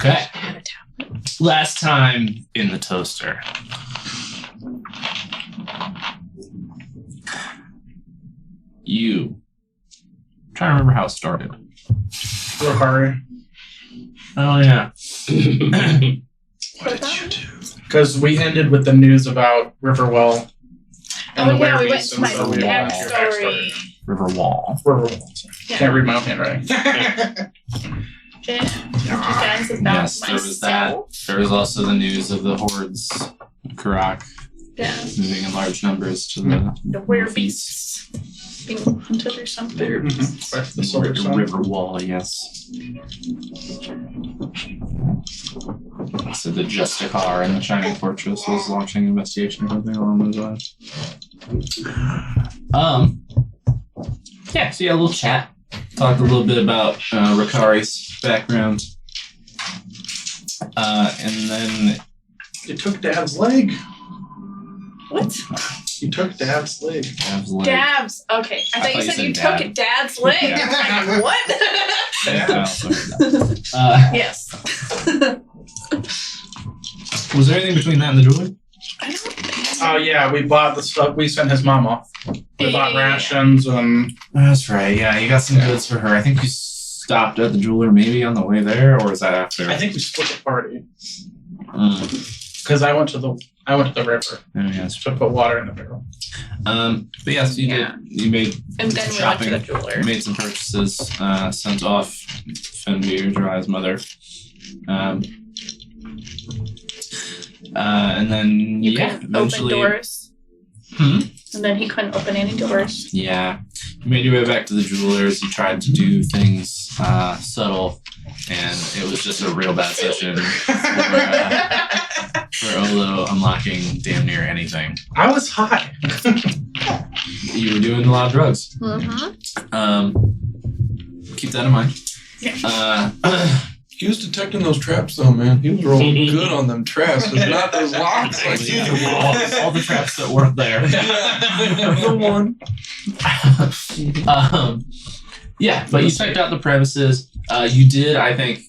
Okay. Last time in the toaster. I'm trying to remember how it started. Rohari. Oh, yeah. What did you do? Because we ended with the news about Riverwell. And Oh, the yeah, we went werewolves, to and my so we dad's went to your story. Riverwall. Riverwell. Yeah. Can't read my own handwriting. Did you guys about Yes, there was that. myself? There was also the news of the hordes of Karak Yeah. moving in large numbers to the The werewolves being hunted or something. Right, the Silver Sun. Riverwall, yes. So the Justicar in the Shining Fortress was launching investigation or something along those lines. Yeah, so yeah, a little chat. Talked a little bit about Rikari's background. And then You took Dad's leg. What? You took Dad's leg. Dav's leg. Dabs. Okay. I thought you said you Dad. took Dad's leg. Yeah. I'm like, what? Yeah, I also heard that. Yes. Was there anything between that and the jeweler? I don't think. Oh yeah, we bought the stuff. We sent his mom off. We bought Yeah. rations and That's right. Yeah, you got some goods for her. I think you stopped at the jeweler maybe on the way there, or was that after? I think we split the party Mm. because I went to the river Oh, yes. to put water in the barrel. But yes, you Yeah. did. You made And then we went to the jeweler. You made some purchases. Sent off Fenrir, Jiraiya's mother. And then You yeah, couldn't open eventually. doors. Hmm? And then he couldn't open any doors. Yeah, you made your way back to the jewelers. You tried to do things subtle, and it was just a real bad session for Olo unlocking damn near anything. I was high. You were doing a lot of drugs. Mm-hmm. Keep that in mind. Yeah. He was detecting those traps, though, man. He was rolling good on them traps. It's not those locks like all the traps that weren't there. the one. Yeah, but you checked out the premises. You did, I think,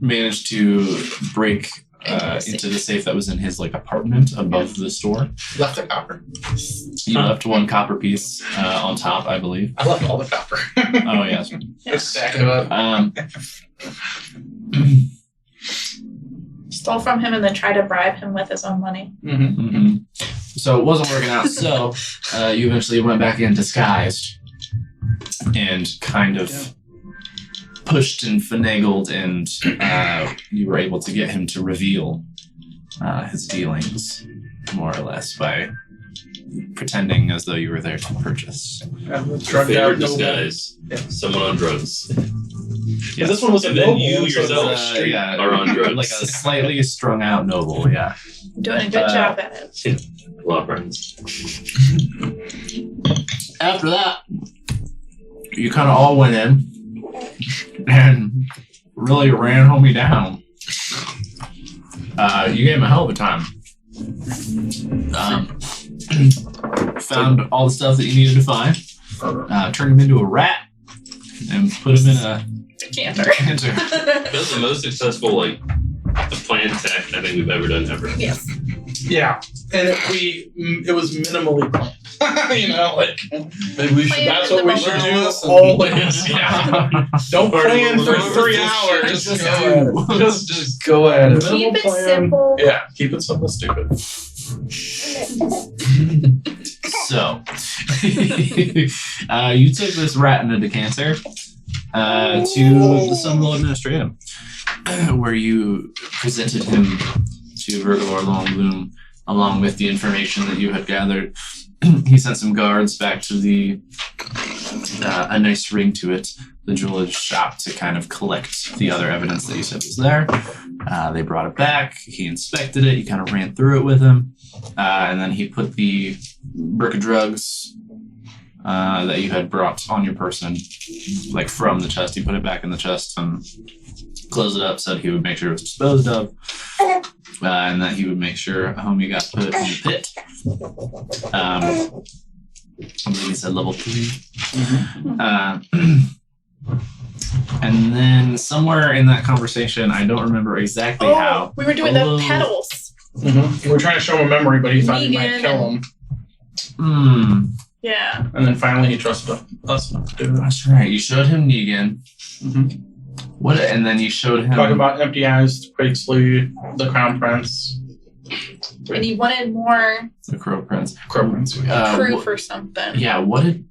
manage to break into the safe that was in his apartment above the store. Left the copper. You left one copper piece on top, I believe. I left all the copper. Oh yes. Just stack it up. Stole from him and then tried to bribe him with his own money. Mm-hmm. Mm-hmm. So it wasn't working out. So you eventually went back in disguised and kind of pushed and finagled, and you were able to get him to reveal his dealings, more or less, by pretending as though you were there to purchase. Drugged out Favorite disguise. Yeah. Someone on drugs. Yeah. This one was a And then noble you one, so yourself it's a street. are on drugs. like a slightly strung out noble, yeah. Doing a good job at it. Law friends. After that, you kind of all went in and really ran homie down. You gave him a hell of a time. Found all the stuff that you needed to find, turned him into a rat, and put him in a Decanter. decanter. That was the most successful, planned attack I think we've ever done ever. Yes. Yeah, and it was minimally planned. Maybe we should. Plan That's in what the we should do moment. always. Yeah. Don't plan for 3 hours. Just go. Just go at it. Keep it plan. simple. Yeah, keep it simple, stupid. So, you took this rat in a decanter to the Summerall Administratum, where you presented him to Vergor Longbloom, along with the information that you had gathered. He sent some guards back to a nice ring to it, the jeweler's shop, to kind of collect the other evidence that you said was there. They brought it back. He inspected it. He kind of ran through it with him. And then he put the brick of drugs that you had brought on your person, from the chest. He put it back in the chest and closed it up, said he would make sure it was disposed of, and that he would make sure homie got put in the pit. I believe he said level 3. And then somewhere in that conversation, I don't remember exactly how. We were doing Olo- the pedals. Mm-hmm. We were trying to show him a memory, but he thought he might Negan kill him. Yeah. And then finally he trusted us enough to do it. That's right. You showed him Negan. Mm-hmm. What? And then you showed him. Talking about Empty Eyes, Quakesley, the Crown Prince, And he wanted more the Crow Prince. Crow Prince. proof or something. Yeah. What did?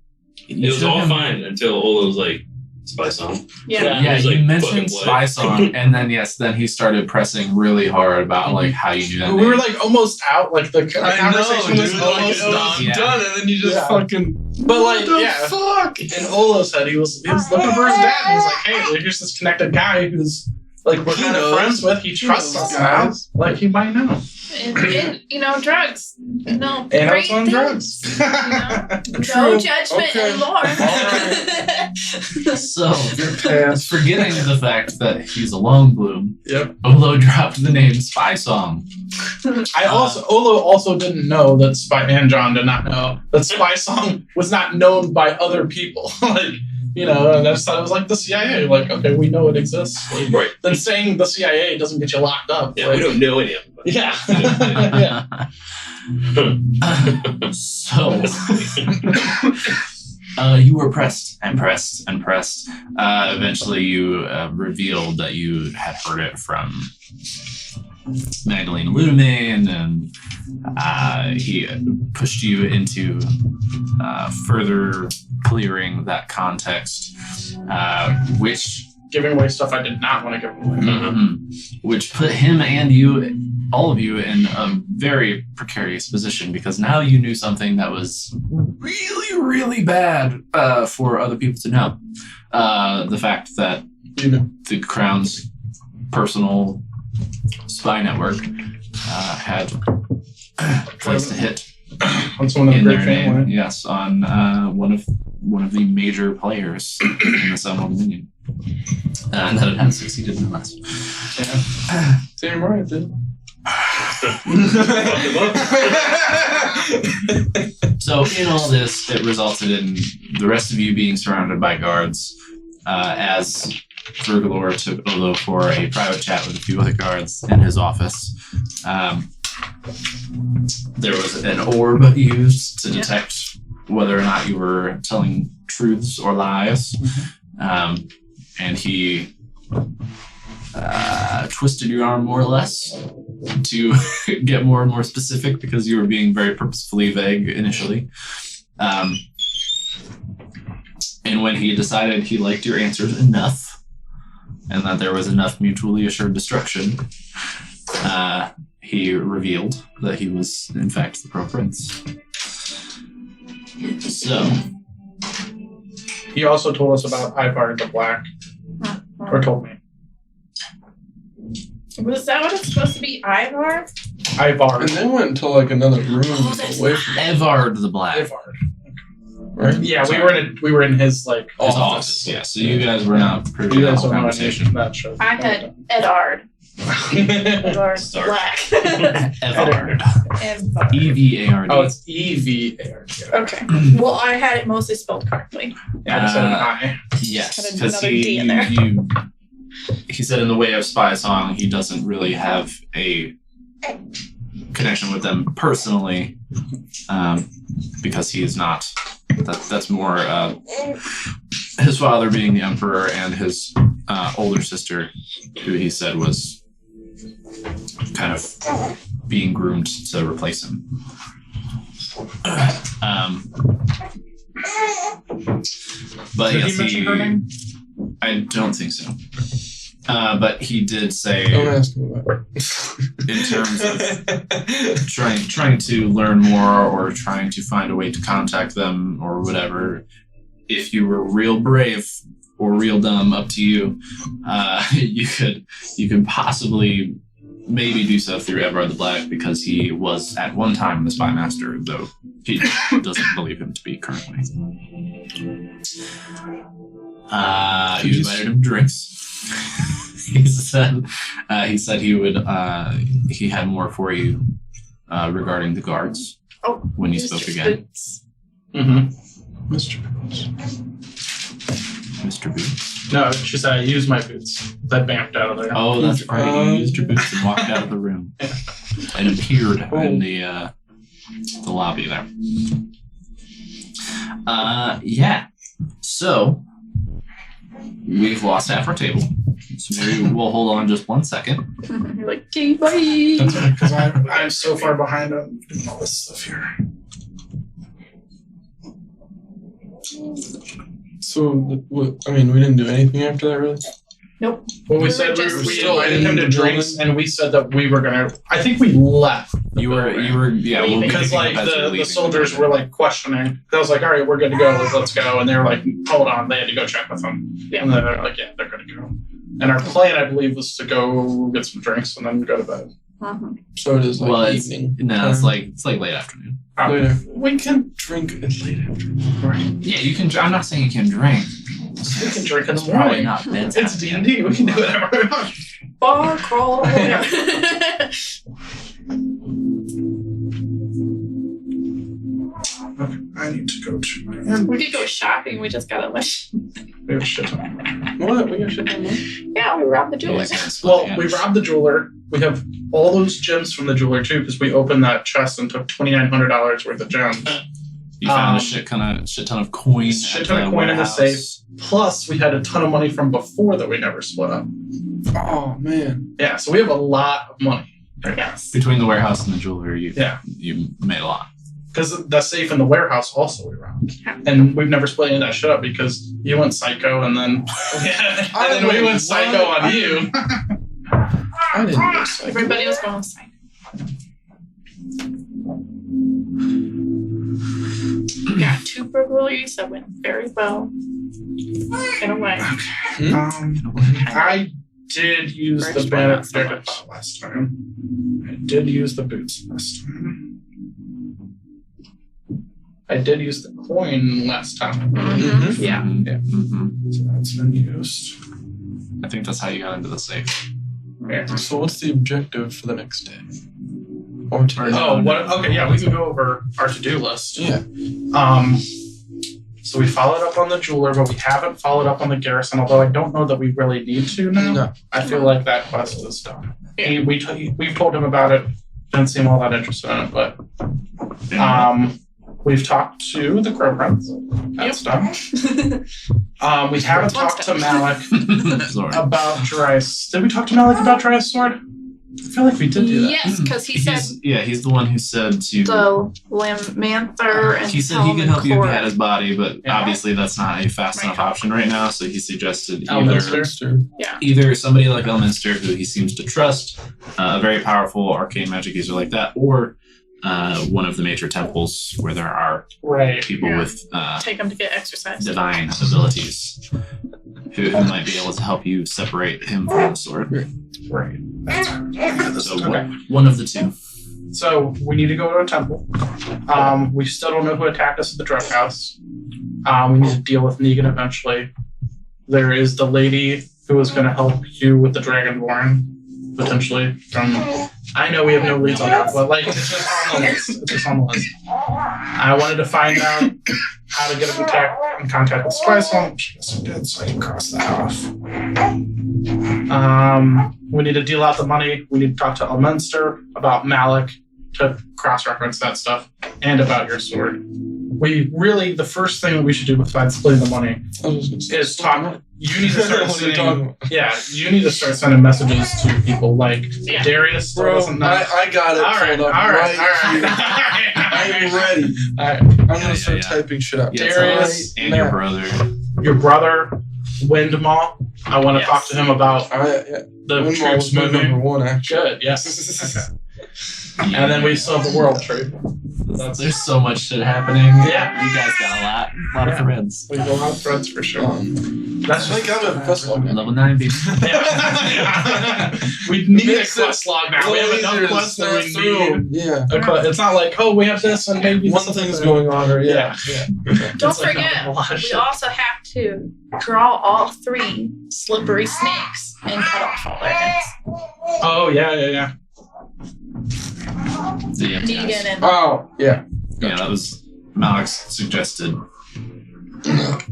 It was all fine until Ola was like, Spy Song. Yeah. Yeah, He was you like, mentioned fucking Spy what? Song, and then then he started pressing really hard about like how you do that. We were name. like almost out, like the conversation was almost done. Yeah. done, and then you just Yeah. fucking. But like, what the yeah. fuck? And Ola said he was looking for his dad, and he's like, hey, here's this connected guy who's like we're He kind of knows. friends with. He trusts knows us now. guys. Like he might know. And drugs. No. And I great was on things, drugs. you know? No True. judgment Okay. anymore. So, forgetting the fact that he's a Long Bloom, Yep. Olo dropped the name Spy Song. Olo also didn't know that Spy, and John did not know that Spy Song was not known by other people. Like, you know, and I just thought it was like the CIA. Like, okay, we know it exists. Like, Right. then saying the CIA doesn't get you locked up. Yeah, like, we don't know any of them. Yeah. Yeah. So, you were pressed and pressed and pressed. Eventually, you revealed that you had heard it from Magdalena Ludemain, and he pushed you into further clearing that context, which Giving away stuff I did not want to give away. which put him and you, all of you, in a very precarious position, because now you knew something that was really, really bad for other people to know. The fact that You know. the Crown's personal spy network had placed a hit On someone of a in great their name, family. yes, on one of the major players in the Sunwell Dominion. And that it had succeeded nonetheless. Yeah. Damn right, dude. So in all this, it resulted in the rest of you being surrounded by guards, as Vergalore took Olo for a private chat with a few other guards in his office. There was an orb used to detect whether or not you were telling truths or lies. And he twisted your arm more or less to get more and more specific, because you were being very purposefully vague initially. And when he decided he liked your answers enough and that there was enough mutually assured destruction, he revealed that he was in fact the Crow Prince. So He also told us about Ivar the Black. Or told me. Was that what it's supposed to be, Ivar? Ivar. And then went into like another room that's away from Evard the Black. Ivar. right? Yeah, we were in his like His office. office. Yeah, so you guys were not privy You to that guys whole don't know any conversation. of that show. I had Edard. Edard Stark. Black. Evard. Edvard. E-V-A-R-D. Oh, it's E-V-A-R. Okay. Well, I had it mostly spelled correctly. Yeah, I just said an I. Yes, Had because another D in there. he said in the way of Spy Song, he doesn't really have a connection with them personally, because he is not. That's more his father being the emperor and his older sister, who he said was kind of being groomed to replace him. But Did yes, he mention her name? I don't think so. But he did say, Don't ask him about in terms of trying to learn more or trying to find a way to contact them or whatever, if you were real brave or real dumb, up to you, you could possibly maybe do so through Everard the Black, because he was at one time the spy master, though he doesn't believe him to be currently. You invited him drinks. he said he would he had more for you regarding the guards Oh, when you Mr. spoke again. Boots. Mm-hmm. Mr. Mr. Boots. No, she said I used my boots. That vamped out of there. Oh, that's right. You used your boots and walked out of the room and appeared in the lobby there. Yeah. So we've lost half our table. So maybe we'll hold on just 1 second. You're like, okay, bye. That's right, because I'm so far behind on doing all this stuff here. So, I mean, we didn't do anything after that, really? Nope. Well, we We said were we just- invited him to in drinks, building. and we said that we were gonna. I think we left. You were, yeah. We'll be Because picking like up as you're the leaving soldiers building. were like questioning. I was like, all right, we're good to go. Let's go. And they were like, hold on. They had to go check with them. Yeah. And then they're like, yeah, they're good to go. And our plan, I believe, was to go get some drinks and then go to bed. Mhm. So it is like Well, it's, evening. no, it's time. like late afternoon. Later. We can Drink it late afternoon. right. Yeah, you can. I'm not saying you can drink. We can drink in the It's probably morning. not bedtime. It's D&D. We can do whatever we want. Bar crawl. Okay, I need to go to my We could go shopping. We just gotta like, We have shit on. What? We got shit on that? yeah, we robbed the jeweler. Well, we robbed the jeweler. We have all those gems from the jeweler too, because we opened that chest and took $2,900 worth of gems. You found Um, a shit ton of coins. shit at ton of the coin in the warehouse. safe. Plus, we had a ton of money from before that we never split up. Oh, man. Yeah, so we have a lot of money. Yes. Between the warehouse and the jewelry, Yeah. you made a lot. Because the safe in the warehouse also we robbed. And we've never split any of that shit up because you went psycho and then and then we went psycho on you. I didn't know psycho. Everybody was going psych. We got 2 burglaries that went very well. In a way. I did use the First one, banner not so protected much. pot last time. I did use the boots last time. I did use the coin last time. Mm-hmm. Yeah. Yeah. Mhm. So that's been used. I think that's how you got into the safe. Yeah. So what's the objective for the next day? Or today? Oh, what? Okay, yeah, we can go over our to-do list. Yeah. So we followed up on the jeweler, but we haven't followed up on the garrison. Although I don't know that we really need to now. No. I feel like that quest is done. Yeah. We've told him about it. Didn't seem all that interested in it, but we've talked to the Crow Prince. That's done. We haven't One talked to step. Malik Sorry. about Dryas. Did we talk to Malik about Dryas' sword? I feel like we did do that. Yes, because he said He's the one who said to. the Lamanther and He said he could help you if you had Helm his body, but Yeah. obviously that's not a fast Right. enough option right now. So he suggested Elminster. either somebody like Elminster, who he seems to trust, a very powerful arcane magic user like that, or one of the major temples where there are Right. people Yeah. with take him to get exercise. divine abilities who might be able to help you separate him from the sword. Right. So Okay. one of the two. So we need to go to a temple. We still don't know who attacked us at the drug house. We need to deal with Negan eventually. There is the lady who is going to help you with the Dragonborn, potentially. I know we have no leads on her, but like it's just on the list. It's just on the list. I wanted to find out how to get in contact with Spiceholm, which I guess I did, so I can cross that off. We need to deal out the money. We need to talk to Elminster about Malik to cross-reference that stuff and about your sword. The first thing that we should do besides splitting the money I was just gonna say, is talk. You need to What start are you talking sending. about? Yeah, you need to start sending messages to people like Yeah. Darius. Still Bro, doesn't know. I got it. all right, pulled all up right, all here. right. I am ready. All right. I'm gonna Yeah, start yeah. typing shit up. Yeah, Darius, and your Matt. brother. Your brother, Windmaw. I want to Yes. talk to him about Yeah. the Windwall troops was my number moving. one, actually. Good, yes. Okay. And then we still have the world trade. There's so much shit happening. Yeah. You guys got a lot of friends. We have a lot of friends for sure. That's like I'm a quest log. Level 9, baby. Yeah. We need a Makes it quest log now. We have easier enough to quests that we snap need. Yeah. It's not like, oh, we have this and maybe One this thing's other. going on, or Yeah. Don't It's like forget, a lot of we shit. also have to draw all 3 slippery snakes and cut off all their heads. Oh, yeah. Yeah, Negan and Oh, yeah. that was Malik's suggested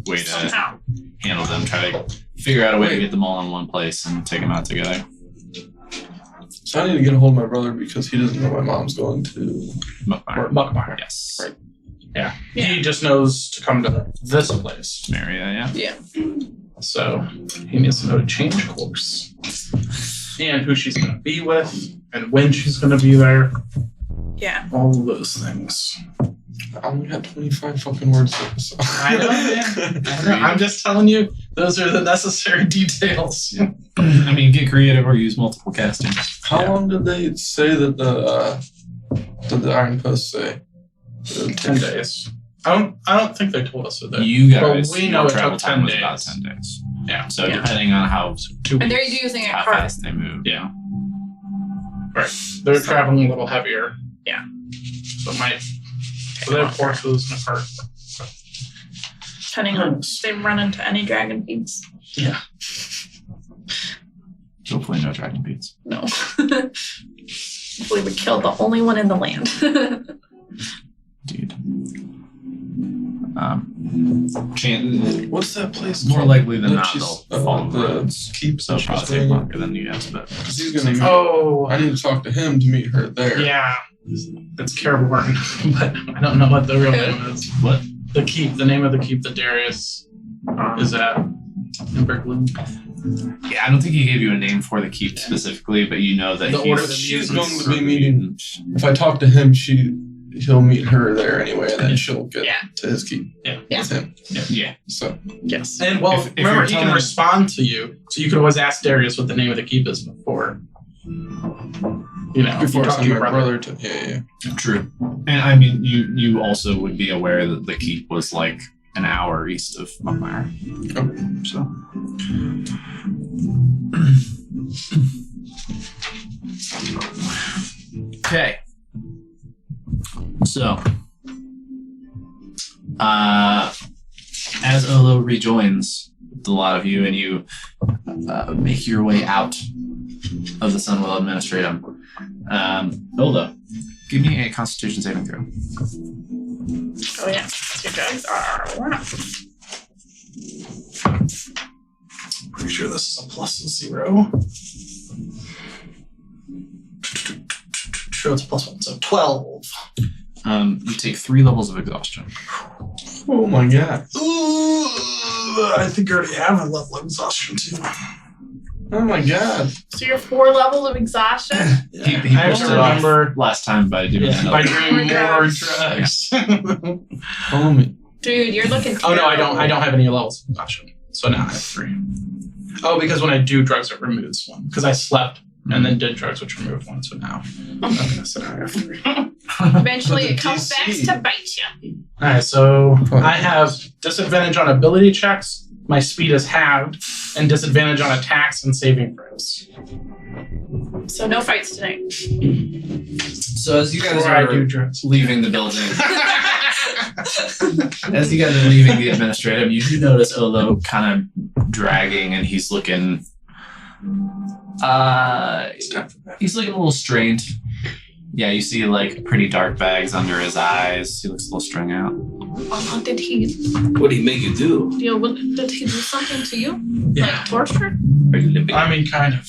way to Somehow. handle them. Try to figure out a way to get them all in one place and take them out together. So I need to get a hold of my brother because he doesn't know my mom's going to. Mukmire. Mukmire. Yes. Right. Yeah. He just knows to come to this place. Maria, yeah. So he needs to know to change course. And who she's going to be with, and when she's going to be there. Yeah. All of those things. I only got 25 fucking words. So. I know, man. I know. I'm just telling you, those are the necessary details. I mean, get creative or use multiple casting. How long did they say that the Iron Post say? 10 days. I don't think they told us that. You guys, But we know your it travel took time 10 was about days. 10 days. Yeah. So Yeah. depending on how 2 And they're weeks. using it how hard. fast they move, yeah. They're traveling a little heavier. Yeah. So their horses and a cart. Depending on if they run into any dragon beasts. Yeah. Hopefully no dragon beats. No. Hopefully we killed the only one in the land. Indeed. What's that place More called? likely than That not, she's- they'll fall on the the roads. keep So that it'll probably she's take doing. longer than you guys, but Because he's gonna meet. Oh. I need to talk to him to meet her there. Yeah. It's Careborn, but I don't know what the real name is. what? The keep, the name of the keep that Darius is at in Bergloom. Yeah, I don't think he gave you a name for the keep specifically, but you know that The order that she's he going uses. to be meeting. If I talk to him, he'll meet her there anyway, and then she'll get to his keep Yeah. with him. Yeah. So Yes. And well, If remember, you're he can telling- respond to you, so you could always ask Darius what the name of the keep is before. You know, before I you talk to send your my brother. brother to yeah. True. And I mean, you also would be aware that the keep was like an hour east of Mukmire. So. Okay. So, as Olo rejoins the lot of you and you make your way out of the Sunwell Administratum, Olo, give me a Constitution saving throw. Oh yeah. Your drugs are Pretty sure this is a +0. Sure, it's a +1, so 12. You take 3 levels of exhaustion. Oh my god. Ooh, I think I already have a level of exhaustion too. Oh my god. So you're 4 levels of exhaustion? He I pushed don't it off remember last time by doing by another. doing more drugs. drugs. Oh me. Dude, you're looking Oh no, I terrible. don't have any levels of exhaustion. So now I have 3. Oh, because when I do drugs, it removes 1. Because I slept and then did drugs, which removed 1. So now, okay, so now I have 3. Eventually But the it comes back DC. to bite you. All right, so I have disadvantage on ability checks. My speed is halved, and disadvantage on attacks and saving throws. So no fights tonight. So as you guys Before I are do drugs. leaving the building, as you guys are leaving the administrative, you do notice Olo kind of dragging, and he's looking. He's looking a little strained. Yeah, you see like pretty dark bags under his eyes. He looks a little strung out. Did he? What did he make you do? Did he do something to you? Yeah, Like torture? Are you limping? I mean, kind of.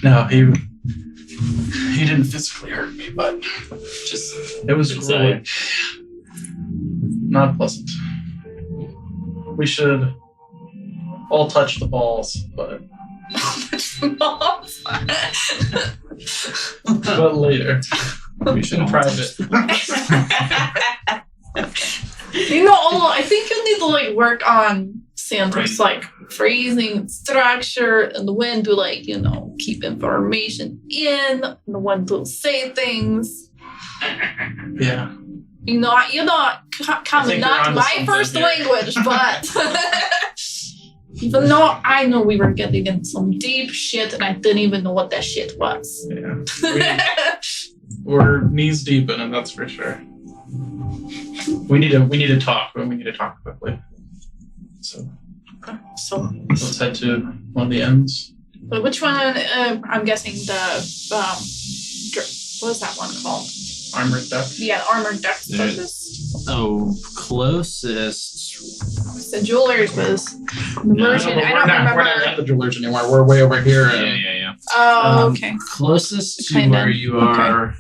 No, he didn't physically hurt me, but Just it was inside. grueling. Not pleasant. We should all touch the balls, but later We should in all private. You know, I think you need to like work on Sandra's like phrasing, structure, and when to like keep information in, and when to say things. Yeah. You're not think common, you're not onto my something first here. language, but even though I know we were getting in some deep shit, and I didn't even know what that shit was. Yeah. We're knees deep in it, that's for sure. We need to talk, but we need to talk quickly. So So, let's head to one of the ends. but which one? I'm guessing the what is that one called? Armored deck. Yeah, armored deck Yeah. focus. Oh, closest. The jewelers was the No, version. I don't We're not remember. at the jewelers anymore. We're way over here. Yeah. Oh, okay. Closest to Kinda. where you are,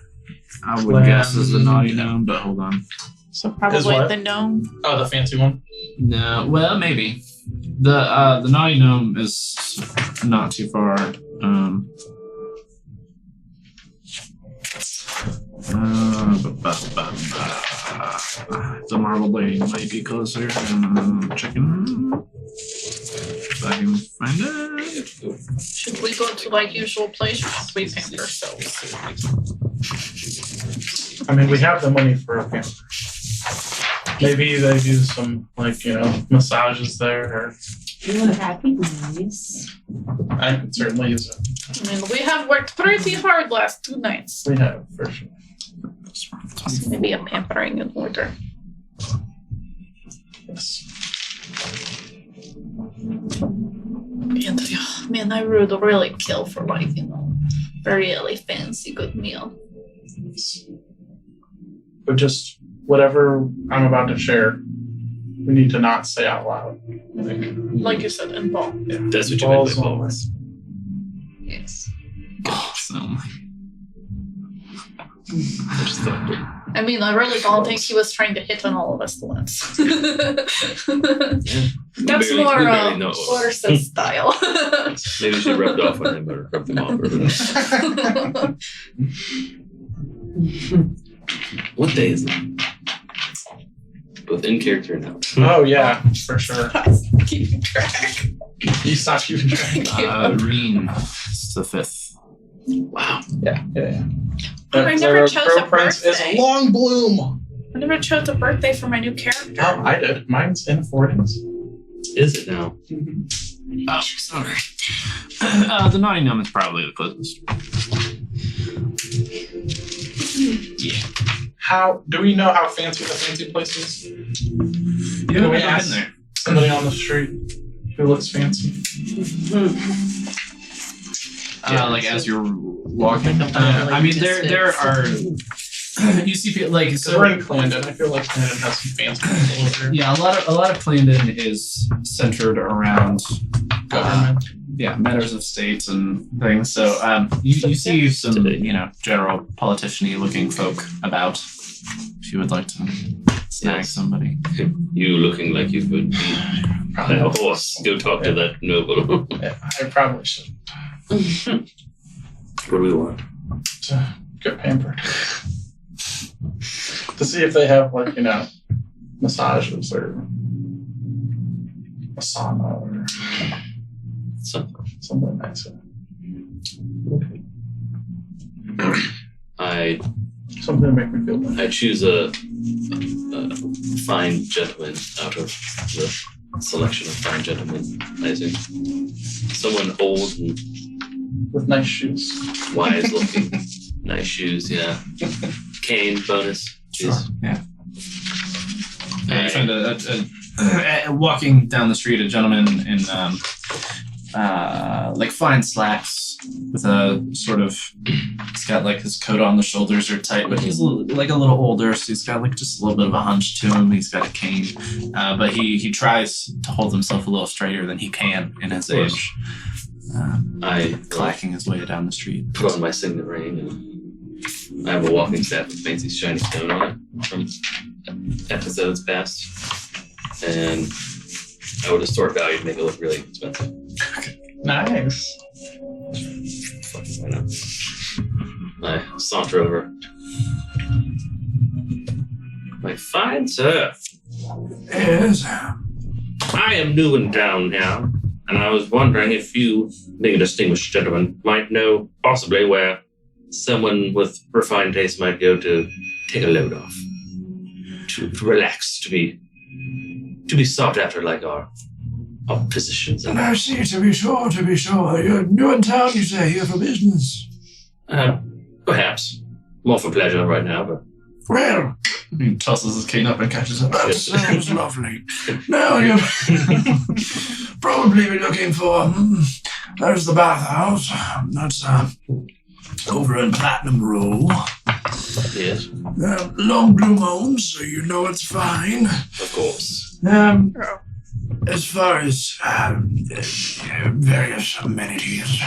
I would guess, is the naughty gnome. But hold on. So Is probably what? the gnome. Oh, the fancy one. No, well, maybe the naughty gnome is not too far. The marble blade might be closer. Checking. If I can find it. Should we go to like usual place or should we paint ourselves? I mean, we have the money for a pamper. Maybe they do some massages there, or That'd be nice. I could certainly use it. I mean, we have worked pretty hard last 2 nights. We have for sure. So maybe a pampering in order. Yes. And man, I would really kill for a really fancy good meal. But just whatever I'm about to share, we need to not say out loud. Like you said, in ball. That's what you meant by Balls balls. Yes. Awesome. I just thought that- I mean, I really don't think he was trying to hit on all of us at once. That's barely- more we barely know. Orson style. Maybe she rubbed off on him or rubbed him off. What day is it? Both in character and out. Oh yeah, for sure. Keeping track. You stop keeping track. Reen, it's the 5th. Wow. Yeah. I never chose a Prince birthday. is Long Bloom. I never chose a birthday for my new character. Oh, I did. Mine's in 40s. Is it now? Oh, sorry. The naughty gnome is probably the closest. Yeah. How do we know how fancy the fancy place is? You Can haven't we been ask there. somebody on the street who looks fancy? Like as you're walking. Yeah. I mean, there are. You see, like Because so. we're in Clarendon. I feel like Clarendon has some fancy people over there. Yeah, a lot of Clarendon is centered around Government. matters of state and things. So you see some general politician-y looking folk about. If you would like to snag Yes. somebody. You looking like you could be Probably. a horse. Go talk to that noble. Yeah, I probably should What do we want? get pampered. To see if they have massages or a sauna or something nice. Something to make me feel better. I choose a fine gentleman out of the selection of fine gentlemen, I assume. Someone old and With nice shoes. wise looking. Nice shoes, yeah. Cane bonus. Jeez. Yeah. You find walking down the street, a gentleman in fine slacks with a sort of. He's got his coat on, the shoulders are tight, but he's a little older, so he's got just a little bit of a hunch to him. He's got a cane, but he tries to hold himself a little straighter than he can in his Of course. age. I Clacking his way down the street. put on my signet ring and I have a walking staff with fancy shiny stone on it from episodes past. And I would distort value to make it look really expensive. Nice. Fucking why not? I saunter over. My fine sir, Yes. I am new in town now, and I was wondering if you, being a distinguished gentleman, might know possibly where someone with refined taste might go to take a load off, to relax, to be sought after like our physicians. And I see, to be sure. You're new in town, you say, here for business. Perhaps more for pleasure right now, but Well, He tosses his cane up and catches it. that sounds lovely. Now you'll probably be looking for... there's the bathhouse. That's over in Platinum Row. Yes, Long Bloom owns, so you know it's fine. of course. As far as various amenities,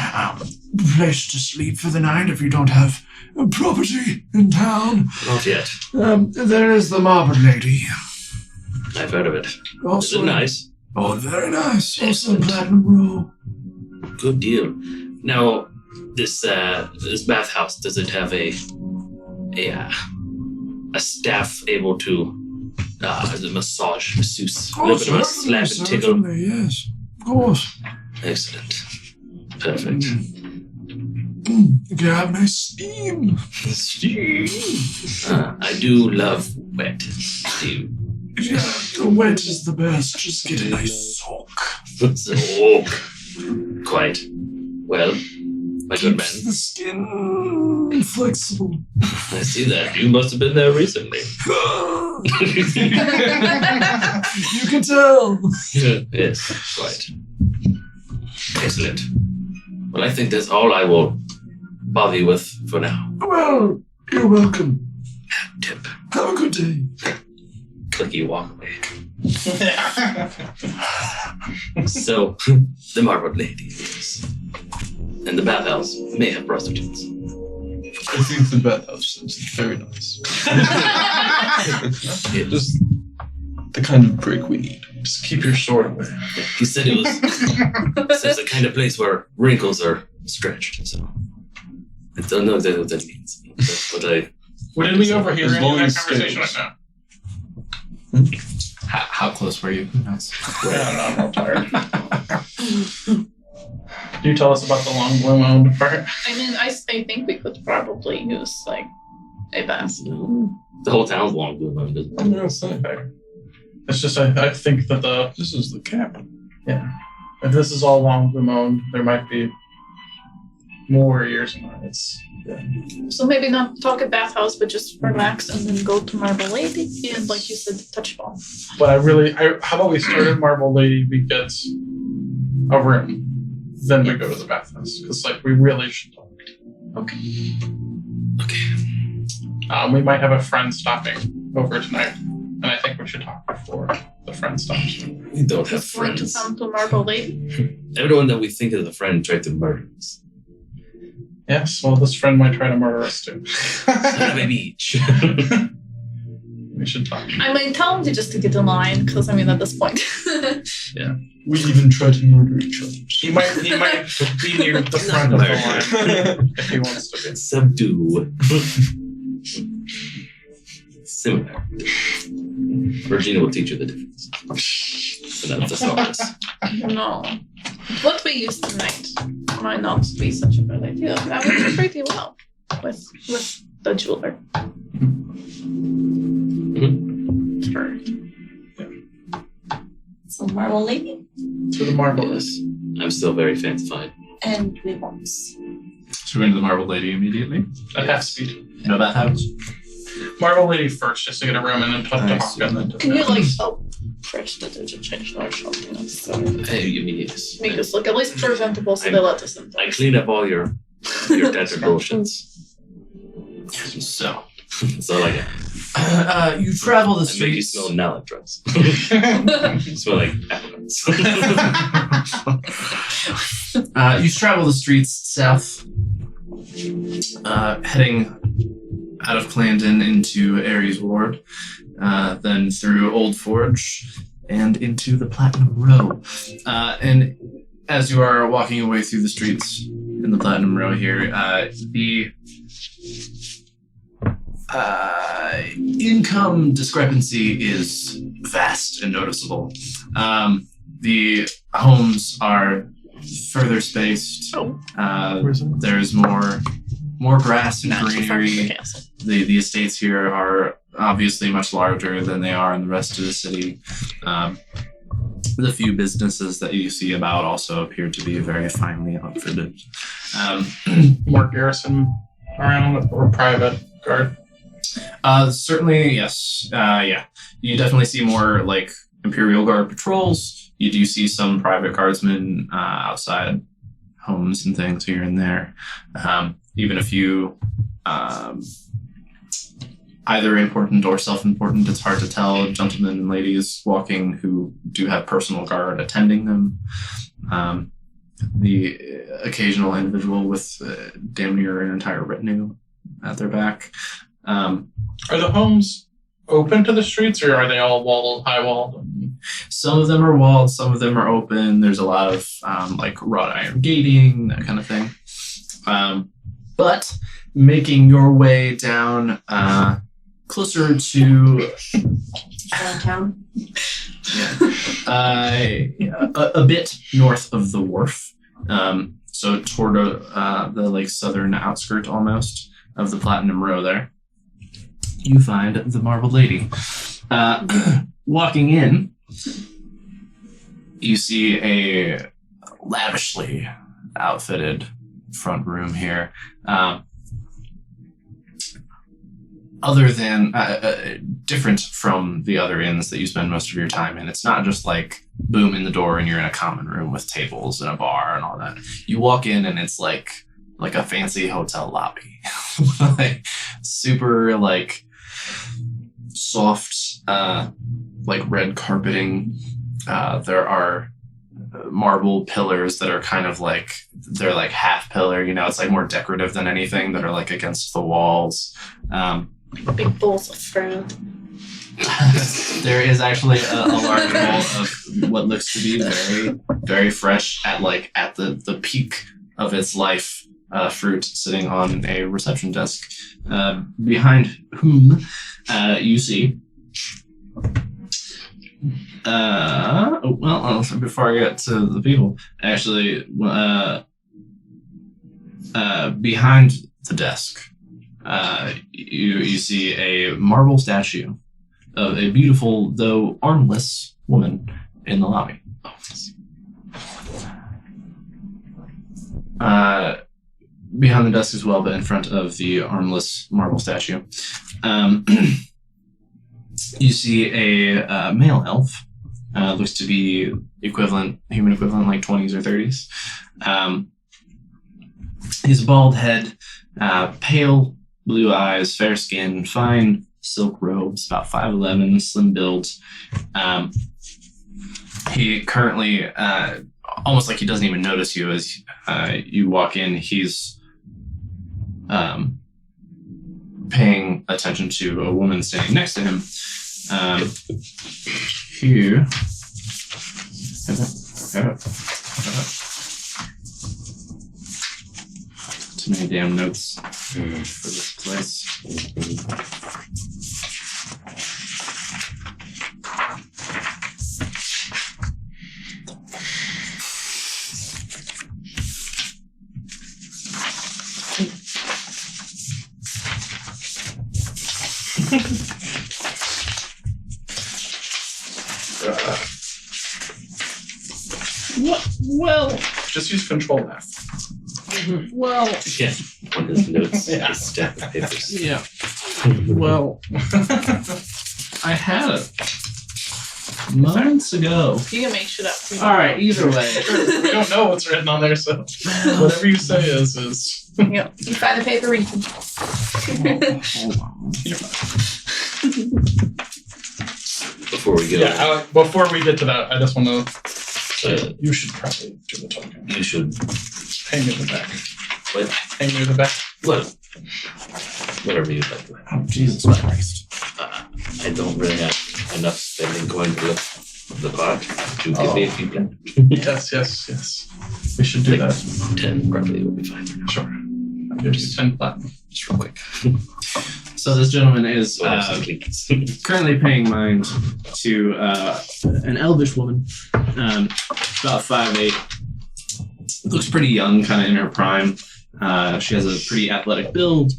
place to sleep for the night if you don't have property in town. Not yet. There is the Marble Lady. I've heard of it. Is Also, it nice? Oh, very nice. Also Excellent. Platinum Row. Good deal. Now, this bathhouse, does it have a staff able to massage, masseuse, a little bit of a slap and tickle? Certainly, yes. Of course. Excellent. Perfect. You can have nice steam. I do love wet stew. Yeah, the wet is the best. Just get a nice soak. So, quite. Well, my good man, Keeps the skin flexible. I see that. You must have been there recently. You can tell. Yes, quite. Excellent. Well, I think that's all I will bother you with for now. Well, you're welcome. Tip. Have a good day. Clicky walk away. So, the Marble Ladies and the bathhouse may have prostitutes. I think the bathhouse is very nice. Just the kind of break we need. Just keep your sword away. He said it was the kind of place where wrinkles are stretched. So I don't know exactly what that means, but What did we overhear As any long of that as conversation right stables. now? How close were you? Who knows? I don't know, I'm all tired. Do you tell us about the Long Bloom owned part? I mean, I think we could probably use like a bath. the whole town's long blue moon. Isn't it? I'm gonna say, It's just I think that this is the cap. if this is all Long Bloom owned, there might be more years in it. It's So maybe not talk at bathhouse, but just relax and then go to Marble Lady and, like you said, the touch ball. But how about we start at Marble Lady, we get a room, then we go to the bathhouse. Because we really should talk. Okay. We might have a friend stopping over tonight, and I think we should talk before the friend stops. We don't have Just want to friends. come to Marble Lady. Everyone that we think is a friend tried to murder us. Yes, well, this friend might try to murder us too. Maybe each. We should talk. I mean, tell him to just to get in line, because I mean, at this point. We even try to murder each other. He might be near the front of the line if he wants to be. Subdue. Similar. Regina will teach you the difference. So that's the smartest. No. What we used tonight might not be such a bad idea. That went pretty well with the jeweler. Sure. So Marble Lady To the marble. Yes. I'm still very fancified. and we won't. So we're into the Marble Lady immediately. At half speed. You know that house? Marble Lady first, just to get a room, and then talk to I Hawk, see. and then to Can you help Fresh to change our something else? So Hey, you mean yes. make us look at least presentable so they let us in. I clean up all your tattered bullshits. So, That's all I got. you travel the I make you streets. smell nallet drugs. You smell like apricots. You travel the streets south, heading out of Clandon into Ares Ward, then through Old Forge, and into the Platinum Row. And as you are walking away through the streets in the Platinum Row here, the income discrepancy is vast and noticeable. The homes are further spaced. There's more grass and Not too far from the greenery. castle. The estates here are obviously much larger than they are in the rest of the city. The few businesses that you see about also appear to be very finely outfitted. more garrison around or private guard. Certainly, yes. Yeah. You definitely see more like Imperial Guard patrols. You do see some private guardsmen outside homes and things here and there. Even a few either important or self-important. It's hard to tell. Gentlemen and ladies walking who do have personal guard attending them. The occasional individual with damn near an entire retinue at their back. Are the homes open to the streets, or are they all high walled? Some of them are walled, some of them are open. There's a lot of like wrought iron gating, that kind of thing. But making your way down closer to Downtown. a bit north of the wharf, so toward the like southern outskirt almost of the Platinum Row there, you find the Marbled Lady. Walking in, you see a lavishly outfitted front room here. Other than different from the other inns that you spend most of your time in. It's not just like boom in the door and you're in a common room with tables and a bar and all that. You walk in and it's like a fancy hotel lobby. Like super like soft like red carpeting. There are marble pillars that are kind of like, they're like half pillar, you know, it's like more decorative than anything, that are like against the walls. Big bowls of fruit. There is actually a large bowl of what looks to be very, very fresh at the peak of its life, fruit sitting on a reception desk, behind whom you see. Before I get to the people, actually, behind the desk, you see a marble statue of a beautiful, though armless, woman in the lobby. Behind the desk as well, but in front of the armless marble statue, you see a male elf. Looks to be human equivalent, like 20s or 30s. He's a bald head, pale blue eyes, fair skin, fine silk robes, about 5'11", slim build. He currently, almost like he doesn't even notice you as you walk in. He's paying attention to a woman standing next to him. Here. Too many damn notes for this place. Well, Just use Control F. well, Yeah. On his notes, Yeah. his stack of papers. Yeah. Well, I had it months ago. you can make shit up. All right. Either way. We don't know what's written on there, so whatever you say is. Yep. You find the paper, read them. Hold on. Before we go, Yeah, before we get to that, I just want to say uh, you should probably do the talking. you should. Hang me in the back. What? Hang me in the back. Whatever you'd like. Oh, Jesus Christ. I don't really have enough spending going to the pot to give me a few plans. Yes. We should do that. 10 probably will be fine. Sure. Here's 10 platinum. Just real quick. So this gentleman is So I have some clinkies. currently paying mind to an elvish woman, about 5'8". Looks pretty young, kind of in her prime. She has a pretty athletic build,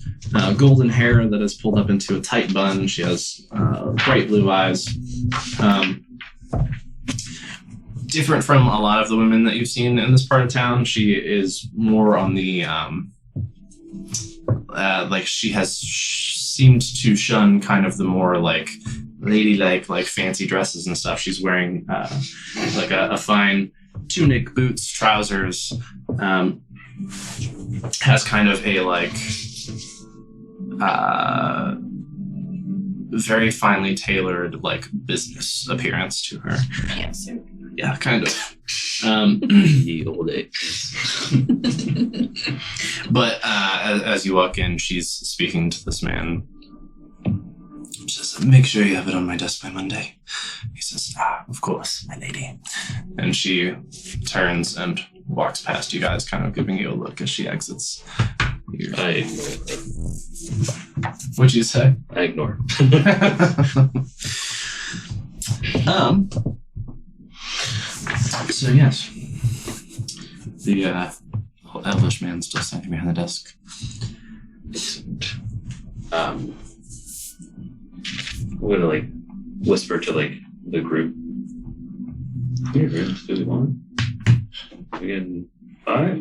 golden hair that is pulled up into a tight bun. She has bright blue eyes. Different from a lot of the women that you've seen in this part of town, she is more on the like she has seemed to shun kind of the more like ladylike, like fancy dresses and stuff. She's wearing like a fine tunic, boots, trousers. Has kind of a like very finely tailored, like business appearance to her. Pantsuit. Yeah, kind of. The old days. But as you walk in, she's speaking to this man. She says, "Make sure you have it on my desk by Monday." He says, "Of course, my lady." And she turns and walks past you guys, kind of giving you a look as she exits. I ignore her. What'd you say? I ignore her. So yes, the elvish man still standing behind the desk. Excellent. I'm gonna like whisper to like the group. Here, rooms 51. Again, 5.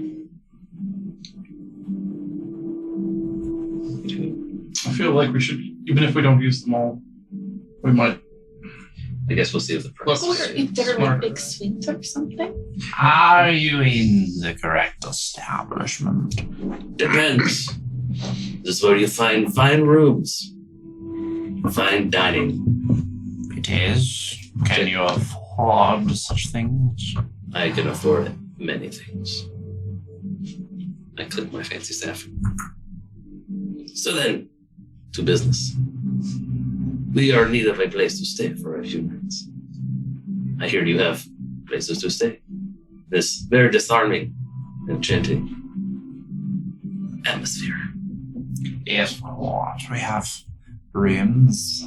2. I feel like we should, even if we don't use them all, we might. I guess we'll see if the price. Or if they're like Smart. big suites or something. Are you in the correct establishment? Depends. This is where you find fine rooms, fine dining. It is. Can you afford such things? I can afford many things. I click my fancy staff. So then, to business. We are in need of a place to stay for a few nights. I hear you have places to stay. This very disarming, enchanting atmosphere. Yes, of course. We have rooms.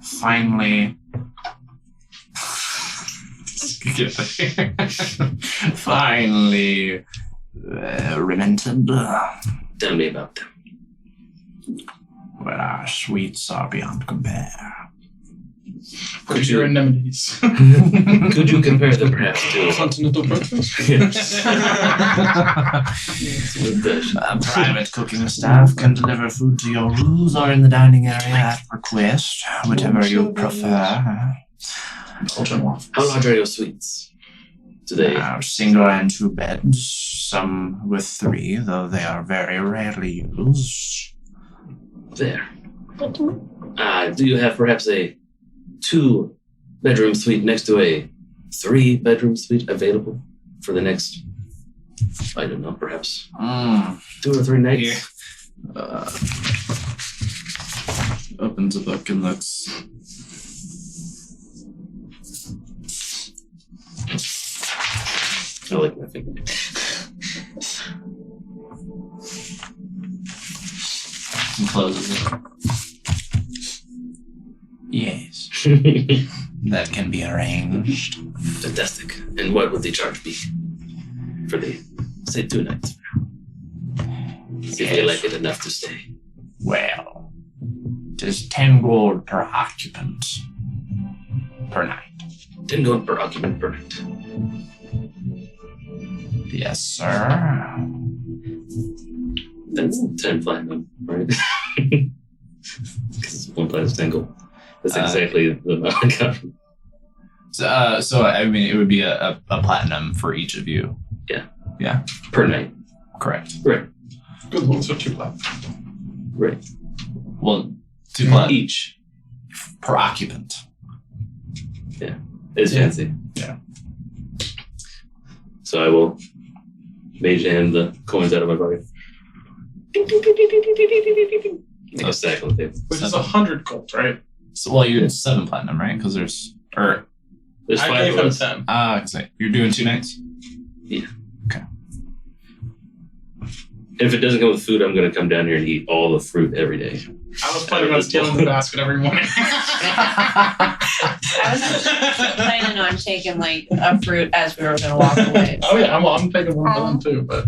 Finally. Finally. Remented. Tell me about them. Well, our suites are beyond compare. Could Your you, anemones. could you compare them perhaps to Continental breakfast. A private cooking staff can deliver food to your rooms or in the dining area at request, whichever you prefer. Belgian waffles. How large are your suites? Do they? Single and 2 beds, some with 3, though they are very rarely used. There. Do you have perhaps a 2-bedroom suite next to a 3-bedroom suite available for the next, I don't know, perhaps 2 or 3 nights? Opens a book and looks. I like my finger. And closes it. Yes, that can be arranged. Fantastic. And what would the charge be for the, say, 2 nights? If you like it enough to stay. Well, it is 10 gold per occupant per night. 10 gold per occupant per night. Yes, sir. That's 10 platinum, right? Because 1 platinum is 10 gold. That's exactly the amount I got from. So I mean, it would be a platinum for each of you. Per night. Correct. Right. Good ones are 2 left. Right. Well, 2 platinum Each. per occupant. It's fancy. Yeah. So I will mage hand the coins out of my pocket. Make a stack on the table. Which is 100 gold, right? So, well, you're 7 platinum, right? Because there's There's I 5 gave of him us. 10. you're doing 2 nights. And if it doesn't come with food, I'm going to come down here and eat all the fruit every day. I was planning on stealing the basket every morning. I was planning on taking like a fruit as we were gonna walk away. Oh yeah, I'm taking one of them too, but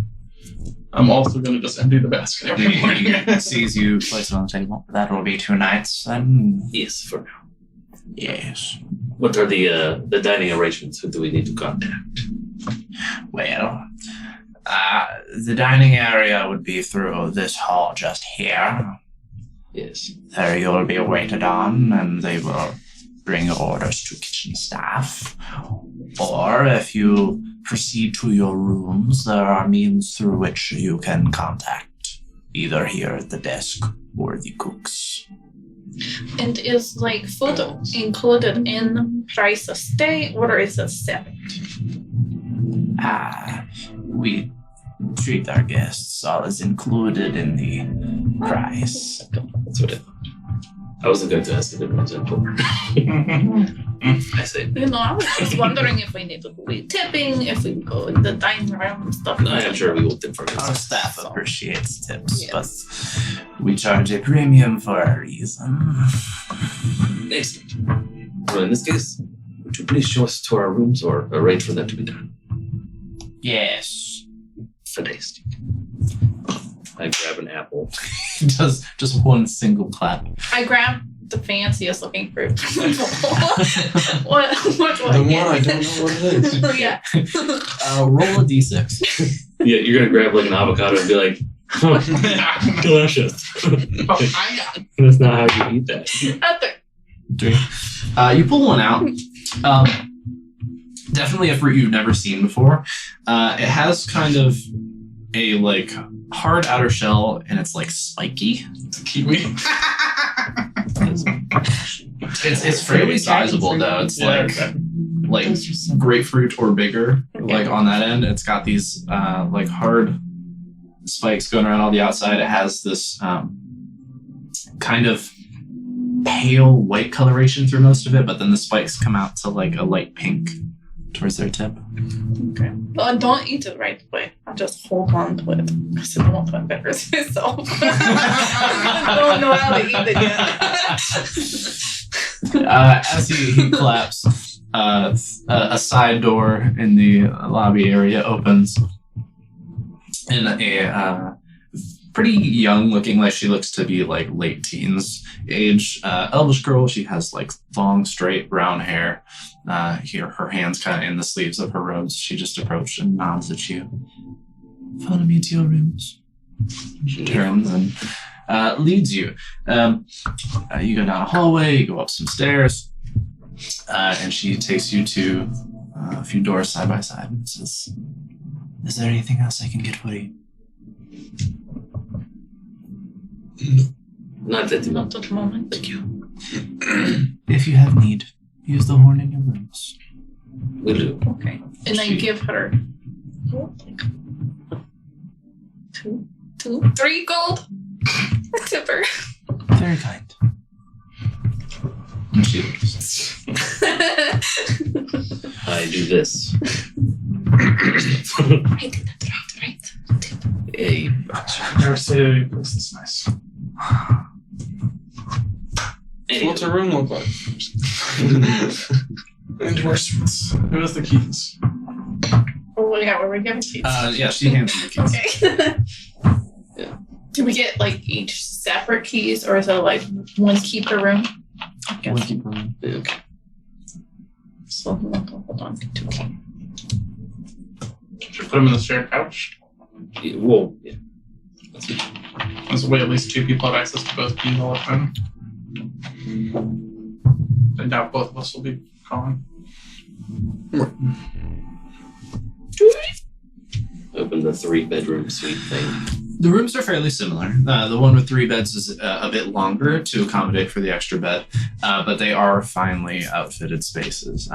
I'm also gonna just empty the basket every morning. He sees you place it on the table. That will be 2 nights then. Yes, for now. Yes. What are the dining arrangements? Who do we need to contact? Well, the dining area would be through this hall just here. Yes. There you'll be waited on, and they will bring orders to kitchen staff. Or if you proceed to your rooms, there are means through which you can contact either here at the desk or the cooks. And is like food included in price of stay, or is it separate? We treat our guests all as included in the price. That's what I thought. I wasn't going to ask if it was important. I say, You know, I was just wondering if we need to be tipping, if we go in the dining room and stuff. I am sure we will tip for Our this. staff appreciates tips, Yes. but we charge a premium for a reason. Excellent. Well, in this case, would you please show us to our rooms or arrange for that to be done? Yes. Fantastic. I grab an apple. He does just one single clap. I grabbed the fanciest looking fruit. Which one? The one I don't know what it is. Yeah. Roll a d6. Yeah, you're gonna grab like an avocado and be like, huh, delicious. That's not how you eat that. At You pull one out. Definitely a fruit you've never seen before. It has kind of a like hard outer shell, and it's like spiky. Kiwi. It's fairly sizable though. It's like grapefruit or bigger. Like on that end, it's got these like hard spikes going around all the outside. It has this kind of pale white coloration through most of it, but then the spikes come out to like a light pink towards their tip. Okay. Well, don't eat it right away. I'll just hold on to it because I don't want to embarrass myself. I don't know how to eat it yet. As he claps, a side door in the lobby area opens, and a pretty young looking, like she looks to be like late teens age, elvish girl. She has like long, straight brown hair. Here, her hands kind of in the sleeves of her robes. She just approached and nods at you. Follow me to your rooms. She turns and leads you. You go down a hallway, you go up some stairs, and she takes you to a few doors side by side and says, "Is there anything else I can get for you?" Not at the moment. Not at the moment. Thank you. If you have need, use the horn in your rooms. Will do. Okay. And I give her two, 3 gold. Tip her. Very kind. And she leaves. I do this. I did that right? Tip. Hey, Never say this is nice. What's a room look like? Endorsements. Who has the keys? Oh, yeah, where we giving keys? Yeah, she hands you the keys. Okay. Yeah. Do we get like each separate keys, or is it like one key per room? I guess. okay. So hold on, 2 keys. Should put them in the shared pouch. Yeah, whoa. Yeah. This way, at least 2 people have access to both keys all the time. I doubt both of us will be calling. Open the 3-bedroom suite thing. The rooms are fairly similar. The one with 3 beds is a bit longer to accommodate for the extra bed, but they are finely outfitted spaces.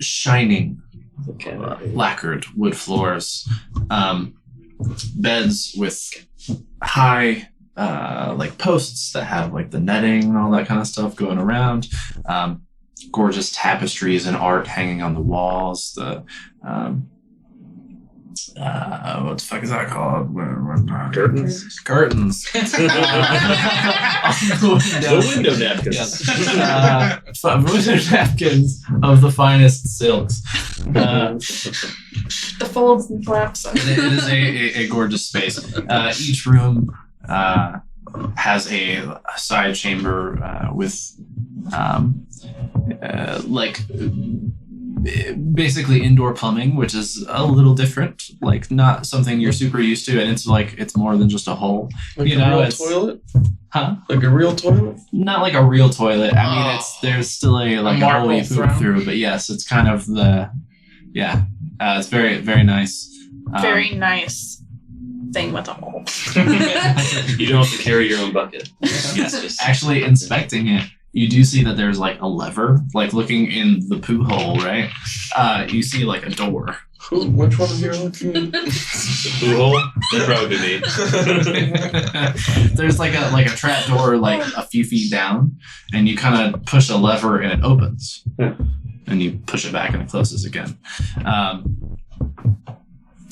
Shining, Okay. lacquered wood floors, beds with high like posts that have like the netting and all that kind of stuff going around. Gorgeous tapestries and art hanging on the walls. The what the fuck is that called? Curtains? Curtains. The window napkins. Yes. Window napkins of the finest silks. The folds and flaps. It is a gorgeous space. Each room has a side chamber with like basically indoor plumbing, which is a little different, like not something you're super used to, and it's like it's more than just a hole. Like You a know, real it's- toilet? Huh? Like a real toilet? Not like a real toilet. I mean, there's still a like a hole marble you poop throne? through, but yes, it's kind of the it's very very nice. Very nice. thing with a hole. You don't have to carry your own bucket. Yes. Actually, inspecting it, you do see that there's like a lever, like looking in the poo hole, right? You see like a door. Which one of you are looking at? The poo hole? That'd probably be me. There's like a trap door like a few feet down, and you kind of push a lever and it opens. Yeah. And you push it back and it closes again.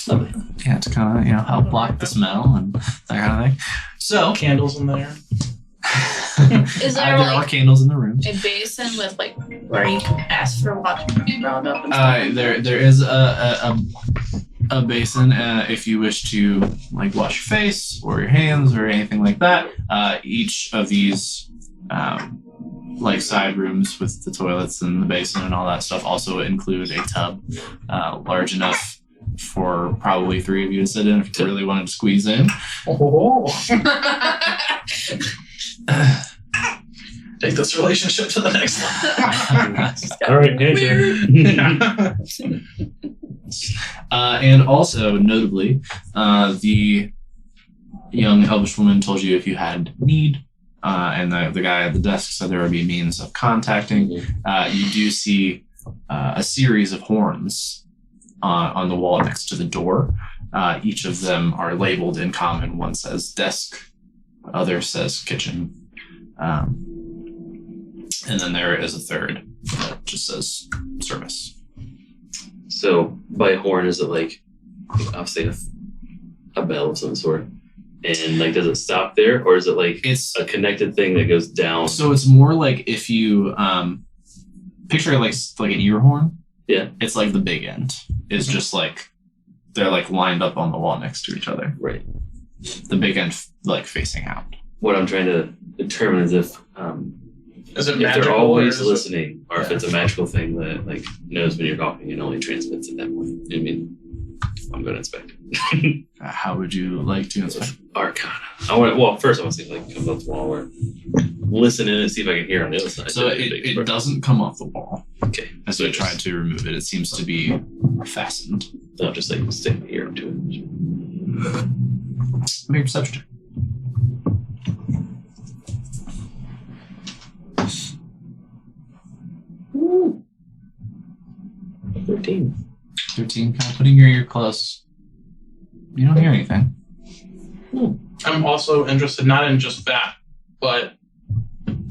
Lovely. Yeah, to kind of help block the smell and that kind of thing. So Candles in there. Is there there are like candles in the rooms. a basin with like where you can ask for water to be brought up and stuff? There is a basin if you wish to like wash your face or your hands or anything like that. Each of these like side rooms with the toilets and the basin and all that stuff also include a tub large enough for probably 3 of you to sit in if you really wanted to squeeze in. Oh. Take this relationship to the next level. All right, answer. And also, notably, the young elvish woman told you if you had need, and the guy at the desk said there would be means of contacting. You do see a series of horns on the wall next to the door. Each of them are labeled in common. One says desk, the other says kitchen. And then there is a third that just says service. So, by horn, is it like, obviously, a bell of some sort? And, like, does it stop there? Or is it, like, It's a connected thing that goes down? so it's more like if you picture like an ear horn. Yeah. It's like the big end. It's just like they're like lined up on the wall next to each other. Right. The big end like facing out. What I'm trying to determine is if Is it if magical? they're or always is it- listening, or if it's a magical thing that like knows when you're talking and only transmits at that point. I mean, I'm going to inspect it. How would you like to inspect? Arcana. First I want to see if like comes off the wall or listen in and see if I can hear on the other side. So it doesn't come off the wall. Okay. As So we try to remove it, it seems to be fastened. I'll just like stick my ear up to it. Make a perception check. Ooh. 13. 13, kind of putting your ear close. You don't hear anything. I'm also interested not in just that, but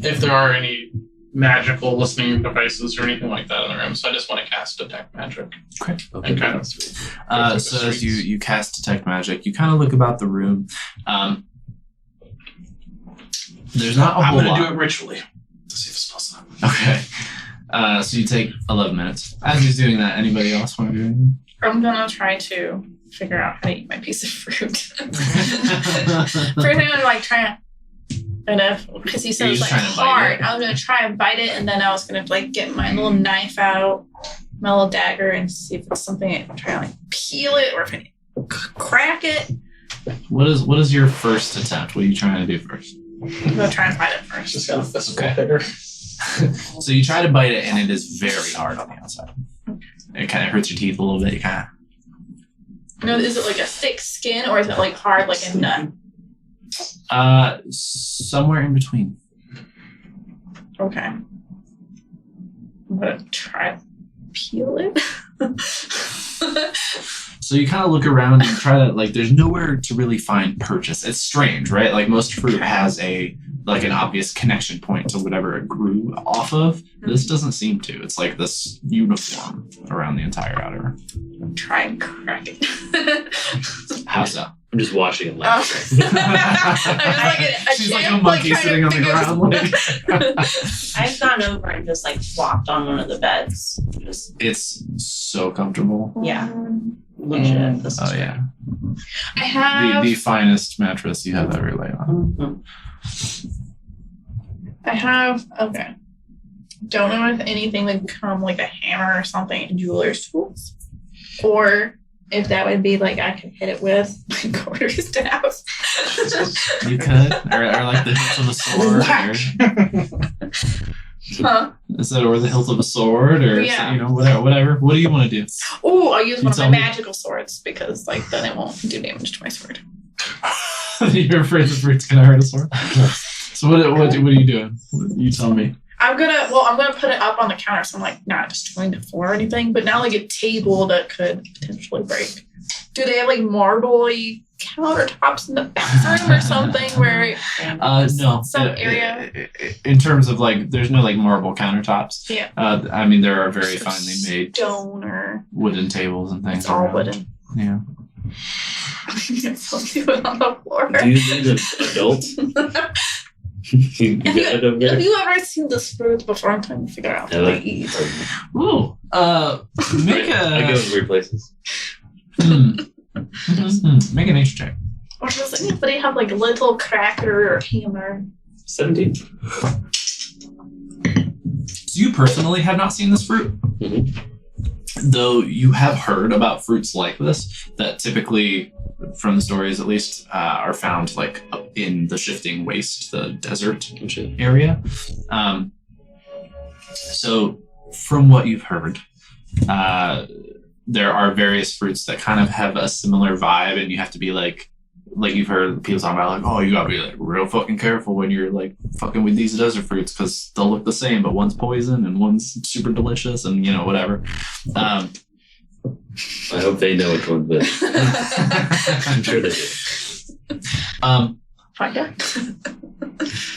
if there are any magical listening devices or anything like that in the room. So I just want to cast Detect Magic. Okay. And kind of So as you cast Detect Magic, you kind of look about the room. There's not a I'm whole going to lot. do it ritually to see if it spells up. Okay. So you take 11 minutes. As he's doing that, anybody else want to do anything? I'm gonna try to figure out how to eat my piece of fruit. First, I'm gonna like try and because he said You're it's like just trying to bite hard. it? I was gonna try and bite it, and then I was gonna like get my little knife out, my little dagger, and see if it's something I can try and like peel it or if I can crack it. What is your first attempt? What are you trying to do first? I'm gonna try and bite it first. Just got a physical Okay. hitter. So you try to bite it, and it is very hard on the outside. It kind of hurts your teeth a little bit. You kind No, is it like a thick skin or is it like hard like a nut? of somewhere in between. Okay. I'm gonna try to peel it. So you kind of look around and try to like. There's nowhere to really find purchase. It's strange, right? Like most fruit has an obvious connection point to whatever it grew off of. This doesn't seem to. It's like this uniform around the entire outer. Try and crack it. How so? I'm just watching and Oh. laughing. She's like a monkey sitting on the ground. Like. I've gone over and just like flopped on one of the beds. Just It's so comfortable. yeah. Legit. This is Oh yeah, I have the finest mattress you have ever laid on. Mhm. okay. Don't know if anything would come like a hammer or something in jeweler's tools. Or if that would be like I could hit it with my quarter staff. You could, or like the hilt of a sword, Huh? is it, or the hilt of a sword, or Yeah. whatever. What do you want to do? Oh, I'll use one of tell my me. magical swords because like then it won't do damage to my sword. You're afraid the fruit's gonna hurt us more. So what are you doing? You tell me. I'm gonna put it up on the counter, so I'm like not destroying the floor or anything, but not like a table that could potentially break. Do they have like marble-y countertops in the bathroom or something where No. some area? In terms of like, there's no like marble countertops. Yeah. I mean, there are very finely made Stone or wooden tables and things. it's all around. wooden. Yeah. Some do it on the floor. Do you need an adult? You Have got it over there? you ever seen this fruit before? I'm trying to figure out Yeah, what like- to eat. Ooh. Make I go a. in weird places. Make a nature check. Or does anybody have like a little cracker or hammer? 17. So you personally have not seen this fruit, Mhm. though you have heard about fruits like this that typically, from the stories at least, are found like up in the shifting waste, the desert Oh, shit. area. So from what you've heard, there are various fruits that kind of have a similar vibe, and you have to be like you've heard people talking about, like, oh, you gotta be like real fucking careful when you're like fucking with these desert fruits because they'll look the same, but one's poison and one's super delicious, and you know whatever. I hope they know which one's which. I'm sure they do. Find out.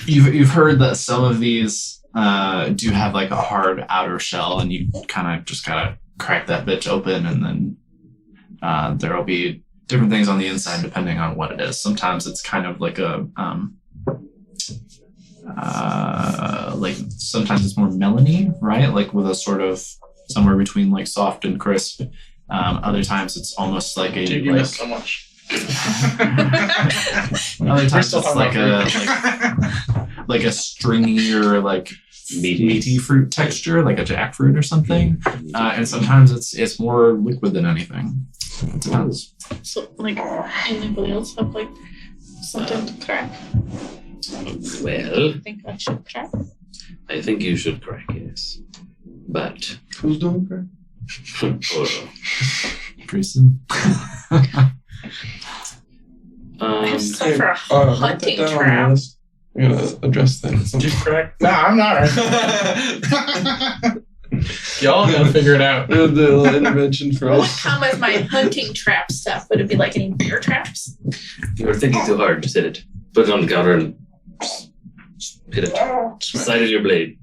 You've heard that some of these do have like a hard outer shell, and you kind of just gotta crack that bitch open, and then there'll be different things on the inside depending on what it is. Sometimes it's kind of like a like sometimes it's more melony, right? Like with a sort of somewhere between like soft and crisp. Other times it's almost like a Dude, you like, missed so much. other We're times still it's talking like about a like a stringier like Meaty. meaty fruit texture, like a jackfruit or something. And sometimes it's more liquid than anything. It depends. So like anybody else have like something to crack? Well, I think I should crack. I think you should crack, yes. But Who's doing that? Pretty soon. I have um, stuff for a write that hunting down on the trap. list. I'm gonna address that. Did you crack? Nah, I'm not right. Y'all gotta figure it out. The little intervention for What would us. come as my hunting trap stuff? Would it be like any bear traps? you were thinking too hard. Just hit it. Put it on the counter and just hit it. Side of your blade.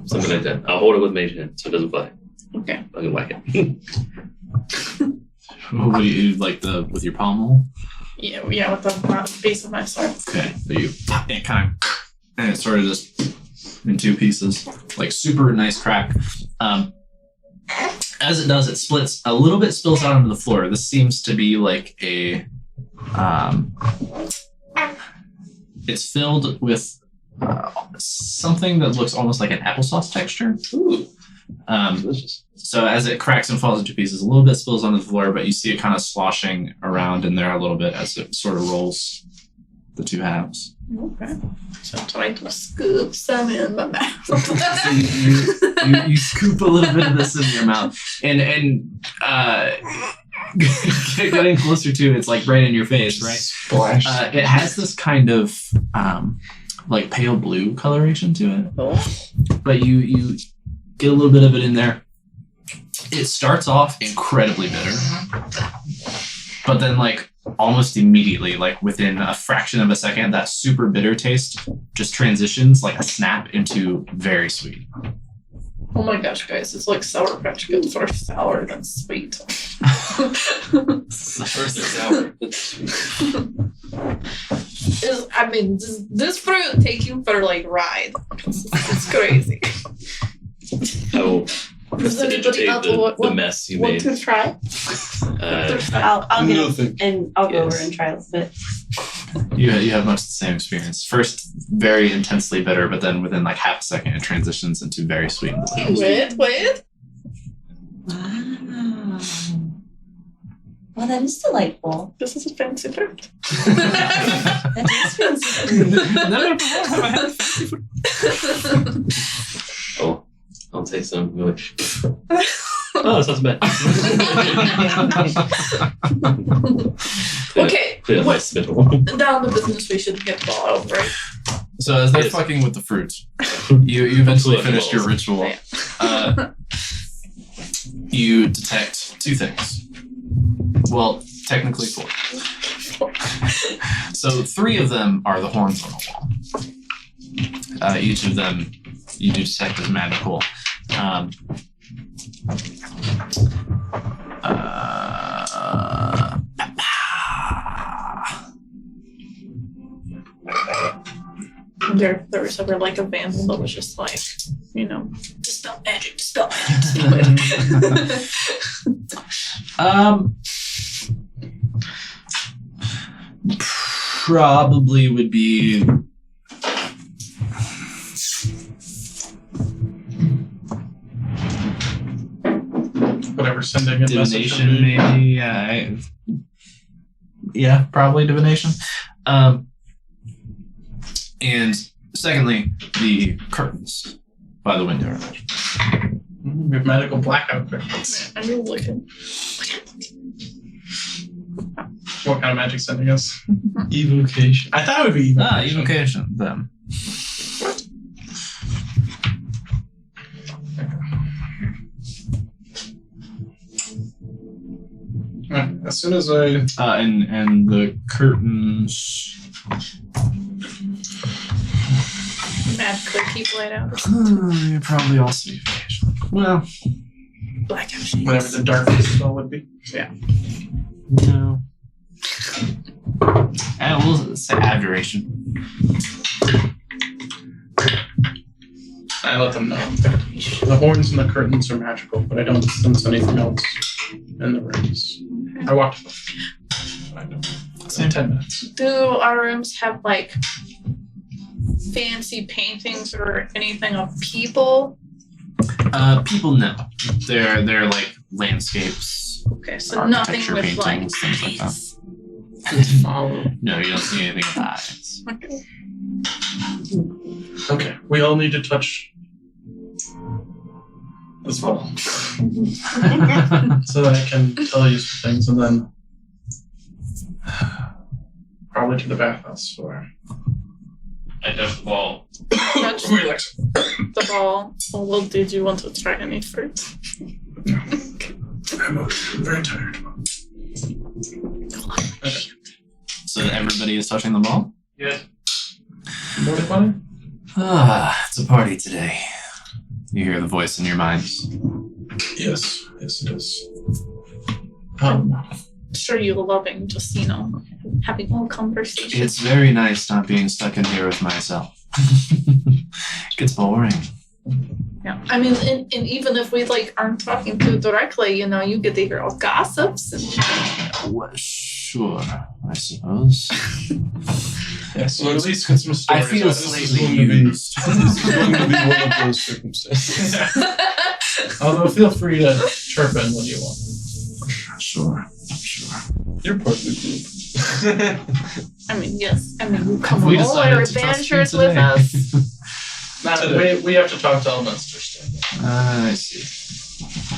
Something like that. I'll hold it with mage hand so it doesn't fly. Okay. I can whack it. What do you like with your pommel? Yeah, with the base of my sword. Okay, so you it kind of and it sort of just in two pieces, like super nice crack. As it does, it splits a little bit, spills out onto the floor. This seems to be like a it's filled with something that looks almost like an applesauce texture. Ooh, Um, delicious. So as it cracks and falls into pieces, a little bit spills onto the floor, but you see it kind of sloshing around in there a little bit as it sort of rolls the two halves. Okay. So I'm trying to scoop some in my mouth. So you scoop a little bit of this in your mouth, and getting closer to it, it's like right in your face, right? Splash. It has this kind of like pale blue coloration to it, but you get a little bit of it in there. It starts off incredibly bitter, but then like almost immediately, like within a fraction of a second, that super bitter taste just transitions like a snap into very sweet. Oh my gosh, guys, it's like Sour Patch Kids are sour than sweet. First it's sour. This fruit take you for like ride. It's crazy. I will Does anybody prestidigitate else the mess you want made. to try? I'll get No, it thank and I'll go over Yes. and try a little bit. You have much the same experience. First, very intensely bitter, but then within like half a second, it transitions into very sweet and delicious. Wait. Wow. Well, that is delightful. This is a fancy fruit. That is fancy. Never before have I had fancy food. Oh, I'll take some. You're like, oh, that sounds bad. Okay, Clear my spittle. Down the business, we should get the ball out, right? So as they're Yes. fucking with the fruit, you eventually Look, finish your balls. ritual. Yeah. You detect 2 things. Well, technically 4. So 3 of them are the horns on the wall. Each of them you do detect as magical. There was ever like a vandal that was just like, dispel magic, dispel magic. Probably would be Whatever sending a message divination, would be. maybe. Yeah, probably divination. And secondly, the curtains by the window. We have medical blackout curtains. I knew looking. What kind of magic sending is? Evocation. I thought it would be evocation. Evocation, them. As soon as I And the curtains. Magically keep light out or You're probably also evocation. Well, blackout shades. whatever the darkness spell would be. no. We'll say abjuration. I let them know. The horns and the curtains are magical, but I don't sense anything else in the rooms. I walked. I know. Same. 10 minutes. Do our rooms have like fancy paintings or anything of people? People no. They're like landscapes. Okay, so nothing Architecture with like paintings, things like that. eyes. Just follow. No, you don't see anything with eyes. Okay. Okay, we all need to touch this wall so that I can tell you some things, and then probably to the bathhouse or I touch the ball. Touch relax. the ball. Oh, well, did you want to try any fruit? I'm very tired. Okay. So everybody is touching the ball? Yeah. What funny? It's a party today. You hear the voice in your minds. Yes, yes it is. Sure, you're loving just, having a little conversation. It's very nice not being stuck in here with myself. Gets boring. Yeah, I mean, and even if we aren't talking to you directly, you get to hear all gossips. And Well, sure, I suppose. Yes, so at least get some stories. I feel out. slightly going to be- used. This is going to be one of those circumstances. Although feel free to chirp in when you want. Sure. You're part of the group. I mean, yes. I mean, you come We on all decided our to trust you adventures with today. us. We have to talk to Elminster still. I see.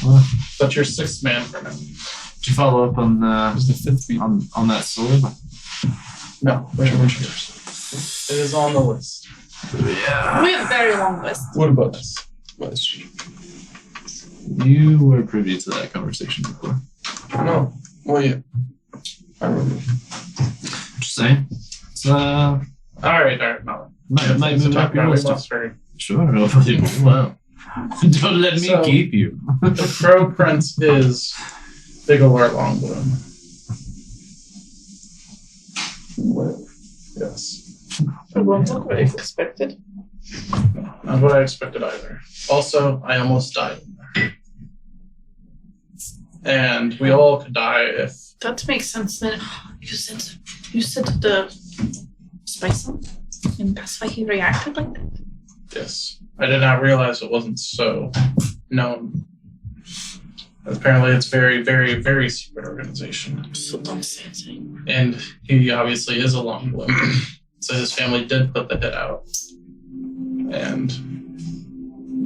Well, But you're sixth man for now. did you follow up on Who's the fifth beat? on that sword? No, which one's yours? It is on the list. Yeah. We have a very long list. What about this? Question. You were privy to that conversation before. No. Well, yeah. I remember. Just saying. It's All right, no. might It's a move talk up your about list. we must hurry. Sure. Well, don't let me So- keep you. The Crow Prince is Bigelow Longbloom. Yes. It won't look what I expected. Not what I expected either. Also, I almost died in there. And we all could die if That makes sense then. You said the spice him? And that's why he reacted like that? yes. I did not realize it wasn't so known. Apparently it's very, very, very secret organization. So don't say anything. And he obviously is a Longbloom. So his family did put the hit out. And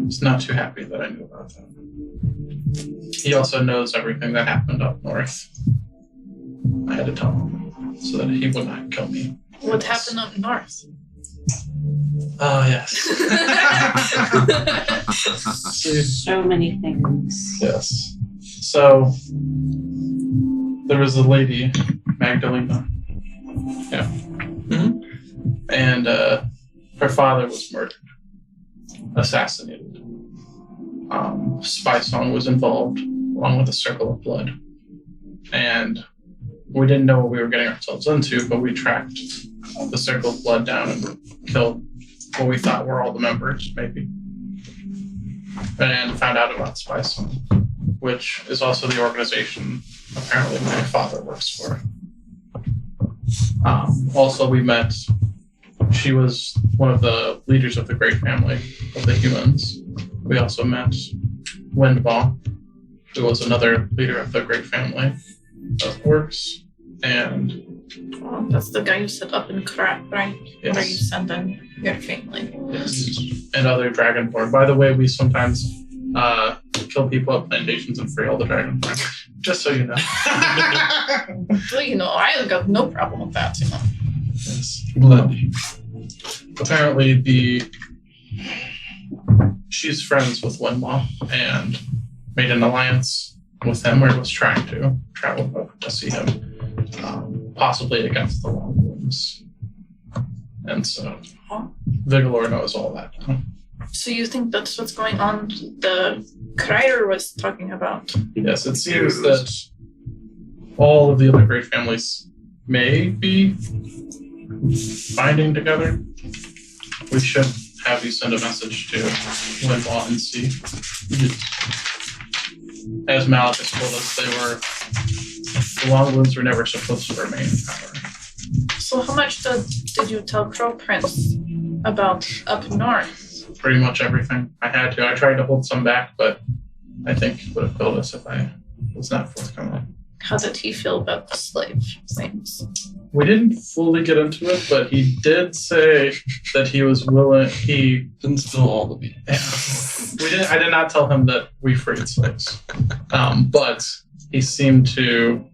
he's not too happy that I knew about that. He also knows everything that happened up north. I had to tell him. so that he would not kill me. What happened up north? Oh, yes. See, So many things. yes. So, there was a lady, Magdalena. Yeah. And her father was murdered, assassinated. Spy Song was involved, along with the Circle of Blood. And we didn't know what we were getting ourselves into, but we tracked the Circle of Blood down and killed what we thought were all the members, maybe. And found out about Spy Song, which is also the organization apparently my father works for. Also, we met, she was one of the leaders of the Great Family of the humans. We also met Windball, who was another leader of the Great Family of Orcs. And Oh, that's the guy who set up in Crap, right? Yes. Where you send in your family. yes, and other Dragonborn. By the way, we sometimes kill people at plantations and free all the Dragonborn. Just so you know. Well, you know, I got no problem with that, you know. Yes. Bloody. Apparently, she's friends with Windwall and made an alliance with him, or was trying to travel over to see him, possibly against the Longlooms. And so, Vigilor knows all that. So you think that's what's going on? The Kreider was talking about. Yes, it seems that all of the other great families may be binding together. We should have you send a message to Windwall and see. As Malik has told us, the Longlooms were never supposed to remain in power. So how much did you tell Crow Prince about up north? Pretty much everything. I had to. I tried to hold some back, but I think he would have killed us if I was not forthcoming. How did he feel about the slave things? We didn't fully get into it, but he did say that he was willing. He Didn't spill all the beans. I did not tell him that we freed slaves, but he seemed to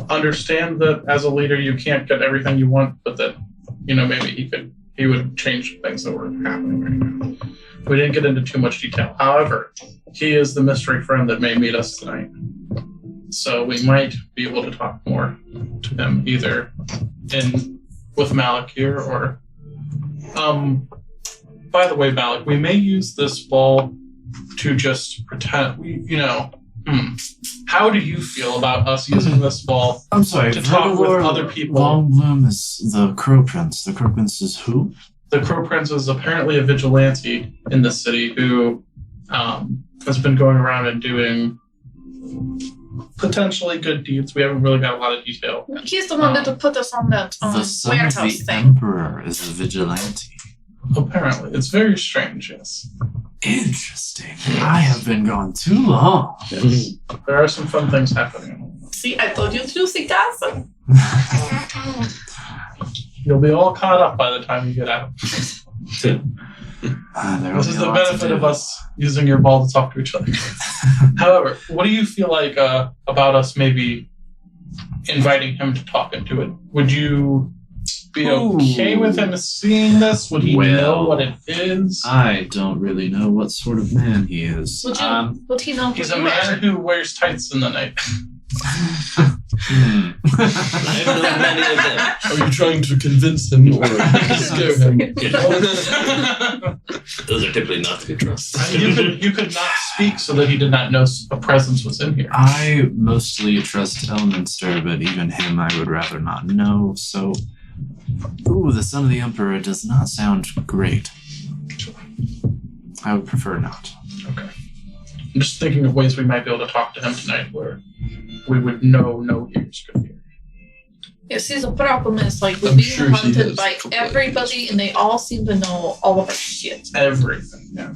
understand that as a leader you can't get everything you want, but that maybe he would change things that were happening right now. We didn't get into too much detail. However, he is the mystery friend that may meet us tonight, so we might be able to talk more to him either with Malik here or. By the way, Malik, we may use this ball to just pretend. How do you feel about us using this ball I'm sorry, to talk with Vigilor other people? Longbloom is the Crow Prince. The Crow Prince is who? The Crow Prince is apparently a vigilante in the city who has been going around and doing potentially good deeds. We haven't really got a lot of detail. He's the one that put us on that The son of warehouse the thing. Emperor is a vigilante. Apparently. It's very strange, yes. Interesting. I have been gone too long. There are some fun things happening. See, I told you to see Gossip. You'll be all caught up by the time you get out. There will This be is a the lot to benefit do. of us using your ball to talk to each other. However, what do you feel like about us maybe inviting him to talk into it? Would you be okay with him seeing this? Would he know what it is? I don't really know what sort of man he is. Would he know He's who a you man are? who wears tights in the night. Hmm. I've known many of them. Are you trying to convince him or scare him? Those are typically not to be trusted. you could not speak so that he did not know a presence was in here. I mostly trust Elminster, but even him I would rather not know, so... Ooh, the son of the Emperor does not sound great. I would prefer not. Okay. I'm just thinking of ways we might be able to talk to him tonight where we would know no ears could hear. Yeah, see, the problem is, like, we're I'm being sure he hunted is by completely everybody, and they all seem to know all of our shit. Everything, yeah.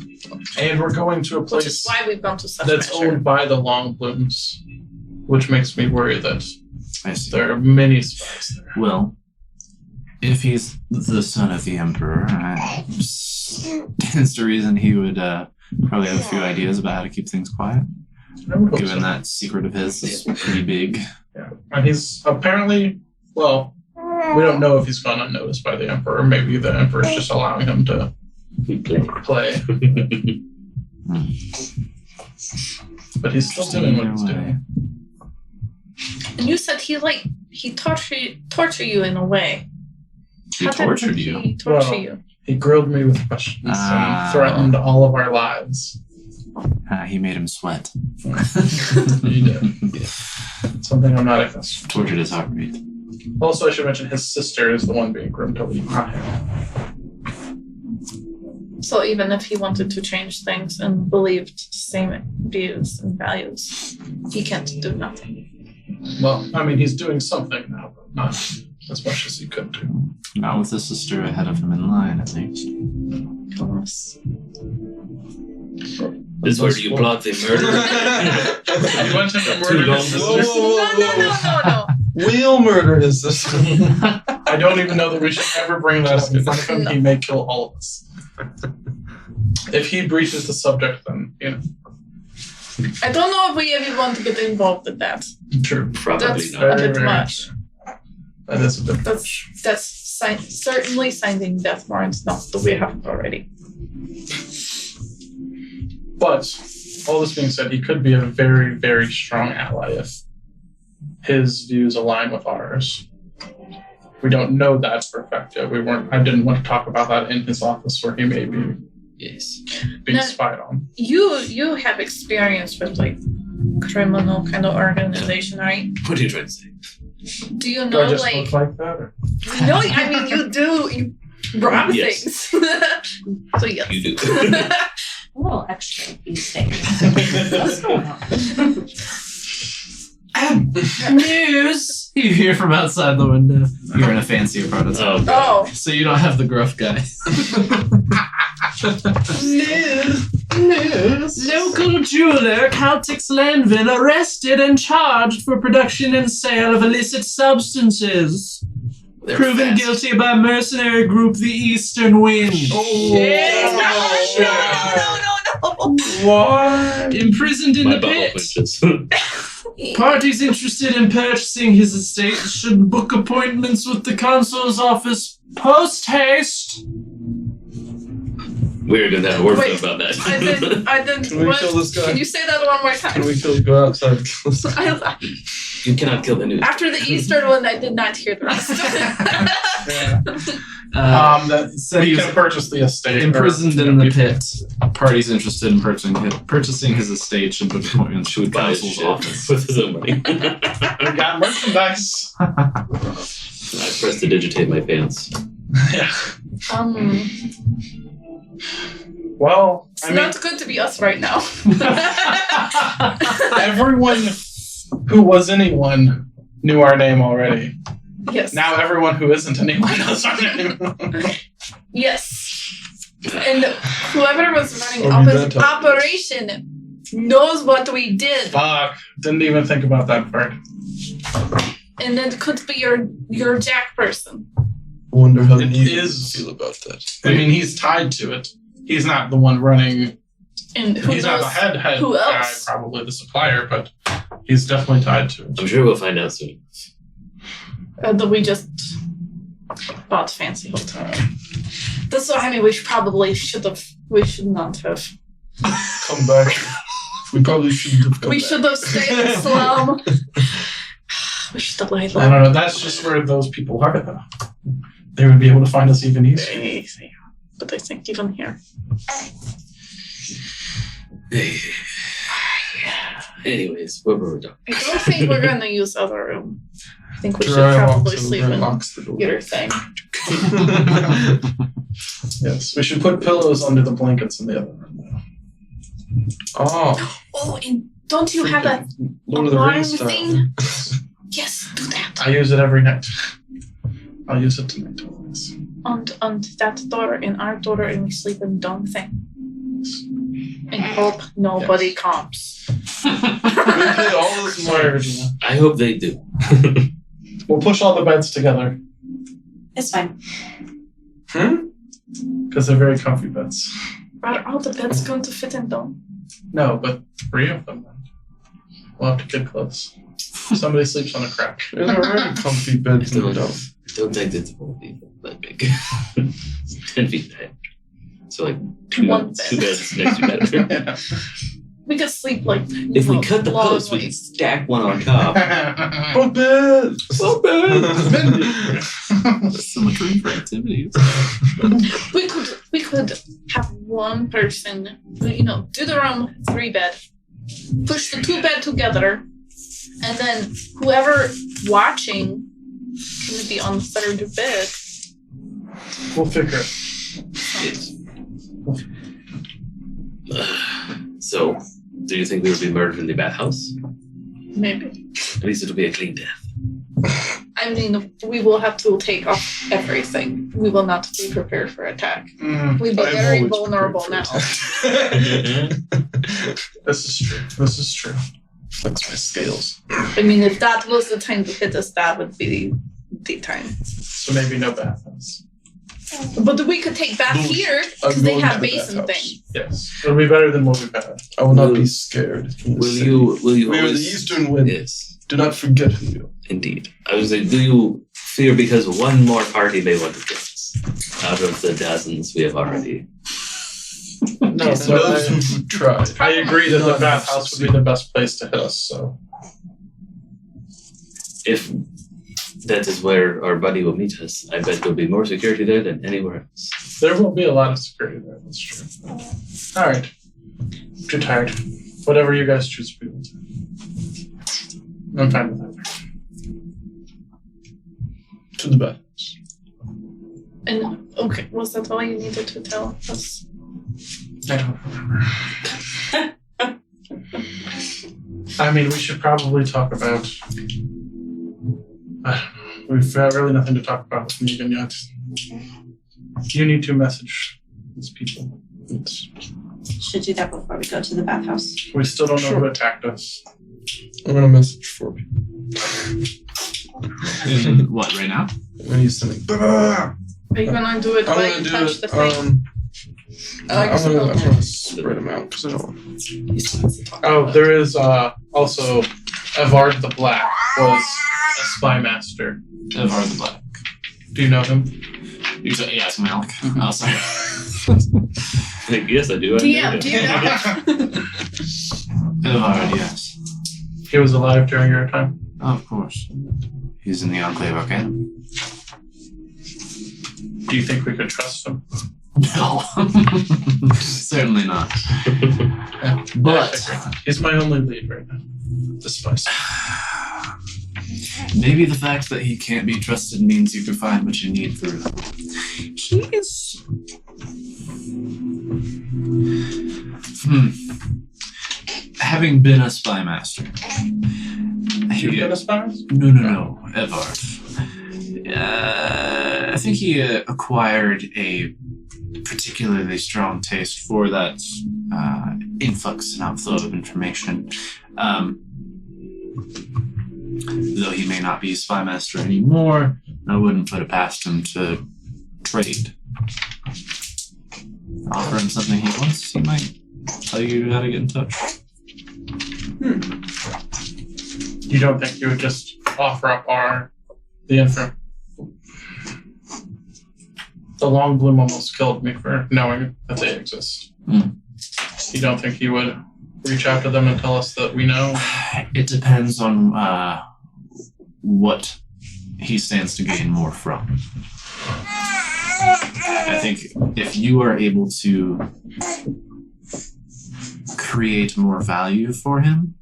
And we're going to a Which is place why we've gone to such that's measure. owned by the Longblooms, which makes me worry that I see. there are many spies there. Well, if he's the son of the Emperor, stands to reason he would probably have a few ideas about how to keep things quiet, I would hope given so. that secret of his is pretty big. And he's apparently, well, we don't know if he's gone unnoticed by the Emperor. Maybe the Emperor's just allowing him to play. But he's still doing what he's doing. And you said he torture you in a way. He How did tortured you. He torture Well, you. He grilled me with questions and threatened all of our lives. He made him sweat. He did. Something I'm not accustomed Tortured his heartbeat. to. Also, I should mention his sister is the one being groomed to leave, not him. So even if he wanted to change things and believed same views and values, he can't do nothing. Well, I mean, he's doing something now, but not as much as he could do. Not with his sister ahead of him in line, at least. Unless- This is where you plot the murder. You want him to Too murder long. his Whoa, sister? whoa, whoa, whoa. No. We'll murder his sister. I don't even know that we should ever bring that up in front of him. He may kill all of us. If he breaches the subject, then, I don't know if we even want to get involved in that. True. Probably That's not. a Very, bit very much. That is a bit That's certainly signing death warrants, not that we haven't already. But all this being said, he could be a very, very strong ally if his views align with ours. We don't know that for a fact yet. I didn't want to talk about that in his office where he may be Yes. being No. spied on. You have experience with like criminal kind of organization, right? What are you trying to say? Do you Do I know just like look like that? Or? no, I mean you do you rob Yes. things. So yes. You do. A little extra these days. What's going on? News! You hear from outside the window. You're in a fancier part of town. Oh, God. Oh. So you don't have the gruff guy. News. Local jeweler Caltix Lanvin arrested and charged for production and sale of illicit substances. They're Proven fast. guilty by mercenary group the Eastern Wind. Oh, what? Imprisoned in My the bubble pit. pushes. Parties interested in purchasing his estate should book appointments with the consul's office post haste. We're going to have a word Wait, about that. I didn't Can we what? kill this guy? Can you say that one more Can time? we go outside and kill this guy? You cannot kill the news. After the Eastern one, I did not hear the rest. Yeah. That Said we he was can purchase the estate. imprisoned in the pit. Parties interested in purchasing his estate should book appointments with Buy his consul's shit office. with his own money. We got merchandise. I press to digitate my pants. Yeah. Well, It's I mean, not good to be us right now. everyone who was anyone knew our name already. Yes. Now everyone who isn't anyone knows our name. Yes. And whoever was running Or Memento. operation knows what we did. Fuck. Didn't even think about that part. And it could be your Jack person. Wonder how It you is- feel about that. I mean, he's tied to it. He's not the one running. And who He's not knows? the head who guy, else? probably the supplier, but he's definitely tied to it. I'm sure we'll find out soon. That we just bought fancy hotel. That's what I mean. We should not have. Come back. We probably shouldn't have come We back. should have stayed in slum. We should have laid I low. don't know. That's just where those people are, though. They would be able to find us even easier. But I think even here. Anyways, what were we talking? I don't think we're gonna use other room. I think we should Dry probably walks sleep over in locks the door. your thing. Yes, we should put pillows under the blankets in the other room. Though. Oh, Oh, and don't you have a Lord of the alarm Rings style. thing? Yes, do that. I use it every night. I'll use it tonight. Always. On that door, in our door, and we sleep in dome thing. And hope nobody comes. We paid all this money. Sorry, Regina. I hope they do. We'll push all the beds together It's fine. because they're very comfy beds. Are all the beds going to fit in dome? No, but 3 of them. We'll have to get close. Somebody sleeps on a crack. There's already comfy beds in the dump. Don't think it's won't be that big. 10 feet high. So like two One two bed. beds next to each other. We could sleep like. If we cut the long posts, we ways. could stack one on top. Bunk beds! So bad. There's so much room for activities. We could have one person, do their own 3-bed, push the 2-bed together, and then whoever watching can be on the 3rd bed. We'll figure it. So, do you think we would be murdered in the bathhouse? Maybe. At least it'll be a clean death. I mean, we will have to take off everything. We will not be prepared for attack. We'll be I'm very always vulnerable prepared now. for attack. This is true. Flex my scales. I mean, if that was the time to hit us, that would be the time. So maybe no bathhouse. But we could take back Those here are because they going have to the basin bathhouse. thing. Yes. It'll be better than what we've had. I will not Will- be scared. from the Will city. you We are the always... eastern wind. Yes, Do not forget who you are. indeed. I was like, do you fear because one more party may want to kill us out of the dozens we have already? No, Those who tried. I agree that the None have bathhouse would be the best place to hit us, so. If that is where our buddy will meet us, I bet there'll be more security there than anywhere else. There will be a lot of security there, that's true. Alright. Too tired. Whatever you guys choose to do. I'm fine with that. To the bathhouse. And okay, was that all you needed to tell us? I don't remember. I mean, we should probably talk about. I don't know. We've really nothing to talk about with Negan yet. You need to message these people. Should do that before we go to the bathhouse. We still don't know Sure. who attacked us. I'm gonna message for you. What, right now? When he's sending. Are you gonna do it I'm while gonna you do touch it. the thing? I'm gonna spread them out because I don't want. Oh, there is also Evard the Black was a spy master. Evar the Black. Do you know him? You said, yes, Malik. Oh, sorry. Like, yes, I do. DM, do you know? Evar, yes. He was alive during your time. Of course. He's in the Enclave Arcanum. Do you think we could trust him? No. Certainly not. Yeah. But He's my only lead right now. The spice. maybe the fact that he can't be trusted means you can find what you need through him. He's... Having been a spy master. You've been a spy master? No, Evard. I think he acquired a particularly strong taste for that influx and outflow of information. Though he may not be a spy master anymore, I wouldn't put it past him to trade. Offer him something he wants, he might tell you how to get in touch. You don't think you would just offer up the info? The Long Bloom almost killed me for knowing that they exist. You don't think he would reach out to them and tell us that we know? It depends on what he stands to gain more from. I think if you are able to create more value for him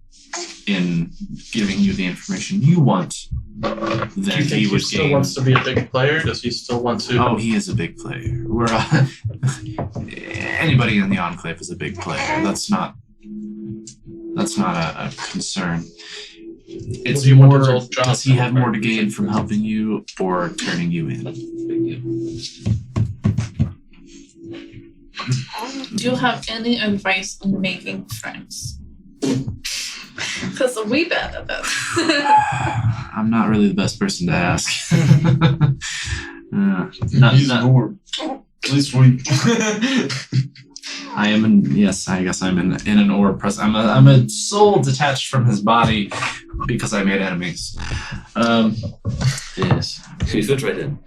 in giving you the information you want, Do then you think he he would still gain. wants to be a big player? Does he still want to? Oh, he is a big player. Anybody in the Enclave is a big player. That's not a concern. It's Does he want more, his old job does he have now? more to gain from helping you or turning you in? Do you have any advice on making friends? Because we bad at that. I'm not really the best person to ask. Not- He's not- Norm. At least we. I am in. Yes, I guess I'm in an orb press. I'm a soul detached from his body because I made enemies. Yes. You fit right in.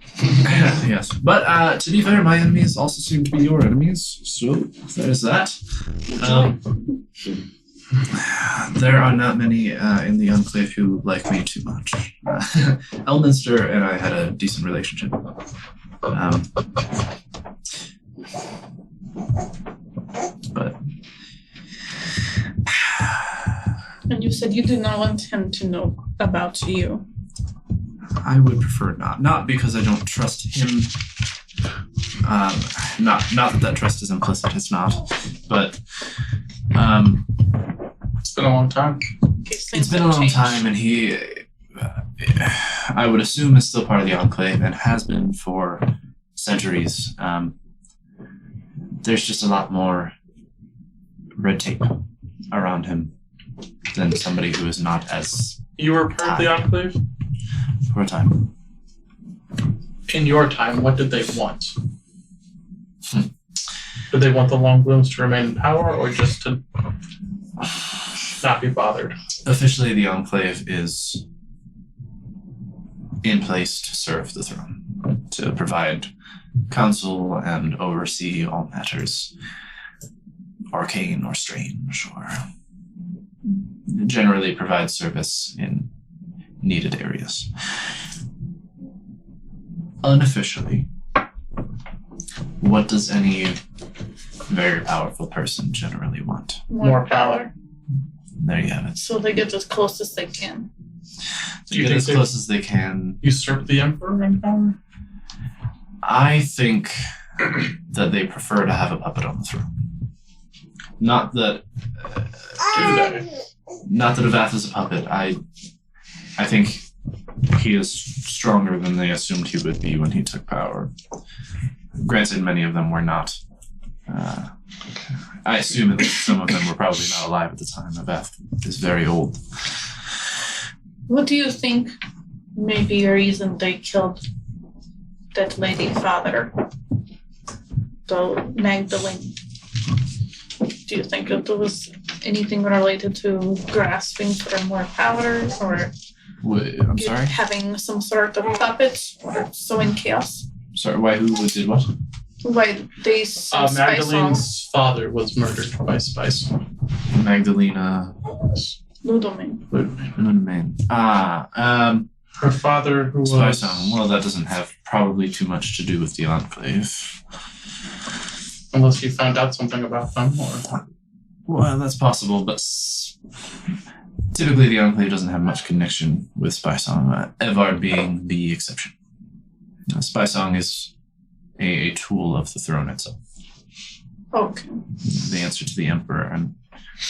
Yes, but to be fair, my enemies also seem to be your enemies. So there's that. There are not many in the Enclave who like me too much. Elminster and I had a decent relationship. But And you said you do not want him to know about you. I would prefer not. Not because I don't trust him. Not that trust is implicit. It's not. But It's been a long time. it's been a long time, and he, I would assume, is still part of the Enclave and has been for centuries. There's just a lot more red tape around him than somebody who is not as You were part of the Enclave? for a time. In your time, what did they want? Did they want the Long Blooms to remain in power, or just to not be bothered? Officially, the Enclave is in place to serve the throne, to provide counsel and oversee all matters arcane or strange, or generally provide service in needed areas. Unofficially, what does any very powerful person generally want? More power. There you have it. So they get as close as they can. Do you Get think as they close as they can. usurp the Emperor in power? I think that they prefer to have a puppet on the throne. Not that Do they? not that Avath is a puppet. I think he is stronger than they assumed he would be when he took power. Granted, many of them were not. I assume at least some of them were probably not alive at the time. Avath is very old. What do you think may be a reason they killed that lady father? The Magdalene. Do you think it was anything related to grasping for more power, or I'm sorry? having some sort of puppet, or sowing chaos? Sorry, why? Who did what? Why they Spice Song? Magdalene's father was murdered by Spice. Magdalena Ludomin. Ludomin. Her father, who Spy was Song. Well, that doesn't have probably too much to do with the Enclave. unless he found out something about them, or Well, that's possible, but typically the Enclave doesn't have much connection with Spy Song, Evard being the exception. Spy Song is a tool of the throne itself, Okay. the answer to the Emperor and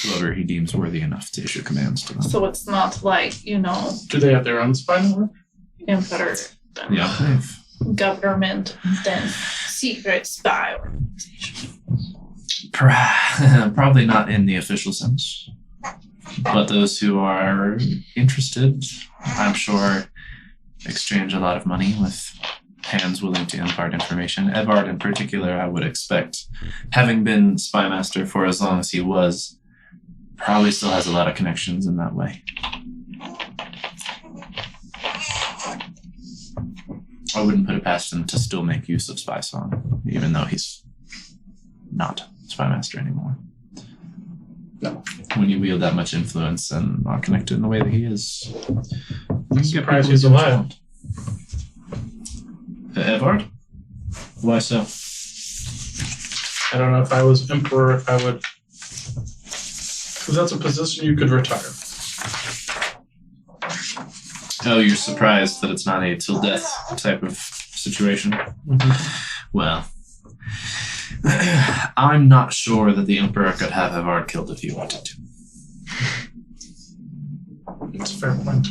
whoever he deems worthy enough to issue commands to them. So it's not like, do they have their own spy network? Emperor, The then Enclave. government, then secret spy organization. Probably not in the official sense, but those who are interested, I'm sure, exchange a lot of money with hands willing to impart information. Evard in particular, I would expect, having been spy master for as long as he was, probably still has a lot of connections in that way. I wouldn't put it past him to still make use of Spy Song, even though he's not spy master anymore. No. When you wield that much influence and are connected in the way that he is, I'm surprised he's alive. Evard? Why so? I don't know if I was emperor, if I would, because that's a position you could retire. Oh, you're surprised that it's not a till death type of situation? Well, I'm not sure that the Emperor could have Evard killed if he wanted to. It's a fair point.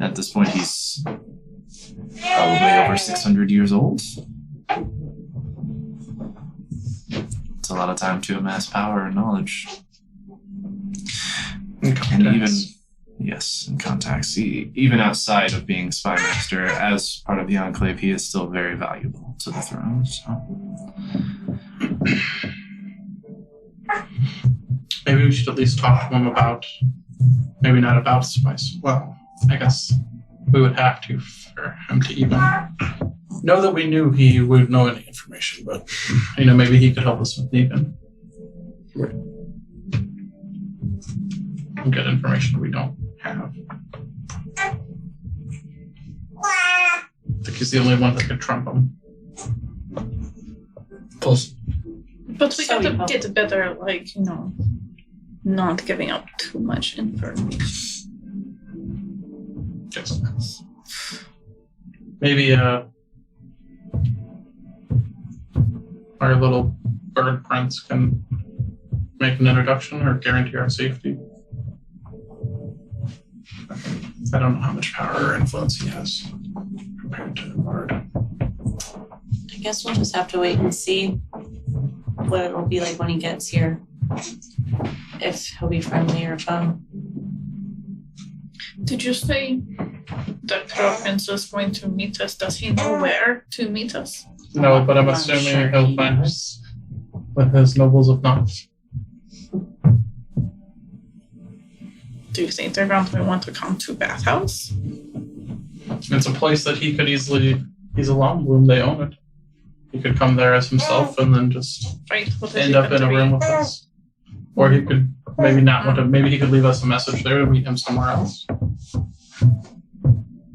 At this point, he's probably over 600 years old. It's a lot of time to amass power and knowledge. And even, yes, in contacts. Even outside of being spy master, as part of the Enclave, he is still very valuable to the throne. So. Maybe we should at least talk to him about, maybe not about Spice. Well, I guess we would have to for him to even know that we knew he would know any information, but, maybe he could help us with even get information we don't have. I think he's the only one that could trump him. Plus, But we So gotta we hope. get better, not giving up too much information. Yes. Maybe our little bird prince can make an introduction or guarantee our safety. I don't know how much power or influence he has compared to the bard. I guess we'll just have to wait and see what it'll be like when he gets here. If he'll be friendly or foe. Did you say the Crow Prince is going to meet us? Does he know where to meet us? No, but I'm not assuming sure he'll he find knows. us with his nobles of Knox. Do you think they're going to want to come to Bathhouse? It's a place that he could easily. He's a Longbloom. They own it. He could come there as himself and then just Right? What is end he up going in a to room be? with us. Or he could maybe not want to. Maybe he could leave us a message there and meet him somewhere else.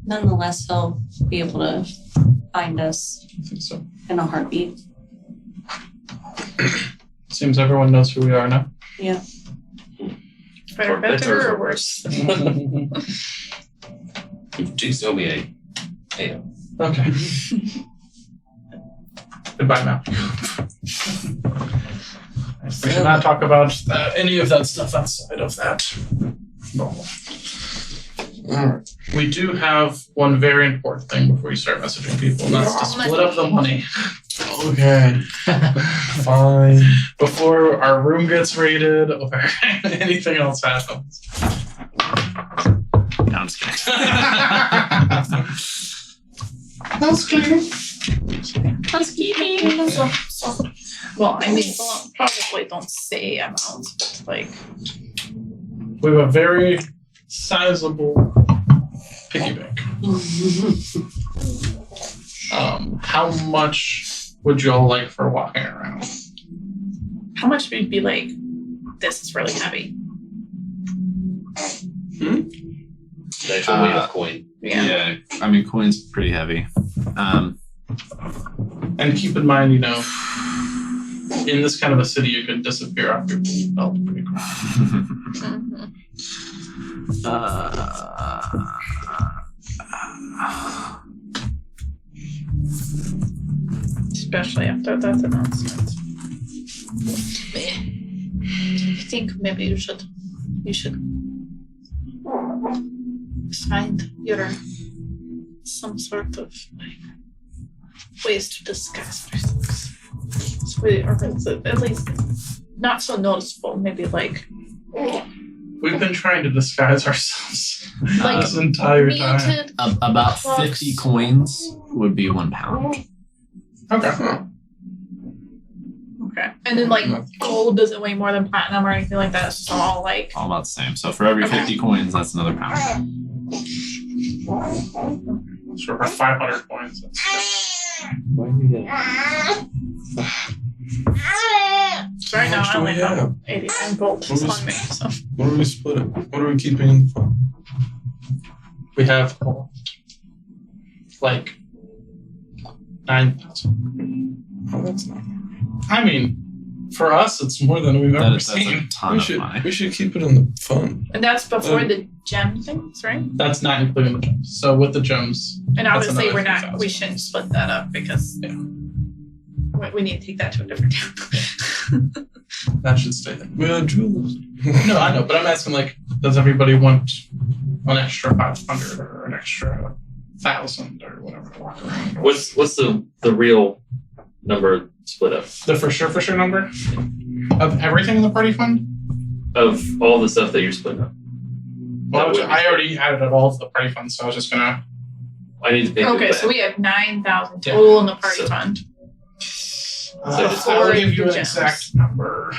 Nonetheless, he'll be able to find us I think so. in a heartbeat. Seems everyone knows who we are now. Yeah. For better or worse? Do so be a. Yeah. Okay. Goodbye now. We should not talk about any of that stuff outside of that. Normal. alright. We do have one very important thing before you start messaging people, and that's to split up the money Okay. Fine. before our room gets raided or anything else happens. No, I'm just kidding. Housekeeping. Well, I mean, probably don't say amounts, but We have a very sizable piggy bank. How much would you all like for walking around? how much would be like, this is really heavy? The actual weight of coin. Yeah. I mean, coin's pretty heavy. And keep in mind, in this kind of a city, you could disappear after being felt pretty quick. Mhm. Especially after that announcement. I think maybe you should find some sort of ways to disguise ourselves. So at least not so noticeable. Maybe We've been trying to disguise ourselves Like this entire time. muted. About Clocks. 50 coins would be 1 pound. Okay. Okay, and then gold doesn't weigh more than platinum or anything like that. It's just all All about the same. So for every 50 coins, that's another pound. So for 500 coins. right now. much I do only we have have? 89 gold What was- on me. So What are we splitting? What are we keeping in the fund? We have 9,000. Oh, that's not. I mean, for us, it's more than we've ever That's a seen. ton of money. We should keep it in the fund. and that's before the gem things, right? That's not including the gems. So with the gems, And That's obviously another we're not. 3,000. We shouldn't split that up because Yeah. we need to take that to a different town. that should stay there. We had jewels. No, I know, but I'm asking does everybody want an extra 500 or an extra 1,000 or whatever to walk around? What's the real number split up The for sure number of everything in the party fund? of all the stuff that you're splitting up? Well, That would be- I already added it all to the party fund, so I was just gonna. I need to pay. Okay, so we have 9,000 total in the party So- fund. I will before give you the an gems. exact number.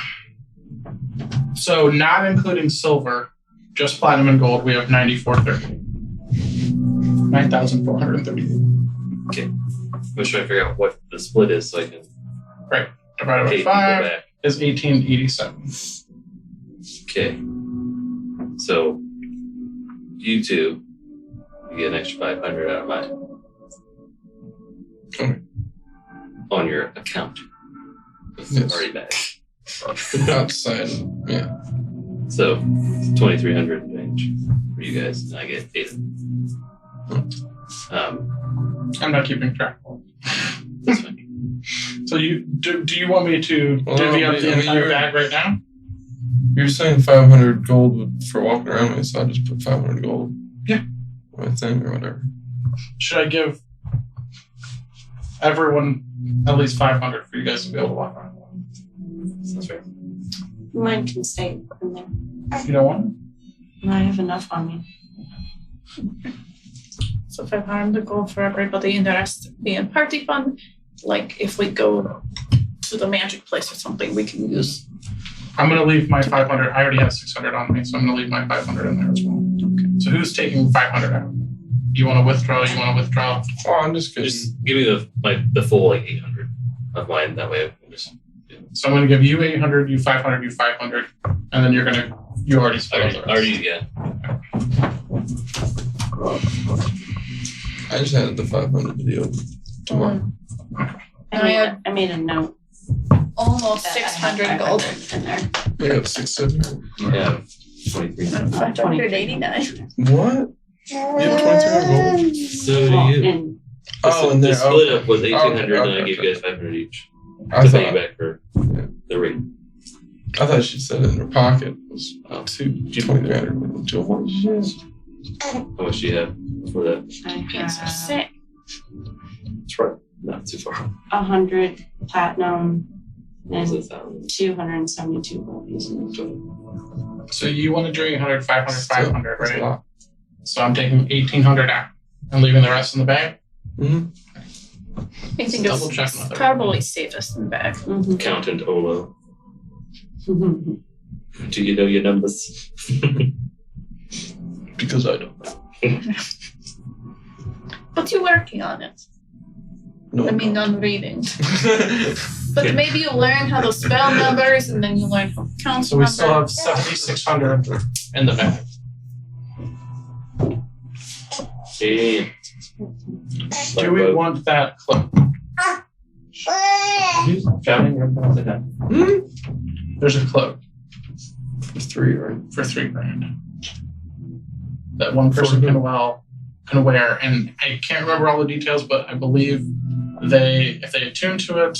So not including silver, just platinum and gold, we have 9430. 9,430. I'm trying to figure out what the split is so I can Divided by pay people 5 back. is 1887. Okay. So you two, you get an extra 500 out of mine. Okay. On your account. Yes. Already back. Outside. Yeah. So 2,300 range for you guys, and I get 8. I'm not keeping track. That's fine. So you do you want me to Well, divvy up I the mean, entire you're- bag right now? You're saying 500 gold for walking around me, so I just put 500 gold. Yeah. My thing or whatever. Should I give everyone at least 500 for you guys to be able to walk around? Sounds fair. Mine can stay in there. You don't want it? I have enough on me. So 500 gold for everybody in the rest being party fund. Like if we go to the magic place or something, we can use. I'm going to leave my 500. I already have 600 on me, so I'm going to leave my 500 in there as well. Okay. So who's taking 500 out? You want to withdraw? You want to withdraw? Oh, I'm just kidding. Just give me the full 800 of mine. That way I can just. So I'm going to give you 800, you 500, you 500, and then you already split out the rest. Already, yeah. I just added the 500 to the open tomorrow. I made a note. Almost that I had 600 gold. 500 in there. We got 600. Yeah. 2300. 589. What? You have 2300 gold? So do Well, you. and Oh, and the there. split Okay. up was 1,800, and I Okay, gave okay. you guys 500 each. I To pay you thought, back for the rate. I thought she said it in her pocket was Oh. 2,300. To what? How much do you have for that? I Pants are have sick. It's right. Not too far. 100 platinum It's and 1,000. 272 gold pieces. So you want to do 800, 500, Still, 500, that's a right? lot. So I'm taking 1,800 out and leaving the rest in the bag? Mm-hmm. I think Double check it's another. probably safest in bag. Mhm. Accountant Olo. Do you know your numbers? Because I don't. But you're working on it. No, I mean, non-reading. But maybe you learn how to spell numbers and then you learn how to count So we numbers. still have 7,600 in the bag. Hey. Do we want that cloak? Shouting or upside down? There's a cloak It's 3, right? for $3,000 that one person can wear, and I can't remember all the details, but I believe if they attune to it,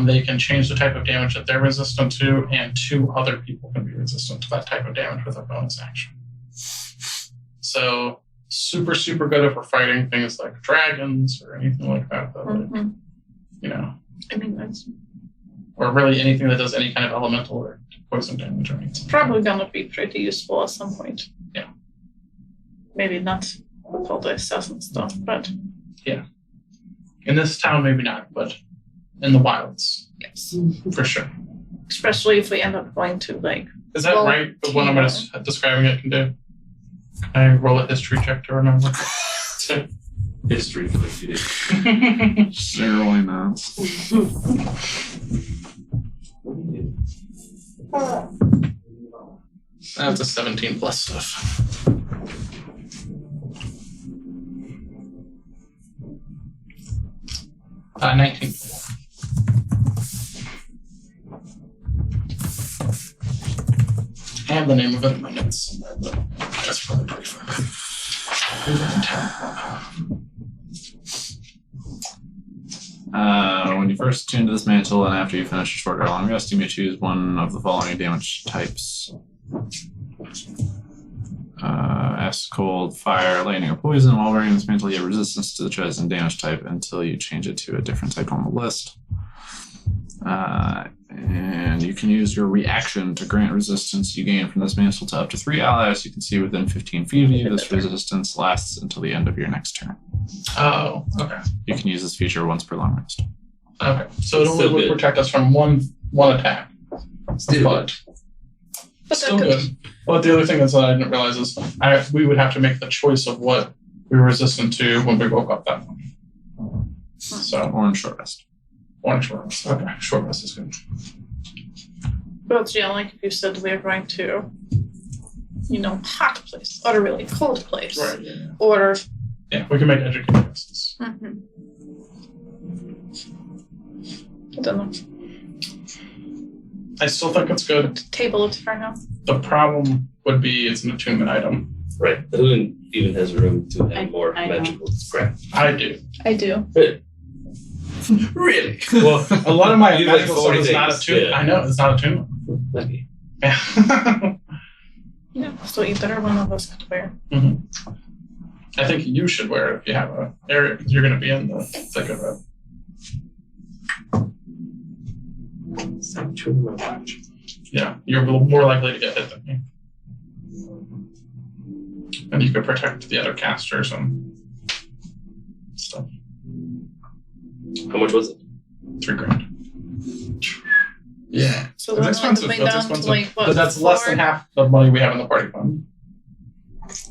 they can change the type of damage that they're resistant to, and 2 other people can be resistant to that type of damage with a bonus action. So super, super good if we're fighting things like dragons or anything like that. Mhm. You know, I mean, that's or really anything that does any kind of elemental or poison damage or anything. probably gonna be pretty useful at some point. Yeah. Maybe not with all the assassin stuff, but In this town, maybe not, but in the wilds, yes. for sure. Especially if we end up going to like Is that Well, right? The one I'm describing it can do? Can I roll a history check to remember? History for you do. Surely not. That's a 17 plus stuff. Uh, 19. I have the name of it in my notes somewhere, but that's probably pretty far. When you first attune to this mantle and after you finish a short or long rest, you may choose one of the following damage types. Ice, cold, fire, lightning, or poison. While wearing this mantle, you have resistance to the chosen damage type until you change it to a different type on the list. And you can use your reaction to grant resistance you gain from this mantle to up to 3 allies you can see within 15 feet of you. This resistance lasts until the end of your next turn. Oh, okay. You can use this feature once per long rest. Okay. So it only So would good. protect us from one attack. Still But But Still that could, good. Well, the other thing that I didn't realize is we would have to make the choice of what we were resistant to when we woke up that morning. So, Orange short rest. orange short rest. Okay, short rest is good. but yeah, like if you said we're going to, hot place or a really cold place, Right. Yeah. or Yeah, we can make educated guesses. I don't know, I still think it's good. table it for now. The problem would be it's an attunement item. Right. Who even has room to I- have more I don't. magical crap? I do. I do. Really? Well, A lot of my You like magical 40 stuff is not things, attunement. yeah. I know, it's not attunement. lucky. Yeah. Yeah. So either one of us could wear. I think you should wear it if you have a area because you're going to be in the thick of it. Stop chewing my watch. Yeah, you're more likely to get hit than me. And you could protect the other casters and stuff. How much was it? $3,000. Yeah. So It's then expensive, like that's down expensive. to like what? But that's less than 4? half the money we have in the party fund.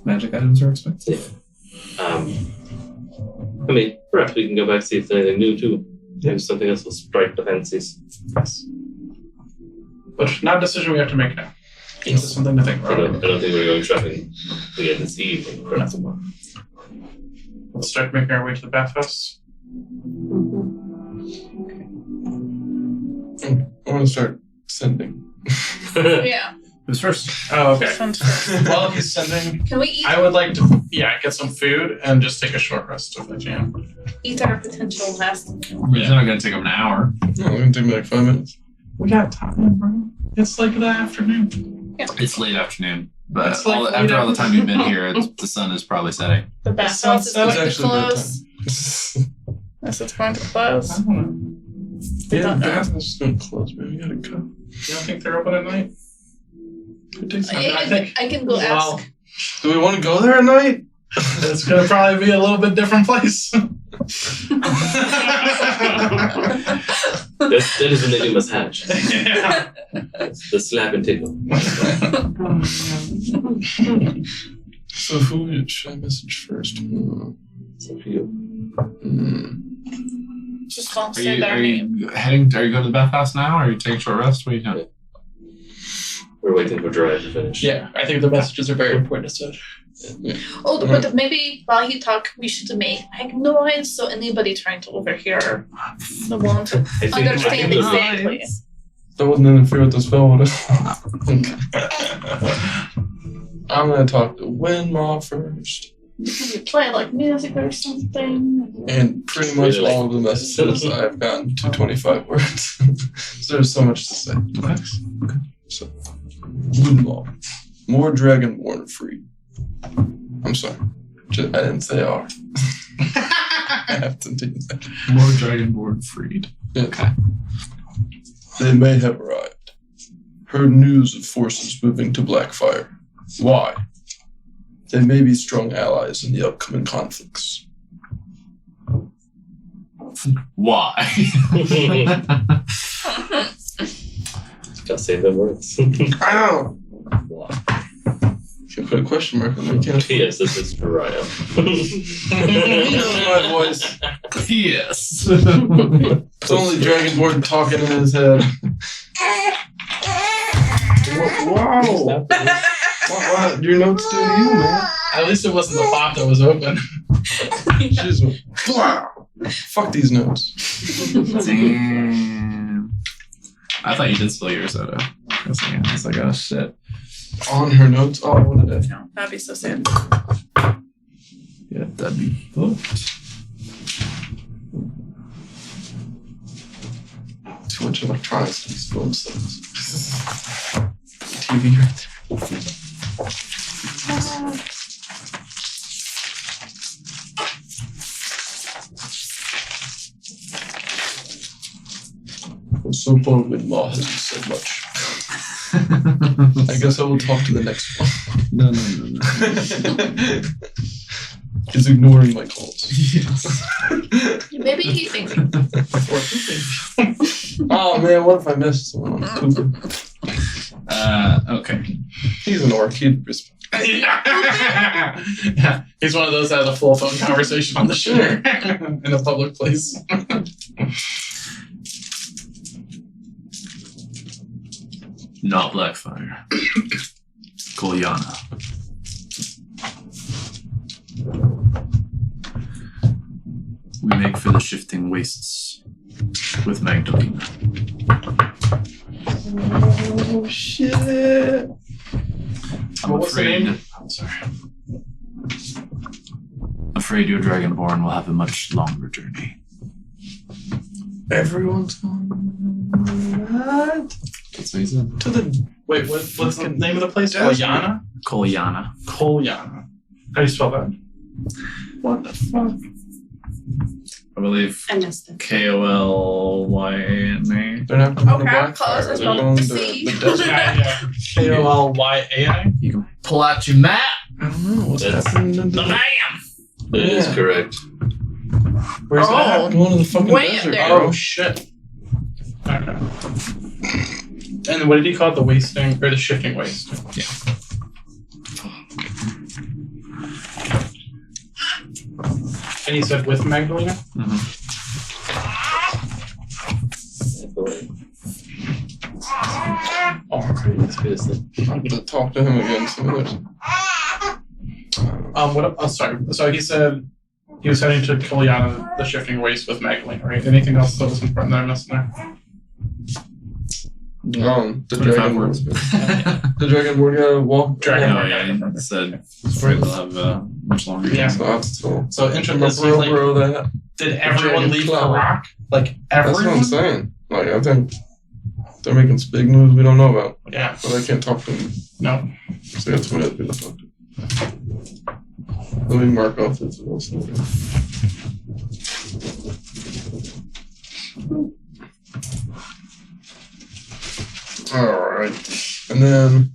Magic items are expensive. I mean, perhaps we can go back and see if there's anything new too. Maybe something else will strike the fancies. Yes. But not a decision we have to make now. It's just something to think I don't about. think we're going shopping again this evening. Perhaps. Let's start making our way to the bathhouse. I want to start sending. Yeah. Who's first? Oh, okay. This one's first. While he's sending, Can we eat I would like to, get some food and just take a short rest if I can. our potential last? It's not going to take them an hour. No, it's going to take me like 5 minutes. We got time, bro. It's like the afternoon. It's late afternoon. But It's like after all the late time you've been here, the sun is probably setting. The bathhouse is sounds going It's to actually close. bedtime. Yes, it's going to I close. don't know. Yeah, don't the know. bathhouse is going to close, man. You got to go. You don't think they're open at night? It takes I think- I can go Well, ask. Do we want to go there at night? it's going to probably be a little bit different place. That is when they do massage. Yeah. The slap and tickle. So who should I message first? It's up to you. Just don't Are say you, their are name. you heading? Are you going to the bathhouse now? Or are you taking a short rest? What are you doing? We're waiting for Drive to finish. Yeah, I think the messages are very important to say. Oh, but maybe while he talk, we should make like noise so anybody trying to overhear the won't I think understand I exactly. That wouldn't interfere with the spell, would it? I'm going to talk to Winmaw first. You play like music or something. And pretty much Really? all of the messages I've gotten to 25 words. So there's so much to say. So, Winmaw. More Dragonborn free. I'm sorry. I didn't say R. I have to do that. More Dragonborn freed. Yeah. Okay. They may have arrived. Heard news of forces moving to Blackfire. Why? They may be strong allies in the upcoming conflicts. Why? Gotta say the words. I know. Can't put a question mark on me, can't I? Yes, this is Mariah. He knows my voice. Yes. It's only Dragonborn talking in his head. Wow. Wow. Your notes do to you, man. At least it wasn't the font that was open. She just went, wow. Fuck these notes. Damn. I thought you did spill your soda. I was like, oh shit. On her notes. Oh, what did I? No, that'd be so sad. Yeah, that'd be booked. Too much electronics in these film sets. TV right there. So far, Winmaw hasn't said much. I guess I will talk to the next one. No. He's ignoring my calls. Yes. Maybe he thinks. Oh man, what if I missed someone on Cooper? Okay. He's an orc. He'd respect. Yeah, he's one of those that has a full phone conversation on the shore in a public place. Not Blackfire. Kolyana. We make for the shifting wastes with Magdalena. Oh shit! I'm What's the afraid. name? I'm sorry. Afraid your Dragonborn will have a much longer journey. Everyone's on that That's what he said. to the. Wait, what's the name of the place? Desert. Kolyana? Kolyana. Kolyana. How do you spell that? What the fuck? I believe I missed it. Kolyana. They're not going to Okay, close. Blackfire. It's They're not going the to sea. the desert. Yeah. Kolyai? You can pull out your map. I don't know what's That's- happening in The the. map. That is Yeah. correct. Where's that? Going to the fucking Way up desert. there. Oh shit. Okay. And what did he call it? The wasting or the shifting waste? Yeah. And he said with Magdalena? Alright. I'm gonna talk to him again. So there's. What? Oh, sorry. So he said he was heading to Kolyana, the shifting waste with Magdalena, right? Anything else that was important that I missed there? The 25 dragon words. The dragonborn gotta walk. Dragon- Oh, yeah, he said we'll have much longer. Yeah. So that's cool. So I'm interestingly, a like, bro that. did everyone Dragon leave Cloud. Karak? Like That's what everyone? I'm saying. Like I think they're making some big moves we don't know about, Yeah. but I can't talk to them. No. So that's what I'd be the fuck. Let me mark off this also. Alright. And then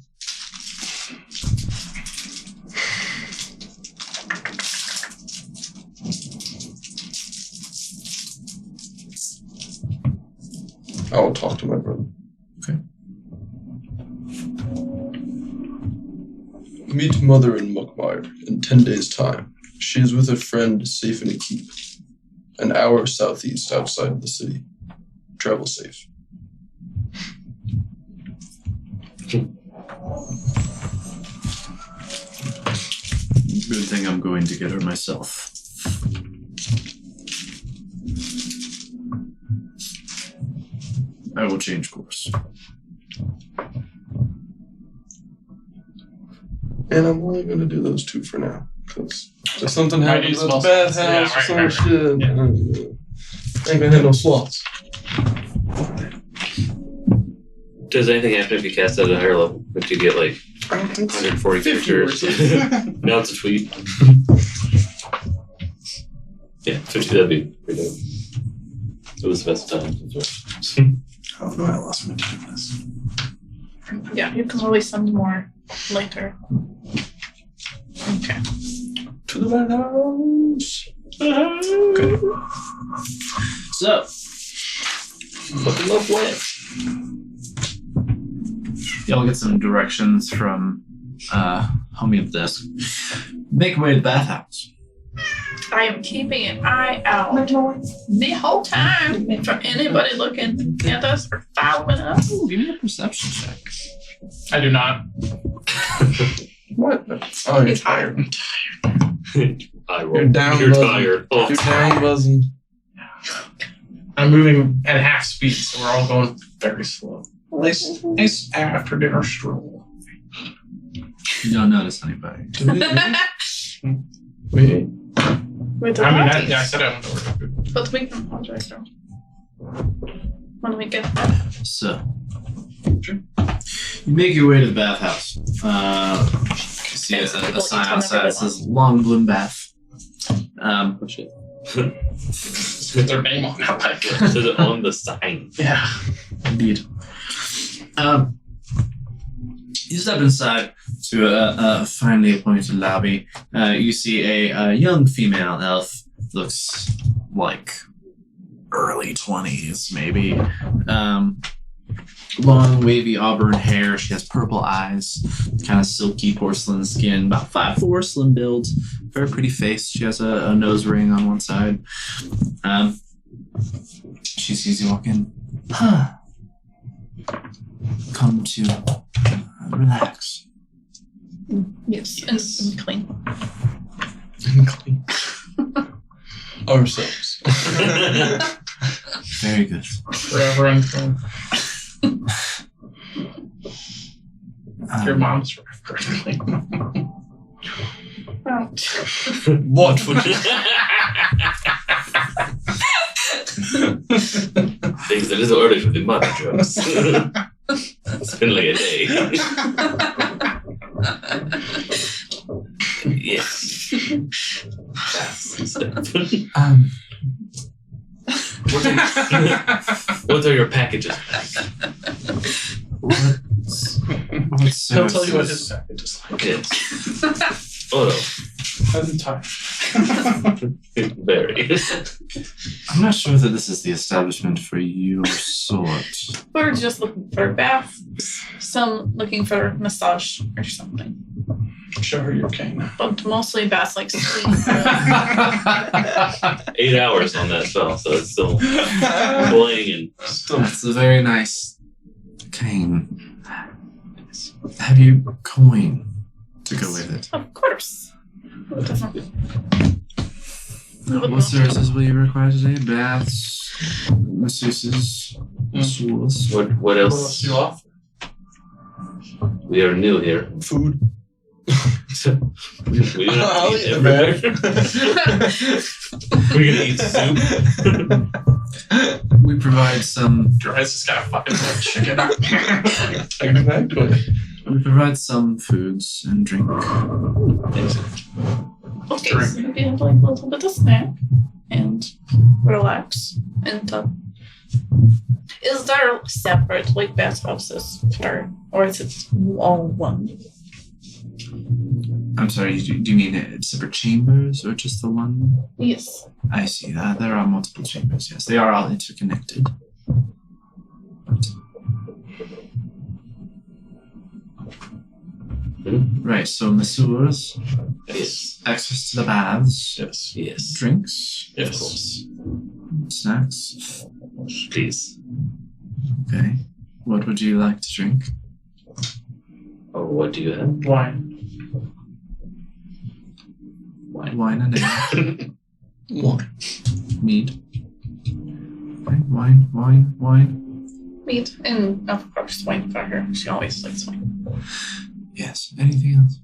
I will talk to my brother. Okay. Meet mother in Muckmire in 10 days' time. She is with a friend safe in a keep, an hour southeast outside of the city. Travel safe. Good thing I'm going to get her myself. I will change course. And I'm only going to do those two for now, because if something Might happens need at the small bad slots. Yeah, house or right, some right, right. shit, ain't gonna have no slots. Does anything happen if you cast at a higher level? If you get like I don't think so. 140 50 characters? words. Now it's a tweet. Yeah, 50, that'd be pretty dope. It was the best time. Oh no, I lost my timeless. Yeah, you can always send more later. Okay. To the bad house. So, Fucking love land. Y'all get some directions from homie at the desk. Make way to the bathhouse. I am keeping an eye out the whole time for anybody looking at us or following us. Ooh, give me a perception check. I do not. What? Oh, you're He's tired. I roll. You're down, You're buzzer. tired. Oh, You're down buzzing. I'm moving at half speed, so we're all going very slow. Nice after dinner stroll. You don't notice anybody. Wait. With the I mean, parties. I said I went over. But we can apologize though. When we get there. So, you make your way to the bathhouse. You see Thanks, a people sign each one outside every that says Long Bloom Bath. oh shit. With their name on it. Like, Says it on the sign. yeah. Indeed. You step inside to a finely appointed lobby. You see a young female elf. Looks like early 20s, maybe. long, wavy auburn hair. She has purple eyes, kind of silky porcelain skin, about 5'4", slim build, very pretty face. She has a nose ring on one side. She sees you walk in. Huh. Come to relax. Yes, and clean. And clean. Ourselves. Very good. Forever unclean. Your mom's forever unclean. What would Things a little early for the mother jokes. It's been like a day. Yes. What are your packages like? What He'll tell you what his services? package is like. Yes. Oh I'm tired. no. Very. I'm not sure that this is the establishment for your sort. We're just looking for a bath. Some looking for a massage or something. Show her your cane. But mostly baths like sleep. 8 hours on that spell, so it's still playing and That's a very nice cane. Have you coin to go with it? Of course. Who doesn't? What services will you require today? Baths, masseuses, masseuses. what What else? else you off? We are new here. food? We don't have I'll to eat eat the bag. We're gonna eat soup. We provide some. Your eyes just got fucking like chicken. Taking it back to it. We provide some foods and drink. Okay, so maybe have like a little bit of snack and relax and is there separate like bathhouses or is it all one? I'm sorry. Do you mean separate chambers or just the one? Yes. I see that there are multiple chambers. Yes, they are all interconnected. But... Right. So masseurs, Yes. access to the baths, Yes. Yes. drinks, Yes. snacks. Please. Okay. What would you like to drink? Oh, what do you have? Wine. Wine and ale. Wine. Mead. Okay, wine. Meat and of course wine for her. She always likes wine. Yes. Anything else?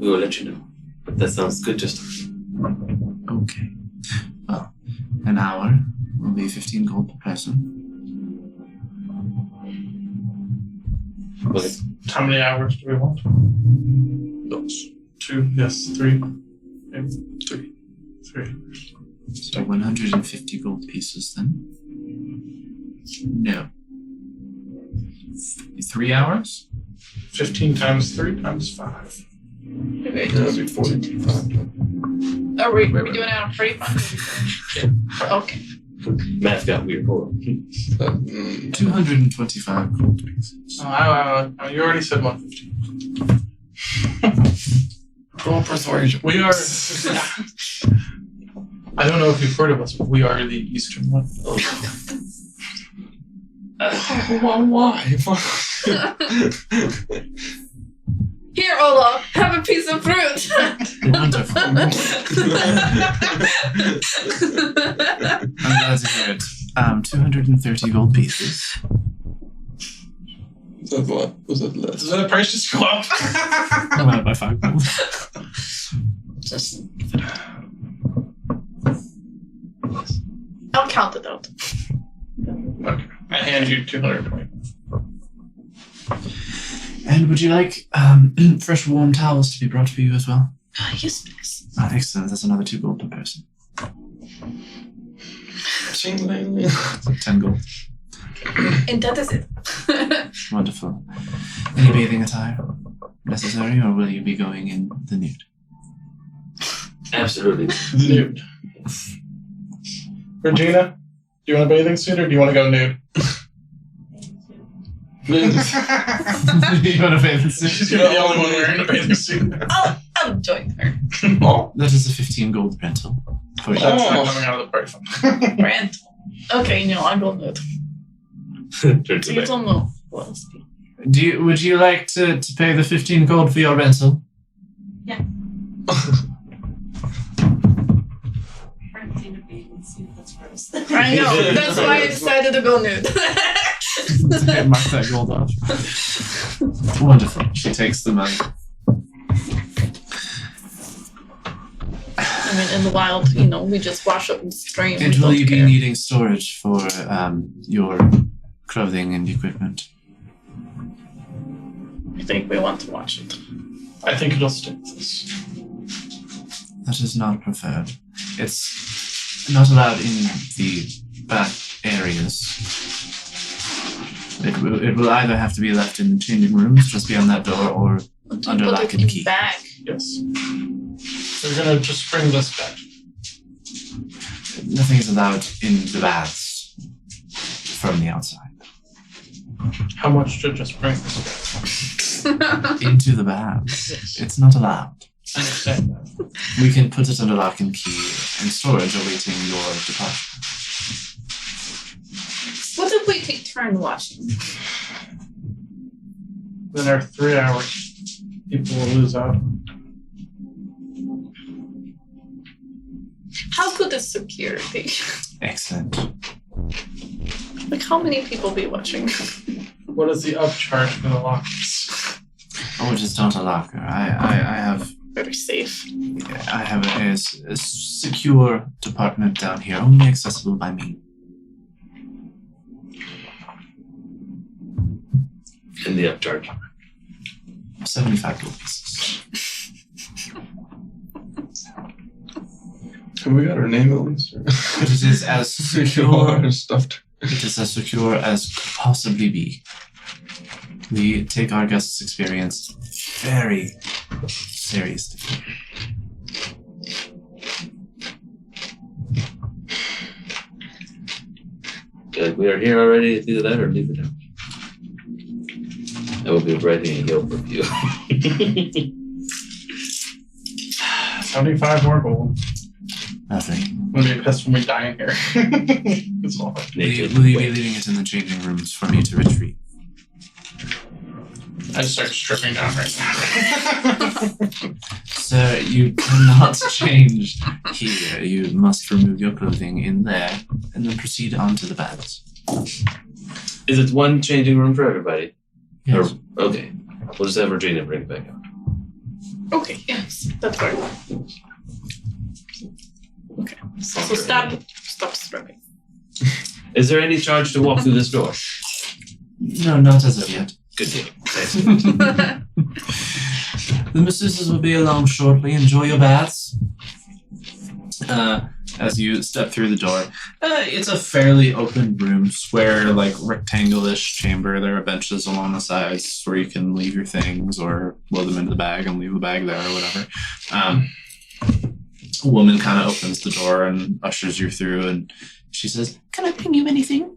We will let you know. But that sounds good just Okay. Well, an hour will be 15 gold per person. okay. How many hours do we want? Those. 2, yes, 3. Maybe 3. So 150 gold pieces then. No. 3 hours? 15 times 3 times 5. Okay. That'd be 45. Are we Wait. doing it on 45? Okay. Math got weird. Hold on. 225 gold pieces. Oh, you already said 150. Roll persuasion. We are. I don't know if you've heard of us, but we are the Eastern one. Why? Here, Ola, have a piece of fruit. Wonderful. I'm glad to hear it. 230 gold pieces. Is that what? Was that less? Does the price just go up? Divided by 5 gold. Just I'll count it out. Okay. I hand you 220. And would you like fresh warm towels to be brought for you as well? Yes, please. Excellent. That's another 2 gold per person. Ching-ling. So 10 gold. And that is it. Wonderful. Any bathing attire necessary, or will you be going in the nude? Absolutely. Nude. Regina, Do you want a bathing suit or do you want to go nude? You want to pay the She's gonna be the only one wearing a bathing suit. I'll join her. Oh, That is a 15 gold rental. For you. that's not coming out of the party fund. Brand. Okay, no, I'll go nude. Turns You away. don't know what else. Would you like to pay the 15 gold for your rental? I know. That's why I decided to go nude. Mark that gold off. Wonderful. She takes the money. I mean, in the wild, you know, we just wash up in the stream. And we will don't you be care. needing storage for your clothing and equipment? I think we want to watch it. I think it'll stick with us. That is not preferred. It's not allowed in the back areas. It will either have to be left in the changing rooms just beyond that door or Do under put lock it and in key. Back. Yes. So we're gonna just bring this back. Nothing is allowed in the baths from the outside. How much to just bring this back? Into the baths. It's not allowed. I understand that. We can put it under lock and key and storage awaiting your departure. What if we take turn watching? Then our 3 hours, people will lose out. How good is security? Excellent. Like, how many people be watching? What is the upcharge for the lockers? Oh, it is not a locker. I Very safe. have a secure department down here, only accessible by me. In the upcharge. 75 gold pieces. Have we got her name at least? But it is as secure. Or stuffed. It is as secure as could possibly be. We take our guests' experience very seriously. Good. We are here already. It's either that or leave it out. I will be writing a Yelp review. 75 more gold. Lovely. I'm gonna be pissed when we die in here. It's all right. Will you be leaving it in the changing rooms for me to retrieve? I just start stripping down right now. Sir, you cannot change here. You must remove your clothing in there and then proceed on to the baths. Is it one changing room for everybody? Yes. Or, okay. We'll just have Regina bring it back up. Okay, yes, that's right. Okay, so stop stripping. Is there any charge to walk through this door? No, not as of yet. Good deal. Thanks. The masseuses will be along shortly. Enjoy your baths. As you step through the door, it's a fairly open room, square, like rectangle-ish chamber. There are benches along the sides where you can leave your things or load them into the bag and leave the bag there or whatever. A woman kind of opens the door and ushers you through, and she says, "Can I bring you anything?"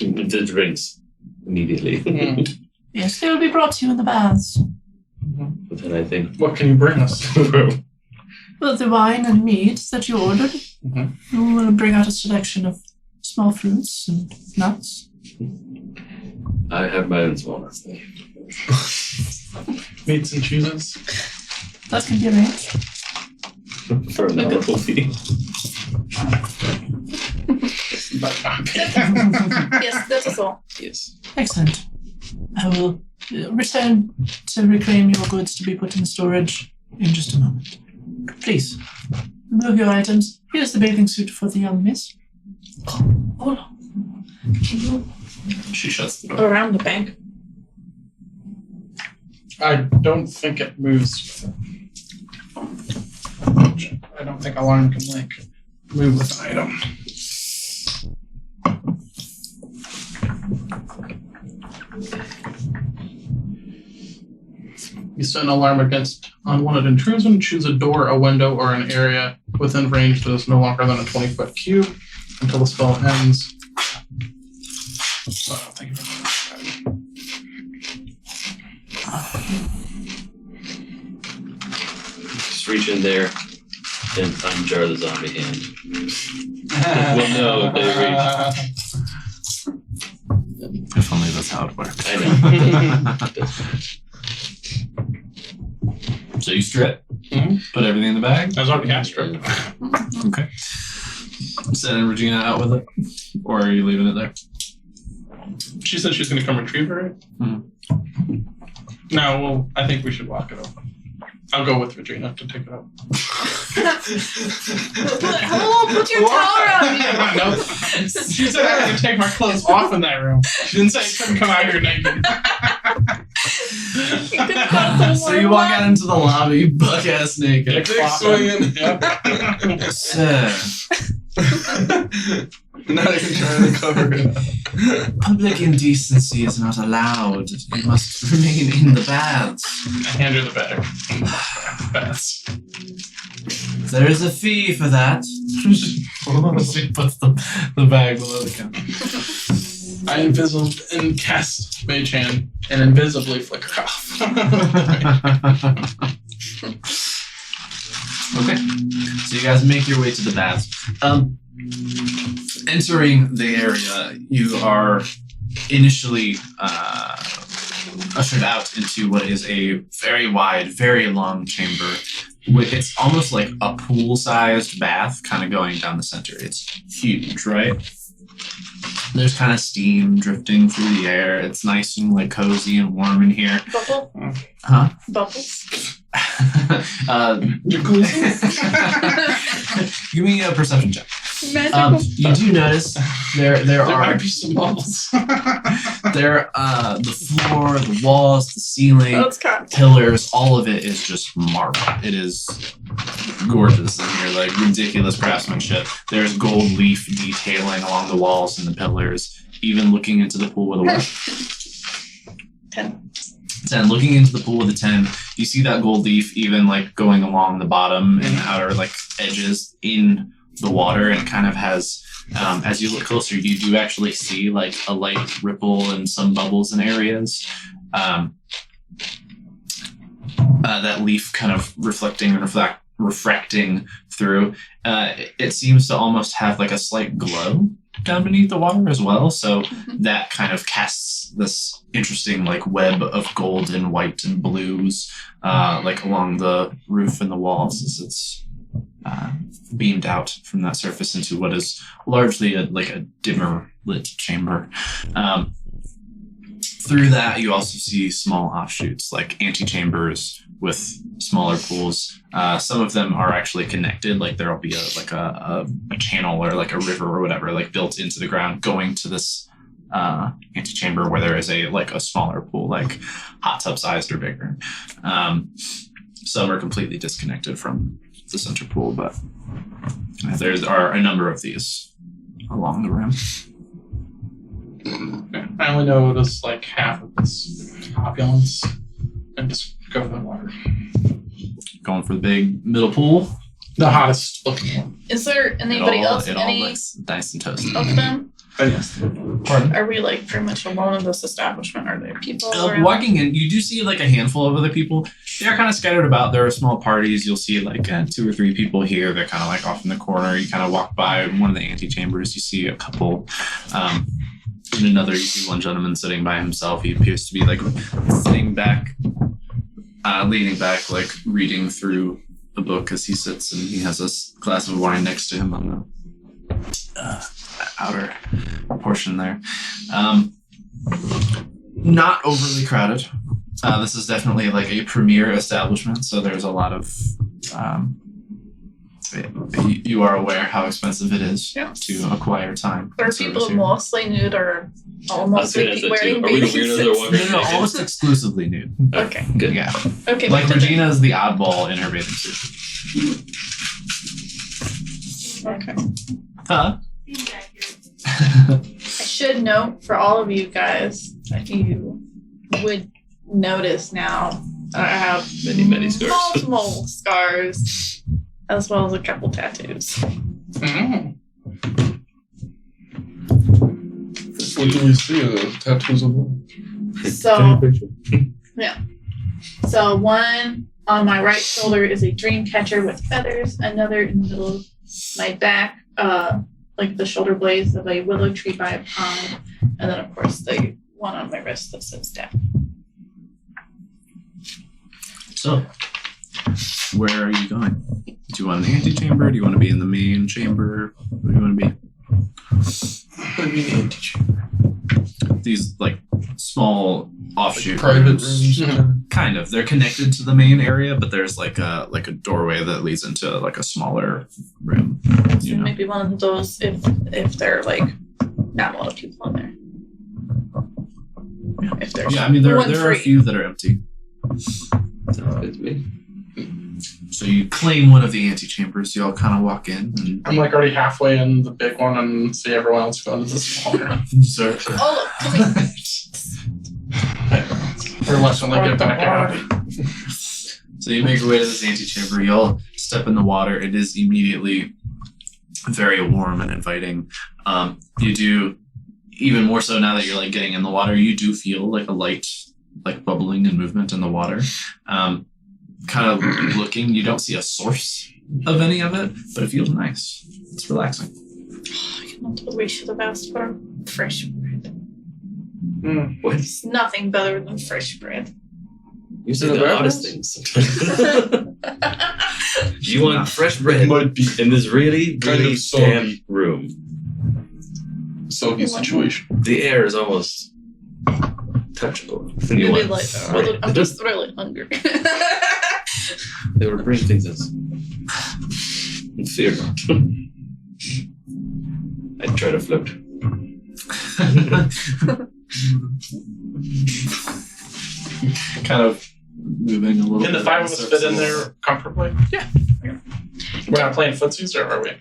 The drinks immediately. Yes, they will be brought to you in the baths. But then I think, What can you bring us? Well, the wine and meat that you ordered. Mhm. You will bring out a selection of small fruits and nuts. I have my own small nuts. Meats and cheeses? That can be arranged. For a novel fee. But, Yes, that is all. Yes. Excellent. I will return to reclaim your goods to be put in storage in just a moment. Please, remove your items. Here's the bathing suit for the young miss. Hold on. Can you She shuts the door. go around the bank? I don't think it moves with it. I don't think alarm can like move with an item. You set an alarm against unwanted intrusion. Choose a door, a window, or an area within range that is no longer than a 20-foot cube until the spell ends. Thank you very much. Just reach in there and unjar the zombie hand. Well, no, they If only that's how it works. I know. So you strip, Mhm. put everything in the bag, I was already cast stripped. okay. Sending Regina out with it, or are you leaving it there? She said she's going to come retrieve her. Mhm. No, well, I think we should lock it up. I'll go with Regina to take it up. Hello, put your towel around you. No, she said I had to take my clothes off in that room. She didn't say I couldn't come out here naked. You could have got some So you walk out into the lobby, buck ass naked. Dick Dick swinging. Yep. Sir, Not even trying to cover it. Public indecency is not allowed. You must remain in the baths. I hand her the bag. Baths. There is a fee for that. she puts the bag below the counter. I cast Mage Hand and invisibly flicker off. Okay, so you guys make your way to the baths. Entering the area, you are initially ushered out into what is a very wide, very long chamber. It's almost like a pool-sized bath, kind of going down the center. It's huge, right? There's kind of steam drifting through the air. It's nice and like cozy and warm in here. Bubble? Huh? Bubbles? Give me a perception check. Magical You do notice there There are might be some bubbles. the floor, the walls, the ceiling, That's cat. pillars, all of it is just marble. It is gorgeous in here, like ridiculous craftsmanship. There's gold leaf detailing along the walls and the pillars. Even looking into the pool with a what? 10. 10. Looking into the pool with a 10, you see that gold leaf even like going along the bottom and outer like edges in the water, and kind of has as you look closer, you do actually see like a light ripple and some bubbles in areas. That leaf kind of reflecting and refracting through. It seems to almost have like a slight glow down beneath the water as well. So that kind of casts this interesting like web of gold and white and blues like along the roof and the walls as it's beamed out from that surface into what is largely a dimmer lit chamber. Through that, you also see small offshoots like antechambers with smaller pools. Some of them are actually connected, like there'll be a channel or like a river or whatever, like built into the ground going to this antechamber where there is a smaller pool, like hot tub sized or bigger. Some are completely disconnected from the center pool, but there are a number of these along the rim. I only notice like half of this opulence and just go for the water. Going for the big middle pool. The hottest looking one. Is there anybody else? It all Any looks nice and toasty. of them? Pardon? Are we like pretty much alone in this establishment? Are there people around? Walking in, you do see like a handful of other people. They're kind of scattered about. There are small parties. You'll see like 2 or 3 people here. They're kind of like off in the corner. You kind of walk by one of the antechambers. You see a couple. In another, you see one gentleman sitting by himself. He appears to be like sitting back, leaning back, like reading through a book as he sits, and he has a glass of wine next to him on the outer portion there. Not overly crowded. This is definitely like a premier establishment, so there's a lot of you are aware how expensive it is Yeah. to acquire time. Are and service people here. mostly nude or almost I was gonna like say, wearing too. Are we the bathing weirdos that are suits? wondering? No, almost exclusively nude. Okay. Good. Yeah. Okay. Like but Regina is the oddball in her bathing suit. Okay. Huh? I should note for all of you guys that you would notice now I have Many scars. multiple scars, as well as a couple tattoos. Mm. What do we see? Tattoos of what? So one on my right shoulder is a dream catcher with feathers. Another in the middle of my back, like the shoulder blades of a willow tree by a pond. And then, of course, the one on my wrist that says down. So, where are you going? Do you want an antechamber? Do you want to be in the main chamber? Where do you want to be? What do you mean antechamber? These like small offshoot Private rooms. rooms. Kind of. They're connected to the main area, but there's like a doorway that leads into like a smaller room. So You know. maybe one of those if they're like not a lot of people in there. If there's Yeah, I mean there one are a free. few that are empty. Sounds good to me. So you claim one of the antechambers. You all kind of walk in and I'm like already halfway in the big one and see everyone else go into the smaller. so Oh, look, come here. Reluctantly get back out. So you make your way to this antechamber. You all step in the water. It is immediately very warm and inviting. You do, even more so now that you're like getting in the water, you do feel like a light, like bubbling and movement in the water. Kind of looking, you don't see a source of any of it, but it feels nice. It's relaxing. I cannot believe we should have asked for fresh bread. Mm. What? It's nothing better than fresh bread. You say In the the oddest warehouse? things. You want fresh bread Might be in this really, Kind really of soggy. damp room. soggy situation. The air is almost touchable. And you Maybe want like, bread. I'm just really hungry. They will bring things as fear not. I'd try to float. Kind of moving a little Can bit. the five of us surface fit in a little there comfortably? Yeah. We're not playing footsies, or are we? bit.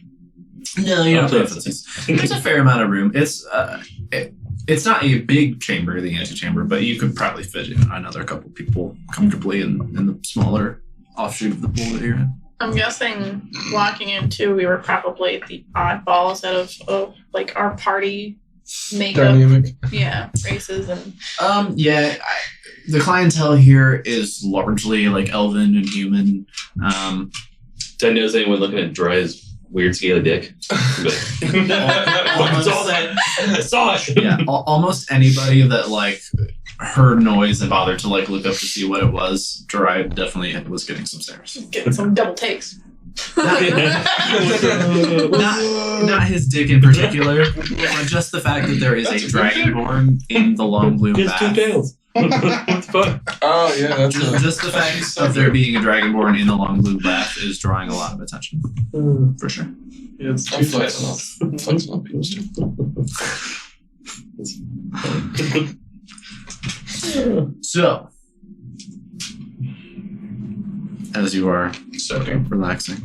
No, you're not I'll playing play footsies. There's a fair amount of room. It's not a big chamber, the antechamber, but you could probably fit in another couple people comfortably in the smaller offshoot of the pool that you're in. I'm guessing walking into, we were probably the oddballs out of like our party makeup. Dynamic. Yeah, races and The clientele here is largely like elven and human. Did I notice anyone looking at Dry's weird scaly dick? But, I saw that. I saw it. Yeah, almost anybody that like heard noise and bothered to like look up to see what it was, Dry definitely was getting some stares. getting some double takes. Not his dick in particular, but just the fact that there is a dragonborn in the long blue He has two bath. tails. What the fuck? Oh yeah, that's Just the fact of there being a dragonborn in the long blue bath is drawing a lot of attention, for sure. Yeah, it's I'm two flexing tails. off. Flexing off people's So, as you are Soaking. relaxing,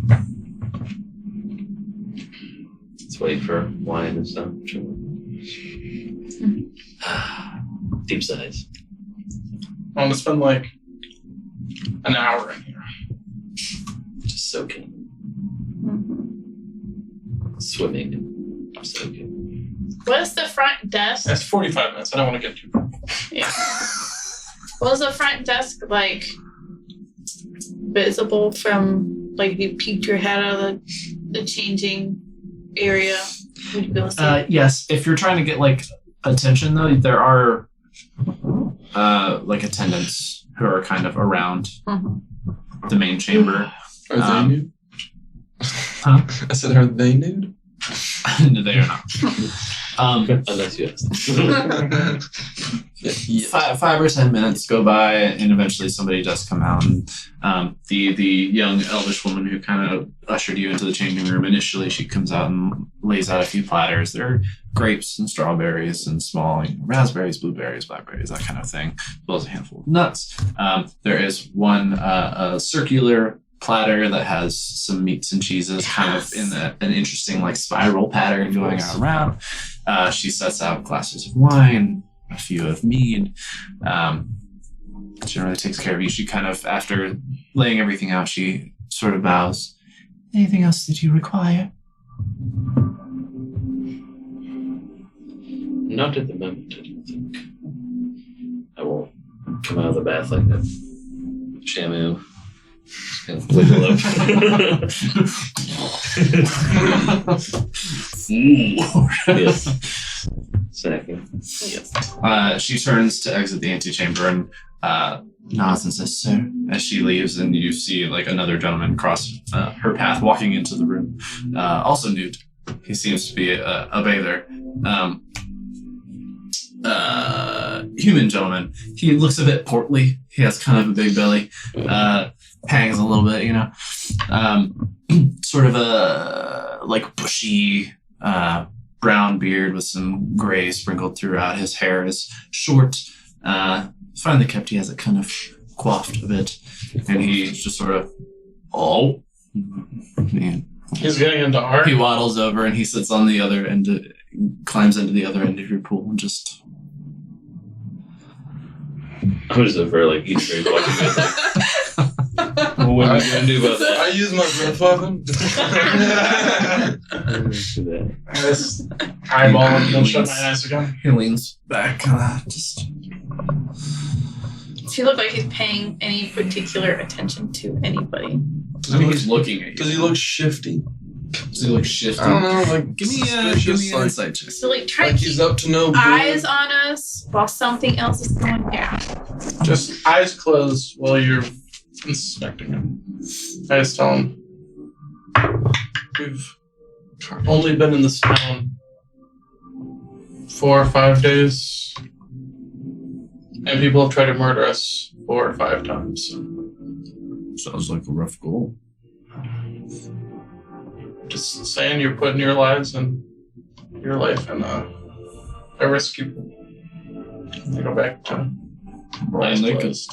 Let's wait for wine and stuff. Deep sighs. I want to spend like an hour in here. Just soaking. Swimming and soaking. What is the front desk? That's 45 minutes. I don't want to get too far. Yeah. Was the front desk like visible from like if you peeked your head out of the changing area? Would you be able to see? yes, if you're trying to get like attention though, there are like attendants who are kind of around Mhm. the main chamber. Are they nude? Huh? I said, are they nude? No, they are not. Unless you ask. Yeah. 5 or 10 minutes go by, and eventually somebody does come out. And the young elvish woman who kind of ushered you into the changing room, initially she comes out and lays out a few platters. There are grapes and strawberries and small raspberries, blueberries, blackberries, that kind of thing, as well as a handful of nuts. There is one a circular platter that has some meats and cheeses kind of in an interesting like spiral pattern going around. She sets out glasses of wine, a few of mead. generally takes care of you. She kind of, after laying everything out, she sort of bows. Anything else that you require? Not at the moment, I don't think. I won't come out of the bath like that. Shamu. Just kind of wiggle up. Yes. Exactly. She turns to exit the antechamber and nods and says, "Sir," as she leaves, and you see like another gentleman cross her path, walking into the room, also nude. He seems to be a bather. Human gentleman. He looks a bit portly. He has kind of a big belly. Hangs a little bit, you know. Sort of a like bushy brown beard with some gray sprinkled throughout. His hair is short, finely kept. He has it kind of coiffed a bit, and he's just sort of, oh, man. He's getting into art. He waddles over and he sits on the other end, climbs into the other end of your pool and just. I'm just over like each very watching this. Like, well, what are we gonna do about that? I use my grandfather. I just eyeball him and then shut my eyes again. He leans back, just. Does he look like he's paying any particular attention to anybody? I think he's looking at you. Does he look shifty? Does he look shifty? I don't know. Like, Give me suspicious, an insight check. So like try like to he's keep up to no good. eyes on us while something else is going down. Just eyes closed while you're inspecting him. I just tell him, we've only been in this town 4 or 5 days, and people have tried to murder us 4 or 5 times. Sounds like a rough goal. Just saying, you're putting your lives and your life in a risky pool. I go back to eyes closed.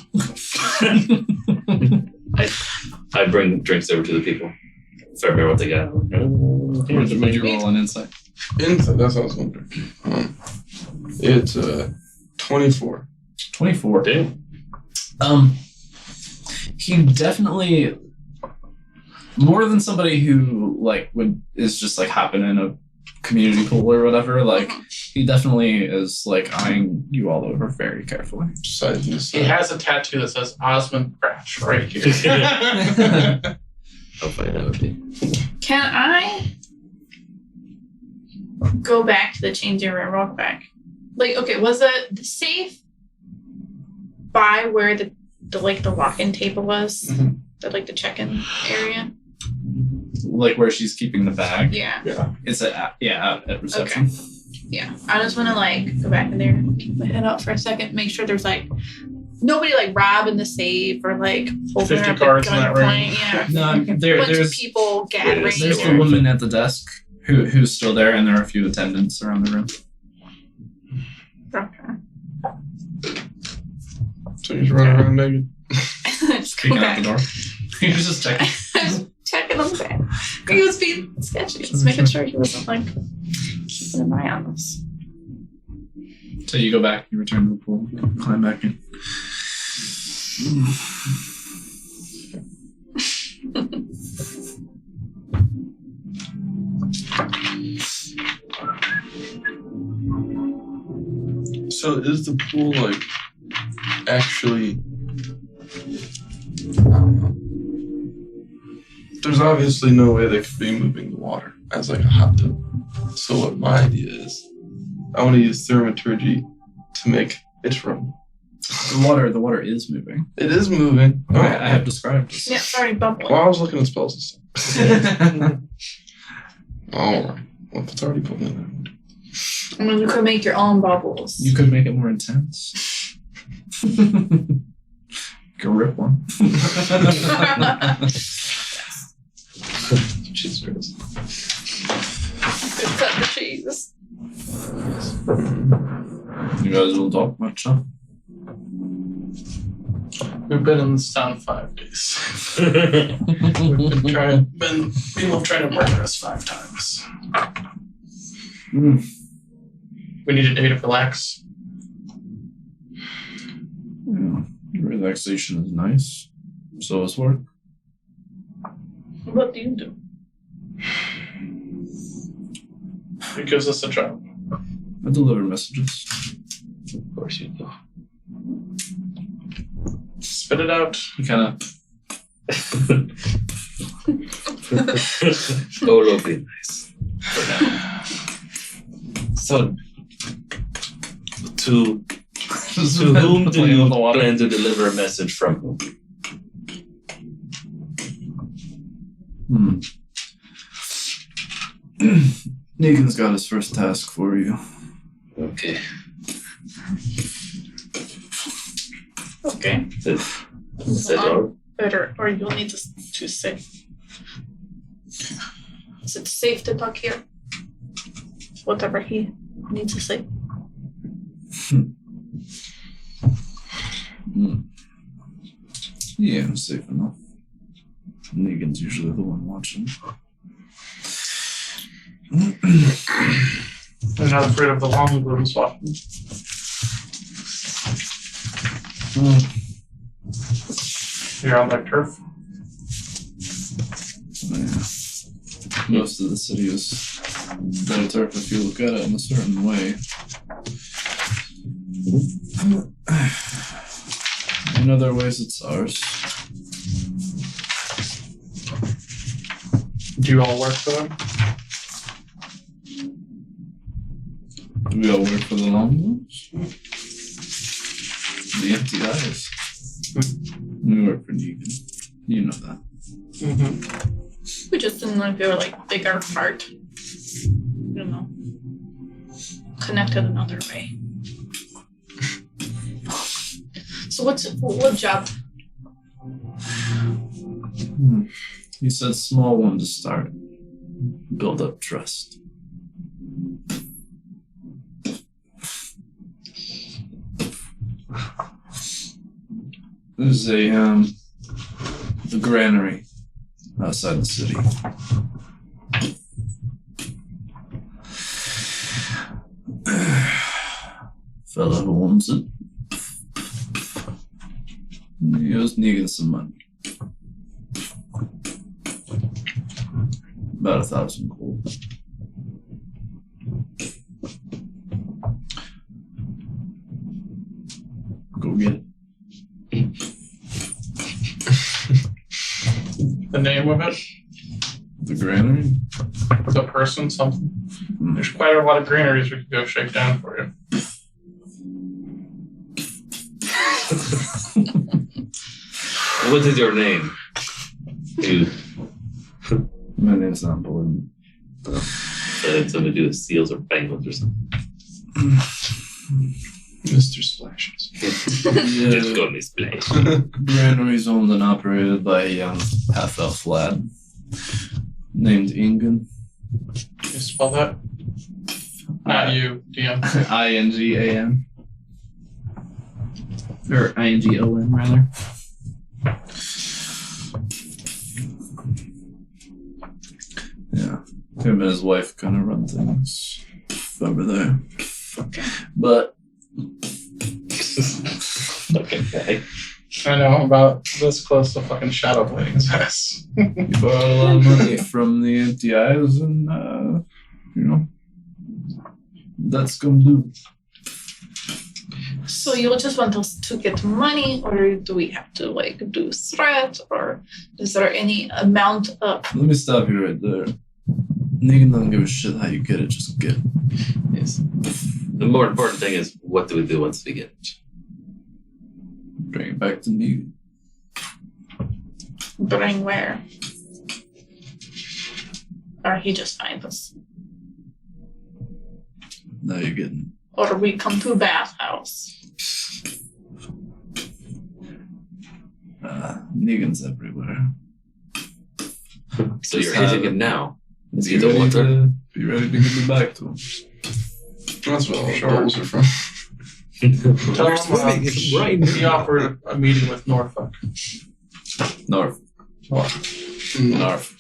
I bring drinks over to the people. So I remember what they got. Would you roll an insight? Insight. That's what I was wondering. It's 24. 24. Damn. He definitely, more than somebody who like is just like hopping in a community pool or whatever, like he definitely is like eyeing you all over very carefully. Side to He side. has a tattoo that says Osmond Crash right here. How funny that would be. Can I go back to the changing room real quick? Like, okay, was the safe by where the lock-in table was? Mhm. The check-in area? Like where she's keeping the bag. Yeah. It's out at reception. Yeah. I just want to go back in there, keep my head up for a second, make sure there's nobody robbing the safe or holding 50 her up cards at in that gunpoint. Yeah. No, Bunch there's of people gathering. there's there. the woman at the desk who's still there, and there are a few attendants around the room. Okay. So he's running around naked. Just go Peeking out back. the door. He was just checking. Checking on the back. He was being sketchy. Just making sure he wasn't keeping an eye on us. So you go back, you return to the pool, climb back in. So is the pool actually? I don't know. There's obviously no way they could be moving the water as a hot tub. So what my idea is, I want to use thaumaturgy to make it run. The water is moving. It is moving. Oh, I have described this. Yeah, it's already bubbling. Well, I was looking at spells and stuff. All right. Well, if it's already bubbling, then I mean, you could make your own bubbles. You could make it more intense. You could rip one. Jesus Christ. Could cut the cheese. You guys will talk much, huh? We've been in this town 5 days. We've been people have tried to murder us 5 times. We need a day to relax. Yeah. Relaxation is nice. So is work. What do you do? It gives us a job. I deliver messages. Of course you do. Spit it out. You kind of. Olo be nice. For now. So, to whom do you plan to deliver a message from whom? Negan's got his first task for you. Okay. Okay. Said all. Better, or you'll need to say. Is it safe to talk here? Whatever he needs to say. Yeah, safe enough. Negan's usually the one watching. I'm not afraid of the long rooms walking. You're on their turf. Yeah. Most of the city is their turf if you look at it in a certain way. In other ways, it's ours. Do you all work for them? Do we all work for the long ones? The empty eyes. We work for Negan. You know that. Mm-hmm. We just didn't know if they were like bigger part. You know. Connected another way. So what job? He said small one to start. Build up trust. There's the granary outside the city. Fella who owns it. He owes Negan some money. About 1,000 gold. Go get it. The name of it? The granary? The person? Something? There's quite a lot of granaries we could go shake down for you. What is your name? You My name's not important. said something to do with seals or penguins or something. Mr. Splashes. Just go in this place. Granary's owned and operated by a young half-elf lad named Ingan. Can you spell that? Not you, DM. INGAN. Or INGON, rather. Yeah. Him and his wife kind of run things over there. But Okay. I know, about this close to fucking Shadow Blading's ass. he borrowed a lot of money from the empty eyes and, you know, that's gonna do. So you just want us to get money, or do we have to like do threat, or is there any amount of? Let me stop you right there. Negan doesn't give a shit how you get it, just get it. Yes. The more important thing is what do we do once we get it? Bring it back to Negan. Bring where? Or he just finds us, Now you're getting. or we come to bathhouse. Negan's everywhere. So you're Just hitting him now. Is he Be the ready, water? be ready to give it back to him. That's what all showers are from. Tell We're him swimming in brine. he offered a meeting with Norfolk. Narf. Narf.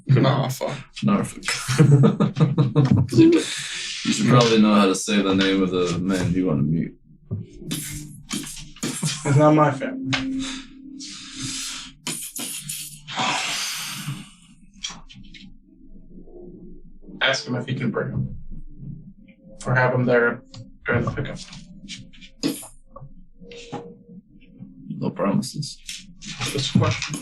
Nah, fuck. Norfolk. You should probably know how to say the name of the man you want to meet. It's not my family. Ask him if he can bring him. Or have him there during the pickup. No promises. Just a question.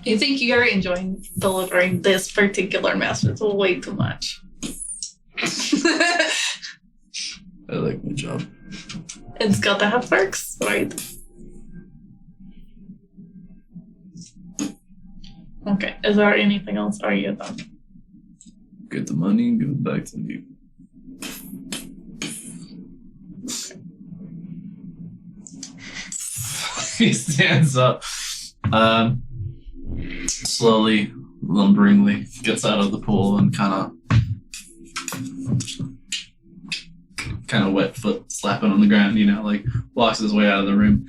You think you're enjoying delivering this particular message way too much. I like my job. It's got to have perks, right? Okay, is there anything else? Are you done? Get the money and give it back to you. He stands up, slowly, lumberingly, gets out of the pool and kind of wet foot slapping on the ground, you know, like walks his way out of the room.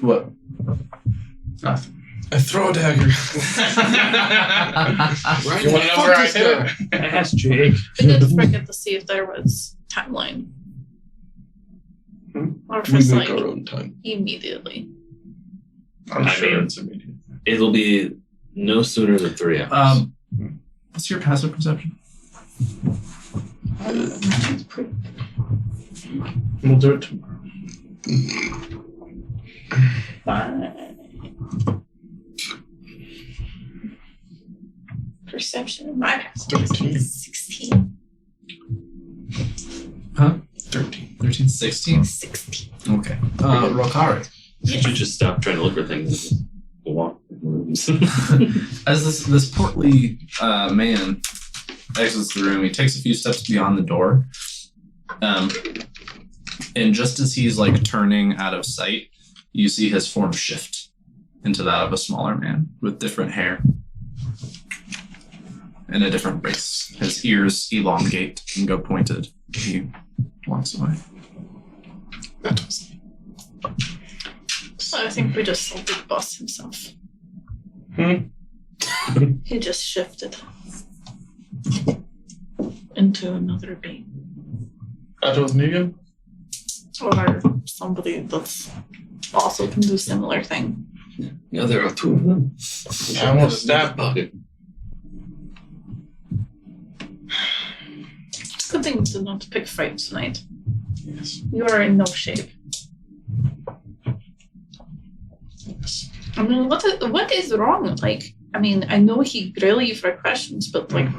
What? Nothing. I throw a dagger. Right You want to know where I hit it? Ass Jake. I did forget to see if there was timeline. Or if We it's make like our own time. immediately. I'm I sure mean- it's immediate. It'll be no sooner than 3 hours. What's your passive perception? We'll do it tomorrow. Perception. My perception 13. is 16. 13, 16? 16. Okay. Rokari. You should just stop trying to look for things and just walk. As this portly man exits the room, he takes a few steps beyond the door. And just as he's like turning out of sight, you see his form shift into that of a smaller man with different hair and a different race. His ears elongate and go pointed. He walks away. That was I think we just saw Big Boss himself. He just shifted into another being. That was Negan? Or somebody that's also can do similar thing. Yeah, there are 2 of them. I almost stabbed Bucket. It's a good thing to not pick fight tonight. Yes. You are in no shape. Yes. I mean, what is wrong? Like, I mean, I know he grill you for questions, but like,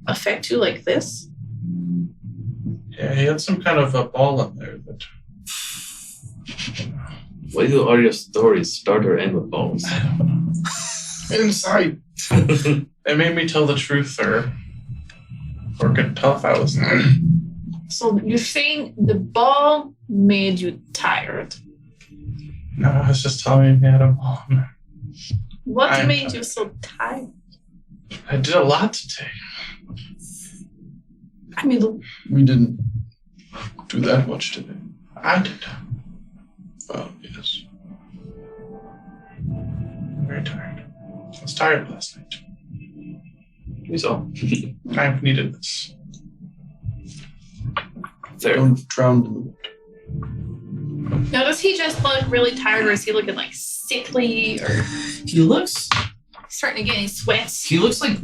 affect you like this? Yeah, he had some kind of a ball in there that Why do all your stories start or end with balls? I don't know. Insight. It made me tell the truth or could tell if I was there. So you're saying the ball made you tired. No, I was just telling him he had a ball in there. What I'm made tired. you so tired? I did a lot today. I mean, We didn't do that much today. I did. Oh, yes. I'm very tired. I was tired last night. We saw. I needed this. Fair. Don't drown in the water. now does he just look really tired, or is he looking like sickly, or He looks starting to get any sweats? He looks like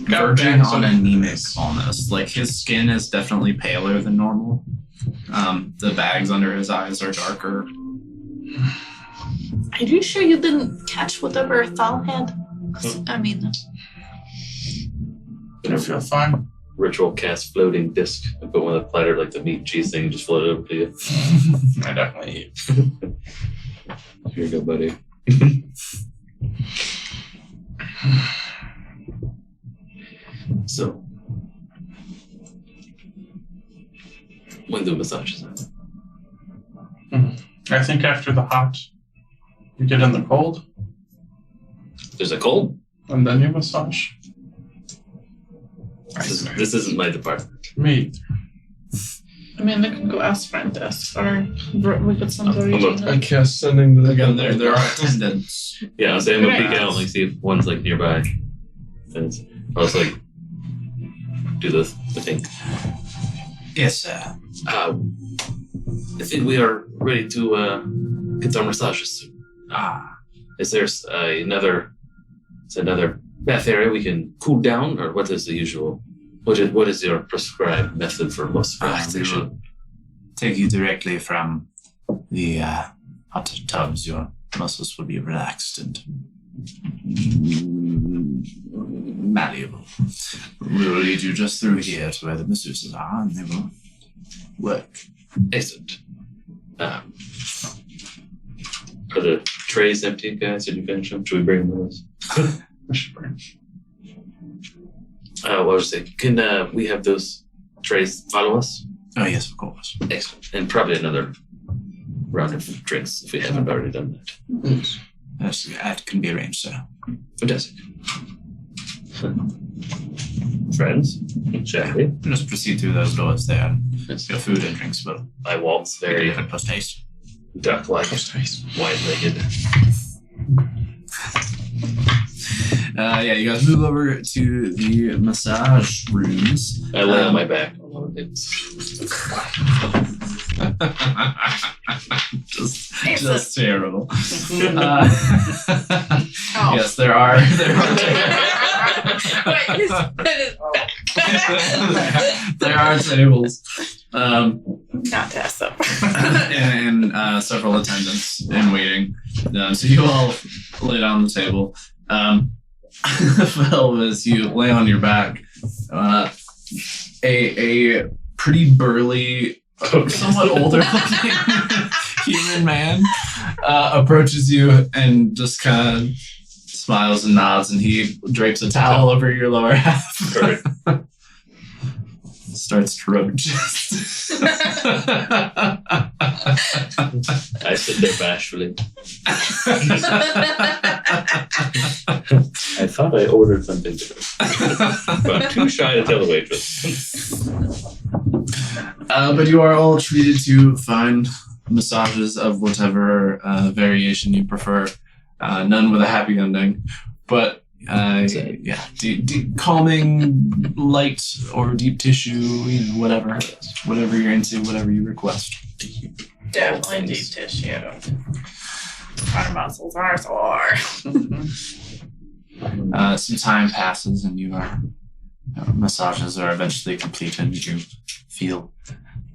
verging bags on on anemic his face. almost. Like his skin is definitely paler than normal. The bags under his eyes are darker. Are you sure you didn't catch whatever Thal had? 'Cause, I mean, I feel fine. Ritual cast floating disc and put one of the platter like the meat cheese thing just floated over to you. I definitely eat. Here you go, buddy. So, when do massages happen? I think after the hot, you get in the cold, There's a cold. and then you massage. This isn't my department. Me. I mean, I can go ask Francis, or we could send I'm Regina. I cast sending to the Again, there are attendants. Yeah, I'll say I'm gonna peek Right. out and like see if one's like nearby. And I'll just like do the thing. Yes, sir. I think we are ready to get our massages soon. Is there another bath area we can cool down, or what is the usual? What is your prescribed method for most We relaxation? will take you directly from the hot tubs. Your muscles will be relaxed and malleable. We will lead you just through here to where the masseuses are, and they will work. Excellent. Are the trays empty, guys? Did you finish them? Should we bring those? What was I saying? Can we have those trays follow us? Oh, yes, of course. Excellent. And probably another round of drinks if we haven't already done that. Yes, that can be arranged, sir. Fantastic. Friends, shall we? Just proceed through those doors there, and Yes. your food and drinks will I waltz be very delivered post haste. duck-like, wide-legged. Yeah, you guys move over to the massage rooms. I lay on my back. It's just terrible. Oh. Yes, there are. Wait, his head is There are tables. not Tessa. and several attendants in waiting. So you all lay down on the table. Felvis, you lay on your back. A pretty burly, somewhat older looking human man approaches you and just kind of smiles and nods, and he drapes a towel over your lower half. perfect. Starts to rub your chest. I sit there bashfully. I thought I ordered something different, but I'm too shy to tell the waitress. But you are all treated to find massages of whatever variation you prefer. None with a happy ending, but yeah, calming, light or deep tissue, whatever you're into, whatever you request. Definitely deep tissue. Our muscles are sore. Some time passes, and your massages are eventually completed. You feel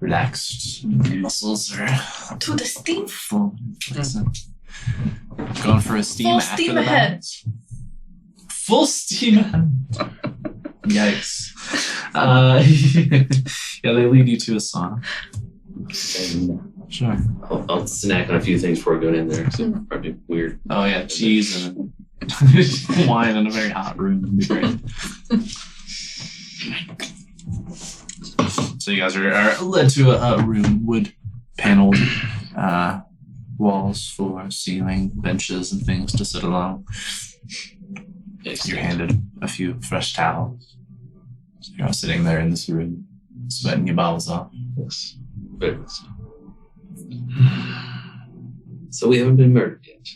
relaxed. Your muscles are To the steam. full. Going for a steam Full after steam the ahead. bath. Full steam ahead. Yikes. Yeah, they lead you to a sauna. Sure. I'll snack on a few things before going in there. So probably weird. Oh yeah, cheese and wine in a very hot room would be great. So you guys are led to a room, wood paneled, walls, floor, ceiling, benches, and things to sit along. You're handed a few fresh towels. So you're all sitting there in this room, sweating your bowels off. Yes. Very good. So we haven't been murdered yet.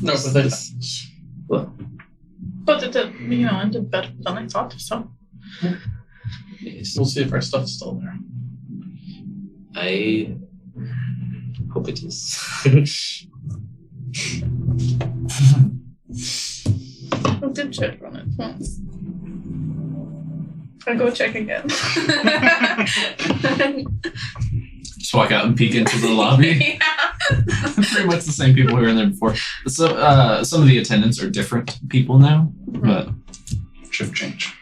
No, but they Well, But it did, it did better than I thought, so. yes. we'll see if our stuff's still there. I hope it is. I did check on it once. I'll go check again. Just walk out and peek into the lobby. Yeah. Pretty much the same people who were in there before. So, some of the attendants are different people now, but Shift change.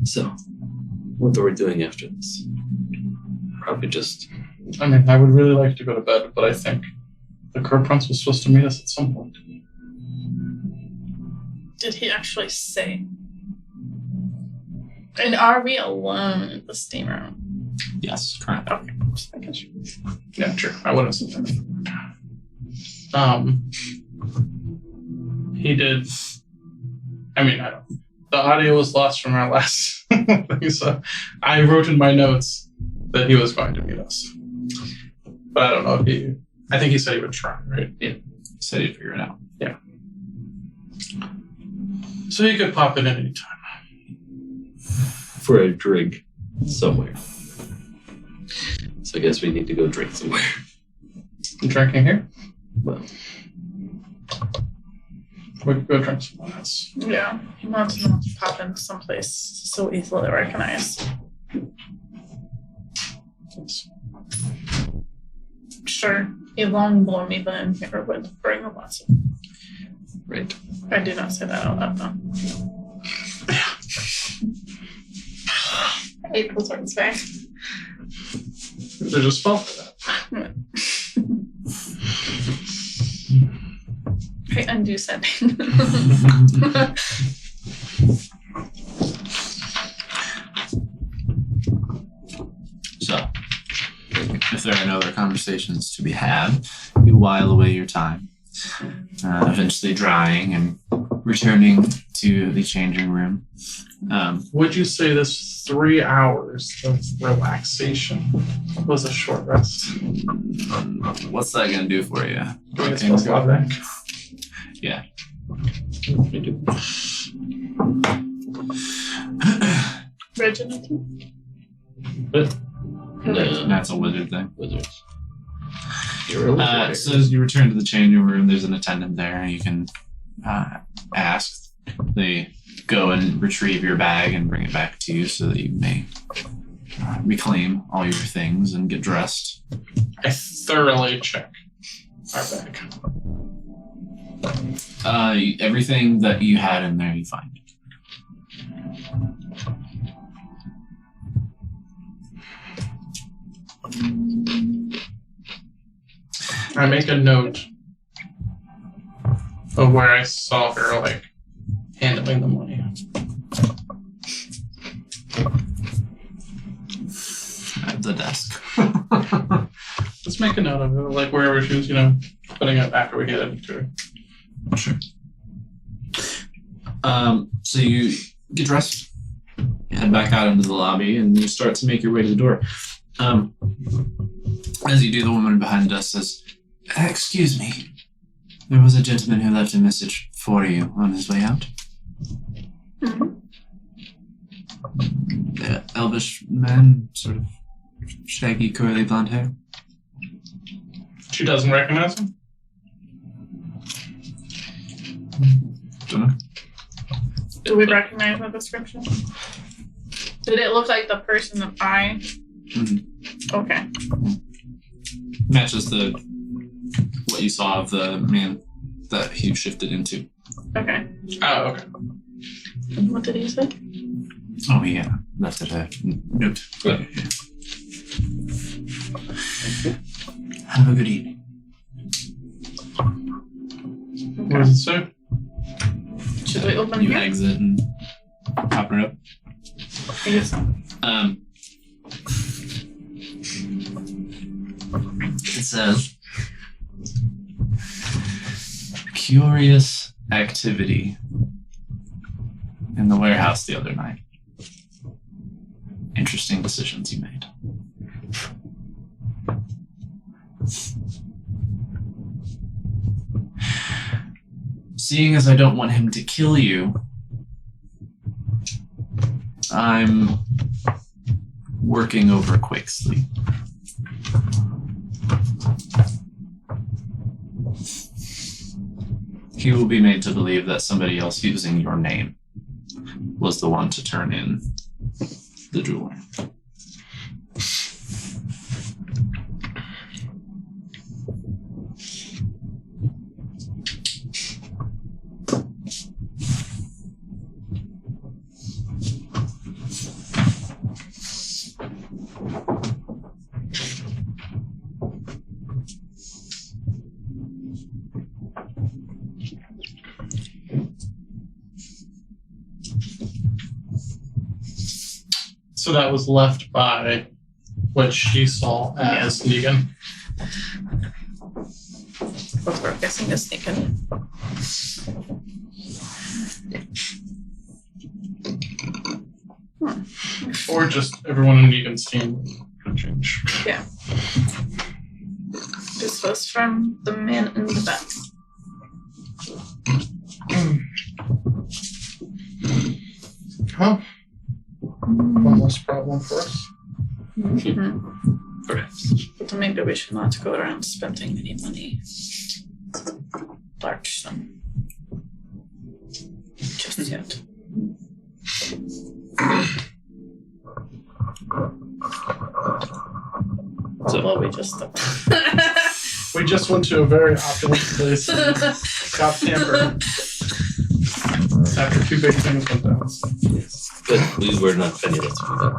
So, what are we doing after this? Probably just I mean, I would really like to go to bed, but I think the Crow Prince was supposed to meet us at some point. Did he actually say? And are we alone in the steam room? yes, correct. Okay, just making sure. Yeah, true. I would have said that. He did. I mean, I don't. The audio was lost from our last thing, so I wrote in my notes that he was going to meet us. But I don't know if he. I think he said he would try, right? Said he'd figure it out. So you could pop it in any time. For a drink somewhere. So I guess we need to go drink somewhere. You drinking here? Well, We could go drink somewhere else. Yeah, he wants not to pop into someplace so easily recognized. Sure, a long blown even in here would bring a lot of. right. I do not say that out loud though. I hate those words back. They just felt for that. I undo sending. So, if there are no other conversations to be had, you while away your time, eventually drying and returning to the changing room. Would you say this 3 hours of relaxation was a short rest? What's that going to do for you? Do I get spell slot back? Yeah. We do. Reginald? No, That's a wizard thing. wizards. You're a So as you return to the changing room, there's an attendant there. You can ask. They go and retrieve your bag and bring it back to you so that you may reclaim all your things and get dressed. I thoroughly check our bag. Everything that you had in there, you find. I make a note of where I saw her, like, handling the money. At the desk. Let's make a note of it, like, wherever she was, putting it after we handed it to her. Sure. So you get dressed, head back out into the lobby, and you start to make your way to the door. As you do, the woman behind the desk says, "Excuse me. There was a gentleman who left a message for you on his way out." The elvish man, sort of shaggy, curly blonde hair. She doesn't recognize him? Don't know. Do we recognize the description? Did it look like the person that I? Mhm. Okay. Matches what you saw of the man that he shifted into. Okay. Oh, okay. And what did he say? Oh, yeah. Left it a note. Good. Have a good evening. What does it say? Should we open You here? exit and open it up. I guess so. It says, "Curious activity in the warehouse the other night. Interesting decisions you made." Seeing as I don't want him to kill you, I'm working over quick sleep. He will be made to believe that somebody else using your name was the one to turn in the jeweler. So that was left by what she saw as Negan. Both we're guessing is sneaking. Or just everyone in Negan's team could change. This was from the man in the back. Huh? One less problem for us. Perhaps. But maybe we should not go around spending any money. Large sum. Just yet. So- Well, we just We just went to a very opulent place and got pampered. After two big things went down. But we were not penniless for that.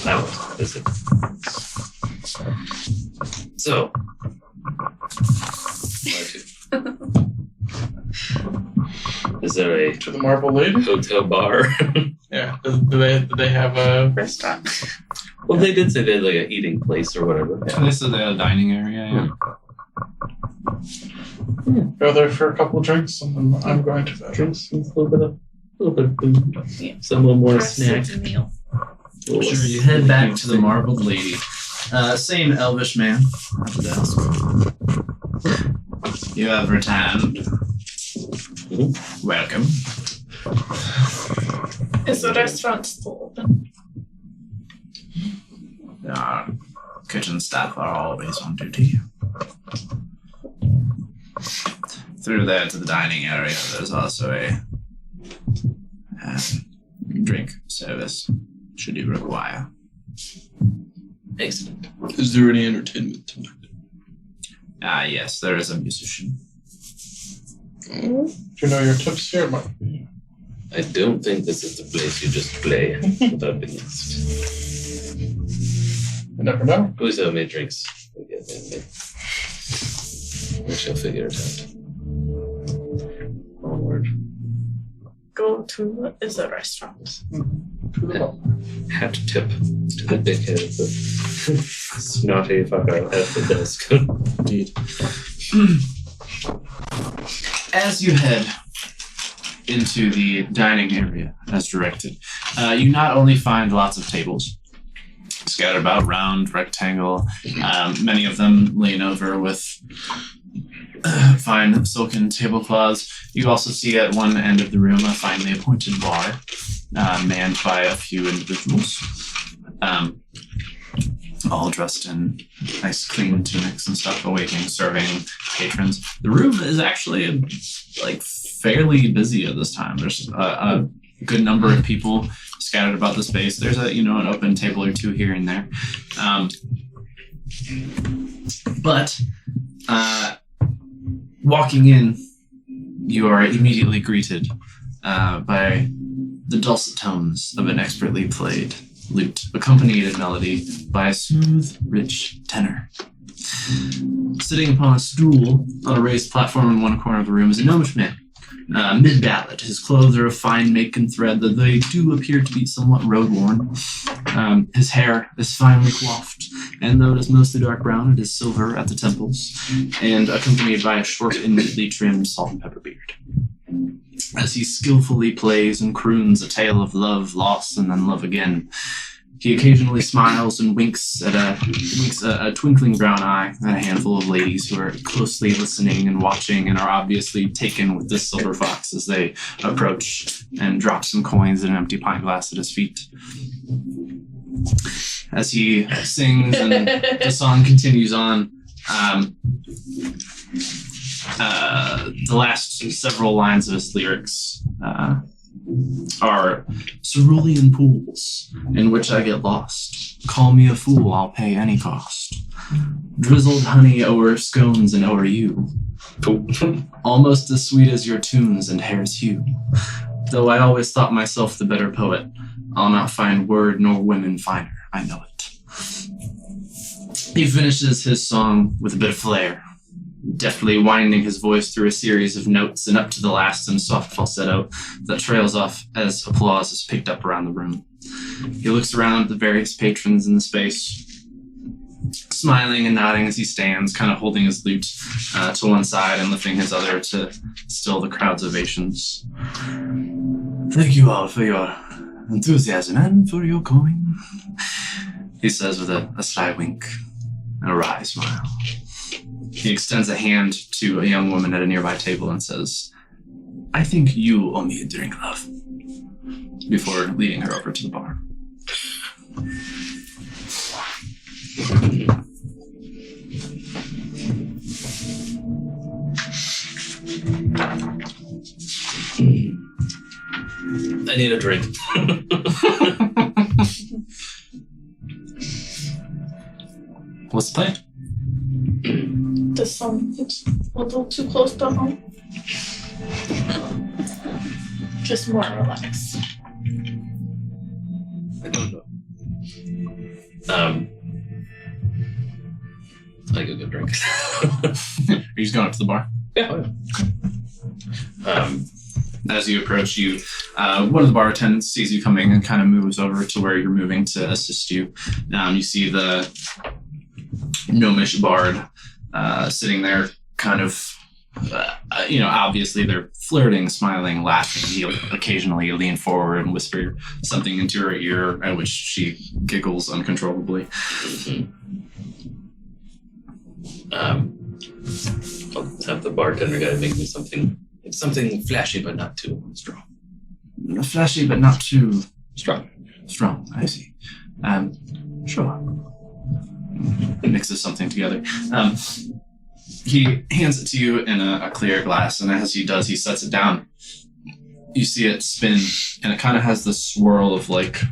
I was, is it? So, is there a To the Marble Lady? hotel bar? Yeah. Do they have a... restaurant. Well, they did say they had like a eating place or whatever. So they said they had a dining area, yeah. Go there for a couple drinks, and then I'm going to that. Drinks, a little bit of food, Yeah. some little more Rest snack. of the meal. Little Sure, you head back to the Marbled Lady. Same elvish man at the desk. You have returned. Welcome. Is the restaurant still open? Our kitchen staff are always on duty. Through there to the dining area, there's also a drink service, should you require. Excellent. Is there any entertainment tonight? Yes, there is a musician. Do you know your tips here, Mark? I don't think this is the place you just play without being asked. You never know. Who's have made drinks? We shall figure it out. Onward. Go to the restaurant. To the bar. Hat tip to the dickhead, the snotty fucker at the desk. Indeed. As you head into the dining area as directed, you not only find lots of tables scattered about, round, rectangle, many of them lean over with fine silken tablecloths. You also see at one end of the room a finely appointed bar manned by a few individuals, all dressed in nice clean tunics and stuff, awaiting serving patrons. The room is actually fairly busy at this time. There's a good number of people scattered about the space. There's an open table or two here and there. But walking in, you are immediately greeted by the dulcet tones of an expertly played lute, accompanied in melody by a smooth, rich tenor. Sitting upon a stool on a raised platform in one corner of the room is a gnomish man, mid-ballad. His clothes are of fine make and thread, though they do appear to be somewhat road-worn. His hair is finely coiffed, and though it is mostly dark brown, it is silver at the temples, and accompanied by a short and neatly trimmed salt and pepper beard. As he skillfully plays and croons a tale of love, loss, and then love again, he occasionally smiles and winks a twinkling brown eye at a handful of ladies who are closely listening and watching and are obviously taken with this silver fox as they approach and drop some coins in an empty pint glass at his feet. As he sings and the song continues on, the last several lines of his lyrics are cerulean pools in which I get lost. Call me a fool, I'll pay any cost. Drizzled honey o'er scones and o'er you. Almost as sweet as your tunes and hair's hue. Though I always thought myself the better poet, I'll not find word nor women finer, I know it. He finishes his song with a bit of flair, deftly winding his voice through a series of notes and up to the last in a soft falsetto that trails off as applause is picked up around the room. He looks around at the various patrons in the space, smiling and nodding as he stands, kind of holding his lute to one side and lifting his other to still the crowd's ovations. Thank you all for your enthusiasm and for your going, he says with a sly wink and a wry smile. He extends a hand to a young woman at a nearby table and says, I think you owe me a drink, love. Before leading her over to the bar. I need a drink. What's the plan? The sun is a little too close to home. Just more relaxed. I don't know. I go get a drink. Are you just going up to the bar? Yeah. As you approach, one of the bar attendants sees you coming and kind of moves over to where you're moving to assist you. You see the gnomish bard sitting there, kind of, obviously they're flirting, smiling, laughing. He'll occasionally lean forward and whisper something into her ear, at which she giggles uncontrollably. I'll have the bartender guy make me something flashy but not too strong. Flashy, but not too strong. Strong, I see. Sure. Mixes something together. He hands it to you in a clear glass, and as he does, he sets it down. You see it spin, and it kind of has this swirl of like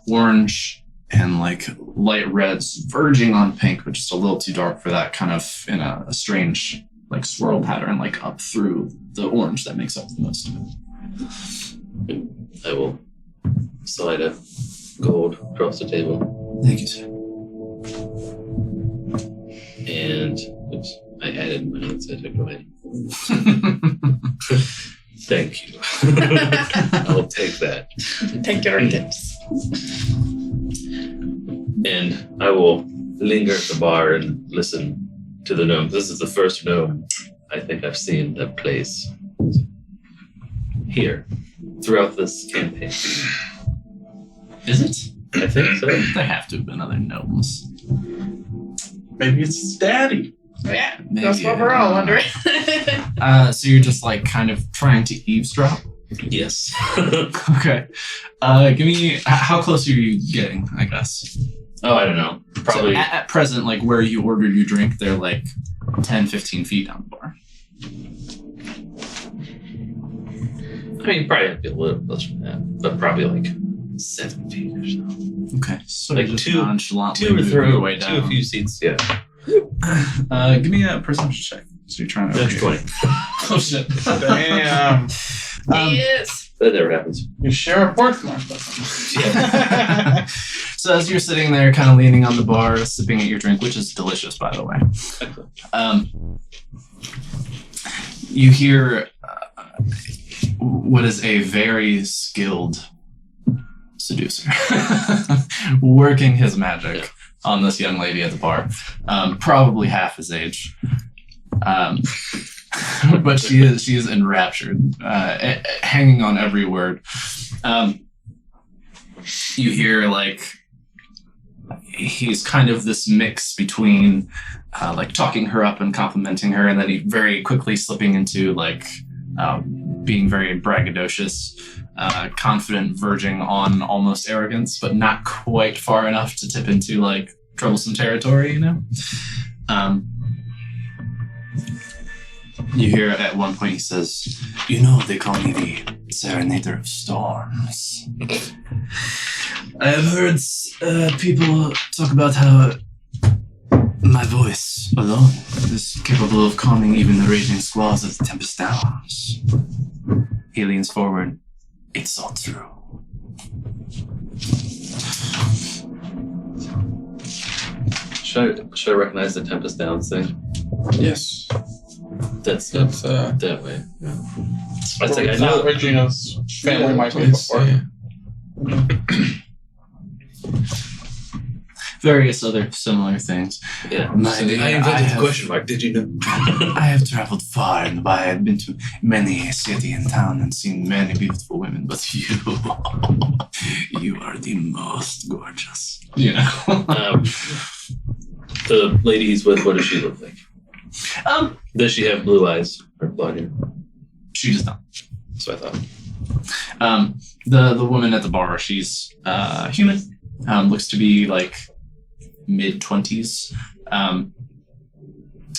orange and like light reds verging on pink, but just a little too dark for that, kind of in a strange like swirl pattern, like up through the orange that makes up the most of it. I will slide a gold across the table. Thank you, sir. And oops, I added money, so I took it away. Thank you. I'll take that. Take your tips. And I will linger at the bar and listen to the gnome. This is the first gnome I think I've seen that plays here throughout this campaign. Is it? I think so. There have to have been other gnomes. Maybe it's his daddy. Yeah, Maybe, that's what we're all wondering. So you're just like kind of trying to eavesdrop? Yes. Okay. Give me, how close are you getting, I guess? Oh, I don't know. Probably. So at present, like where you ordered your drink, they're like 10, 15 feet down the bar. I mean, probably have to be a little closer than that, but probably like 7 feet or so. Okay. So Like just two- nonchalantly Two or moving three, your way down. a few seats. Yeah. Give me a perception check. So you're trying to. That's 20. Oh shit. Damn. Yes. That never happens. You share a birthmark. So as you're sitting there, kind of leaning on the bar, sipping at your drink, which is delicious, by the way, you hear what is a very skilled seducer working his magic on this young lady at the bar, probably half his age. But she is enraptured, hanging on every word. You hear like he's kind of this mix between like talking her up and complimenting her, and then he very quickly slipping into like being very braggadocious, confident, verging on almost arrogance, but not quite far enough to tip into like troublesome territory, you know? You hear at one point he says, "You know, they call me the Serenader of Storms. I have heard people talk about how my voice alone is capable of calming even the raging squalls of the Tempest Downs." He leans forward. "It's all true." Should I recognize the Tempest Downs thing? Yes. That's that way. I think I know. Regina's family might be It's, before. Various other similar things. Yeah. My So dear, I I invented have- the question mark. Did you know? I have traveled far and wide, been to many a city and town and seen many beautiful women, but you are the most gorgeous. You know? The lady he's with, what does she look like? Um, Does she have blue eyes or blonde hair? She does not. So I thought. The woman at the bar, she's human. Looks to be like mid-20s.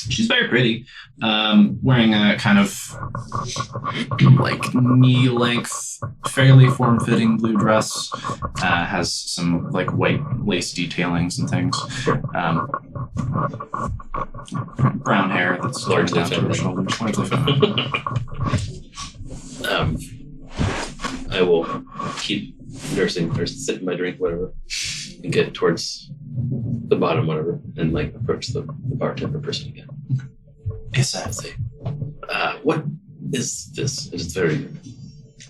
She's very pretty. Wearing a kind of like knee-length, fairly form-fitting blue dress. Has some like white lace detailings and things. Brown hair that's Largely down to her feminine. shoulders. Largely feminine. I will keep nursing or sipping my drink, whatever, and get towards the bottom, whatever, and like approach the bartender person again. Is I'll that? say, what is this? It is very.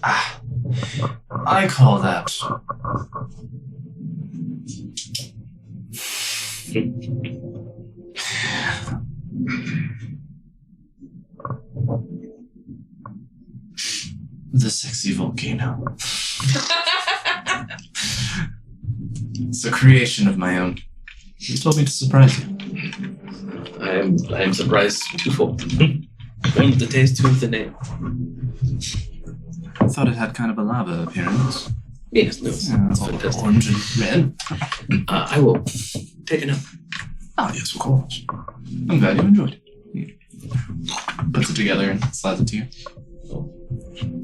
I call that the sexy volcano. It's a creation of my own. You told me to surprise you. I am surprised twofold. One with the taste, two with the name. I thought it had kind of a lava appearance. Yes, no, it's fantastic. Orange and red. I will take a nap. Oh, yes, of course. I'm glad you enjoyed it. He puts it together and slides it to you.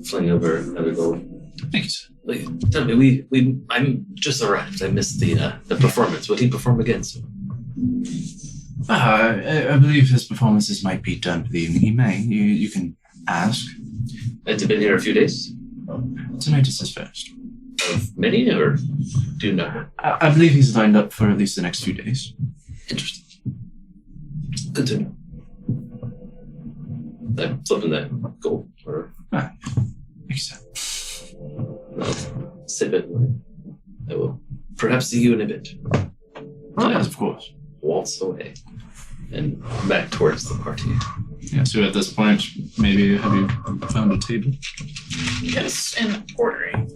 Fling over another gold. Thank you, sir. Wait, tell me, I'm just arrived. I missed the performance. Would he perform again soon? I believe his performances might be done for the evening. He may. You can ask. Has he been here a few days? Tonight is his first. Of many, or do you know? I believe he's lined up for at least the next few days. Interesting. Good to know. I'm flipping that gold, or Thank you, sir. I'll sip it. I will perhaps see you in a bit. Oh, yes, of course. Waltz away and back towards the party. Yeah, so at this point, maybe have you found a table? Yes, and ordering.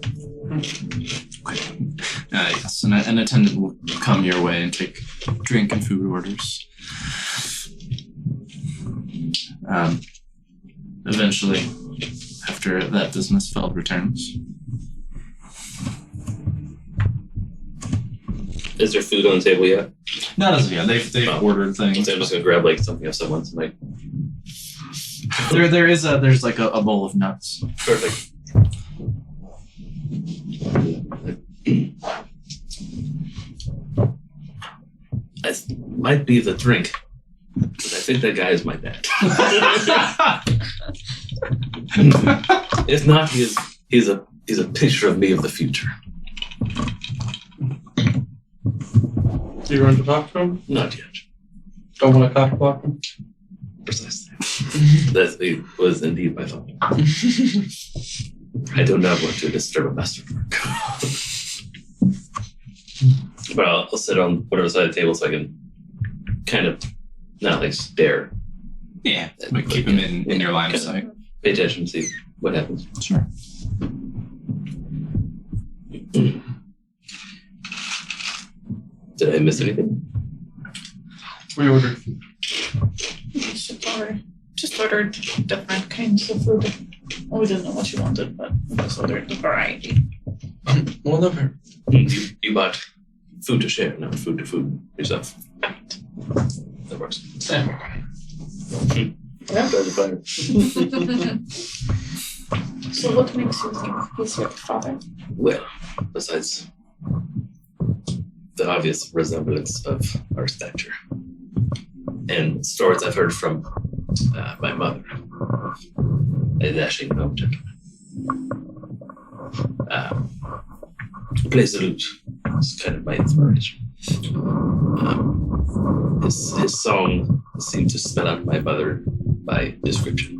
Yes, and an attendant will come your way and take drink and food orders. Eventually, after that business, Feld returns. Is there food on the table yet? Not as of yet. They've Oh. ordered things. I'm just gonna grab like something off someone's like There's like a bowl of nuts. perfect. It might be the drink, but I think that guy is my dad. If not, he's a picture of me of the future. Do you run to talk to him? Not yet, Don't want to cock block him? precisely. That was indeed my thought. I do not want to disturb a masterwork. But I'll sit on whatever side of the table so I can kind of not like stare, Yeah, but keep him in your line of sight. pay attention, see what happens. Sure. Did I miss anything? We ordered. Just ordered different kinds of food. Oh, we didn't know what you wanted, but we just ordered a variety. Well, never. You bought food to share, not food to food yourself. Right. That works. So what makes you think he's your father? Well, besides the obvious resemblance of our stature and stories I've heard from my mother, a dashing young gentleman. Plays the lute. It's kind of my inspiration. His song seemed to spell out my mother by description.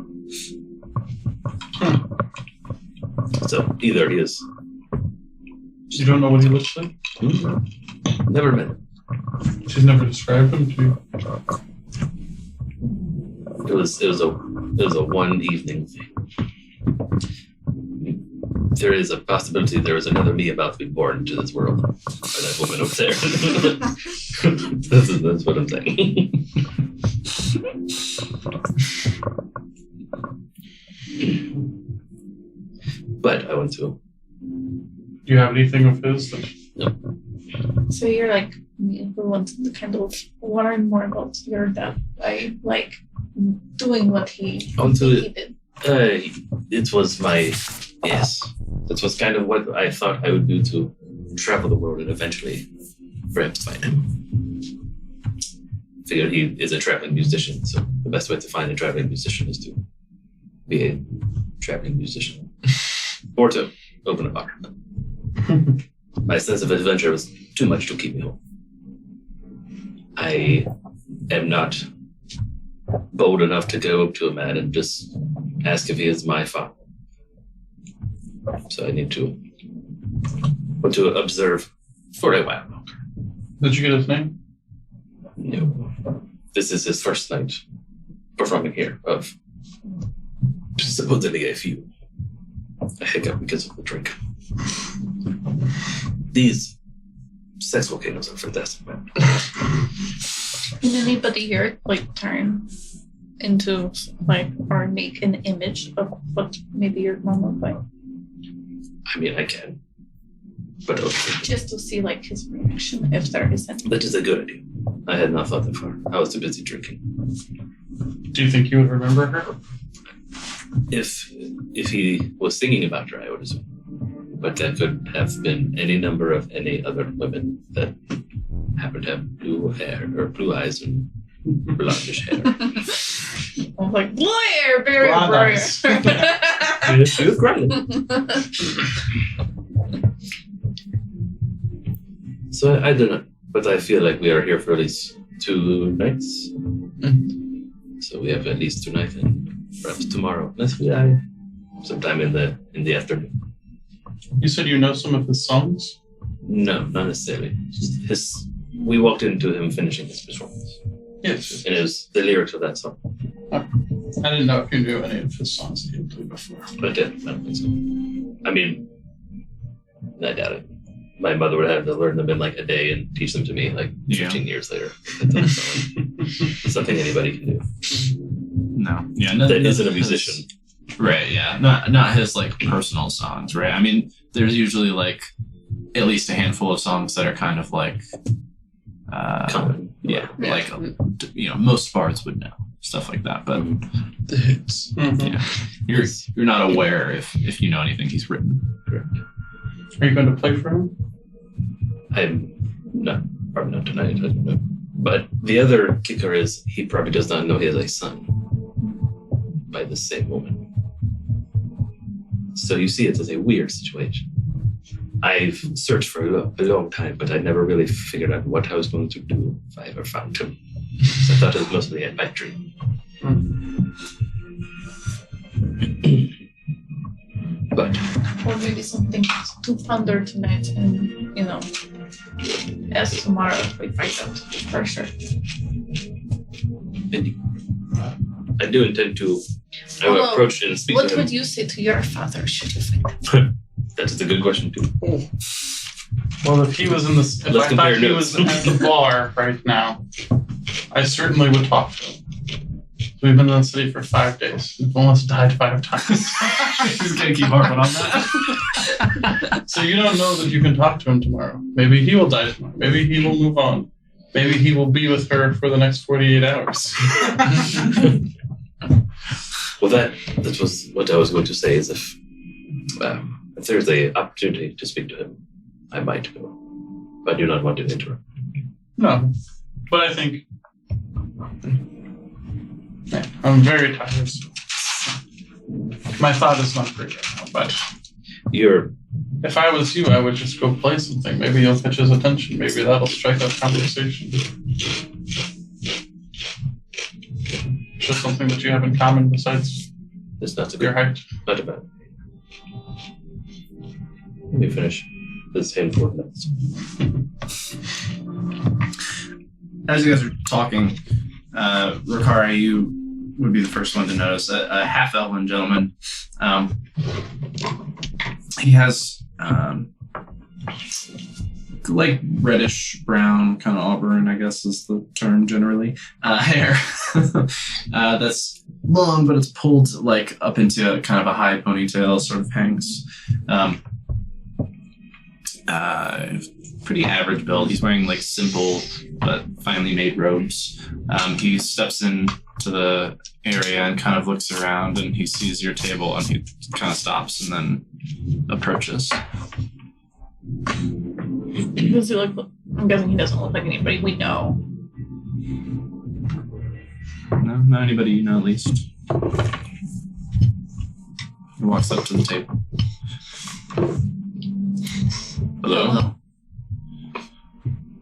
So either he is. You don't know what he looks like? Never met him. She's never described him to you. It was a one evening thing. There is a possibility there is another me about to be born into this world by that woman over there. That's what I'm saying. But I want to. Do you have anything of his that So you're like me who wants to kind of learn more about your dad by like doing what he I want to. he did. It was my yes. That was kind of what I thought I would do to travel the world and eventually perhaps find him. Figured he is a traveling musician, so the best way to find a traveling musician is to be a traveling musician. Or to open a bar. My sense of adventure was too much to keep me home. I am not bold enough to go up to a man and just ask if he is my father. So I need to want to observe for a while longer. did you get his name? No. This is his first night performing here of supposedly a hiccup because of the drink. These sex volcanoes are fantastic, man. Can anybody here like turn into like or make an image of what maybe your mom looked like? I mean, I can. But okay, Just to see like his reaction if there is any. that is a good idea. I had not thought that far. I was too busy drinking. Do you think you would remember her? If he was thinking about her, I would assume. But that could have been any number of any other women that happened to have blue hair or blue eyes and blondish hair. I was like, blue hair, very Blonde bright. eyes. She was grinding. So I don't know, but I feel like we are here for at least 2 nights. So we have at least tonight and perhaps tomorrow. Unless we die sometime in the afternoon. You said you know some of his songs? No, not necessarily. Just we walked into him finishing his performance. Yes. And it was the lyrics of that song. I didn't know if you knew any of his songs that he had played before. But I don't think so. I mean, I doubt it. My mother would have to learn them in like a day and teach them to me like 15 years later. That doesn't sound like something anybody can do. No. Yeah. No, That no, isn't a his- musician. Right. Yeah. Not his like personal songs. Right. I mean, there's usually like at least a handful of songs that are kind of like. Common. Yeah. Yeah. Like most bards would know stuff like that, but The hits. yeah, you're not aware if you know anything he's written. Are you going to play for him? I'm not, probably not tonight, I don't know. But the other kicker is he probably does not know he has a son by the same woman. So you see it as a weird situation. I've searched for a long time, but I never really figured out what I was going to do if I ever found him. So I thought it was mostly a bad dream. But Or maybe something to ponder tonight and, as tomorrow we find out for sure. I do intend to I will Although, approach and speak What to him. would you say to your father should you find him? That is a good question too. Well, if he was in this, if Let's I compare thought he notes. was at the bar right now, I certainly would talk to him. We've been in the city for 5 days. We've almost died 5 times. He's gonna keep harping on that. So you don't know that you can talk to him tomorrow. Maybe he will die tomorrow. Maybe he will move on. Maybe he will be with her for the next 48 hours. Well, that was what I was going to say. Is if there's a opportunity to speak to him, I might go. But I do not want to interrupt. No, but I think I'm very tired. So my thought is not great right now. But You're if I was you, I would just go play something. Maybe you'll catch his attention. Maybe that'll strike up conversation. Just something that you have in common besides it's not a your good, height. not a bad. Let me finish this handful of notes. As you guys are talking, Ricari, you would be the first one to notice a half-elven gentleman. He has like reddish brown, kind of auburn, I guess is the term generally, hair. That's long, but it's pulled like up into kind of a high ponytail, sort of hangs. Pretty average build. He's wearing like simple but finely made robes. He steps into the area and kind of looks around, and he sees your table, and he kind of stops and then approaches. Does he look? I'm guessing he doesn't look like anybody we know. No, not anybody you know, at least. He walks up to the table. Hello?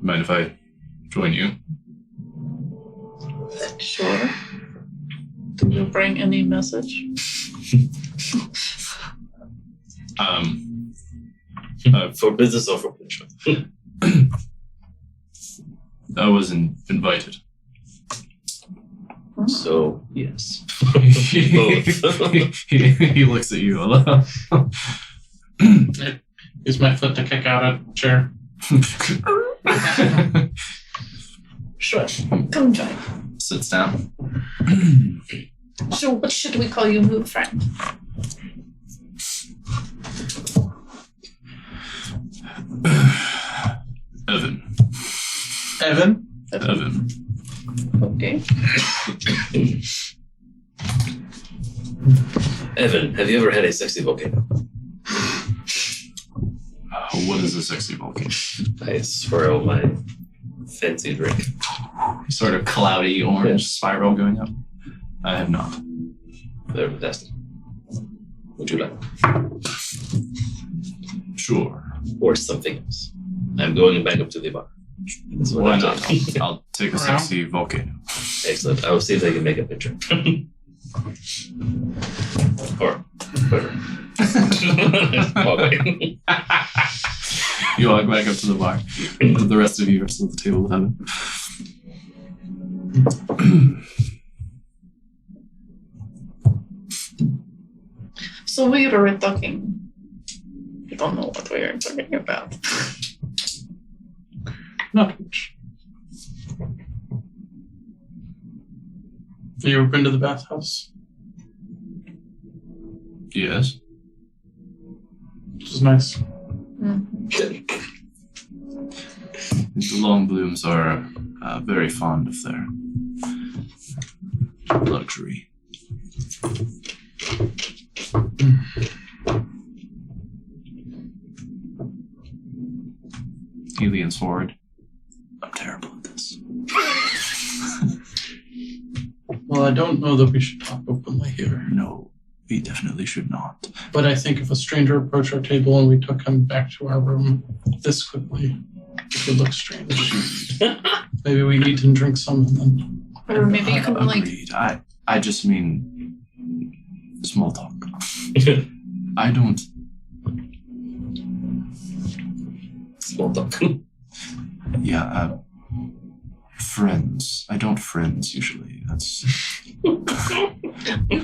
Mind if I join you? Sure. Do you bring any message? For business or for pleasure? I wasn't invited. So, yes. he looks at you. Hello? Use my foot to kick out a chair. Sure. Come join. Sits down. So what should we call you, new friend? Evan. Evan? Evan. Okay. Evan, have you ever had a sexy volcano? What is a sexy volcano? I swirl my fancy drink. Sort of cloudy orange spiral going up. I have not. They're fantastic. Would you like? Sure. Or something else? I'm going back up to the bar. That's what Why I'm not? doing. I'll take a sexy volcano. Excellent. I will see if I can make a picture. Or whatever. Okay. You walk back up to the bar. The rest of you are still at the table with Evan. So we were talking. You don't know what we are talking about. Not much. Have you ever been to the bathhouse? Yes. Which is nice. The long blooms are very fond of their luxury. He leans forward. I'm terrible at this. Well, I don't know that we should talk openly here. No, we definitely should not. But I think if a stranger approached our table and we took him back to our room this quickly, it would look strange. Maybe we eat and drink some and then... Or maybe you can like. Agreed. I just mean small talk. I don't. Small talk. Yeah, friends. I don't friends usually. That's You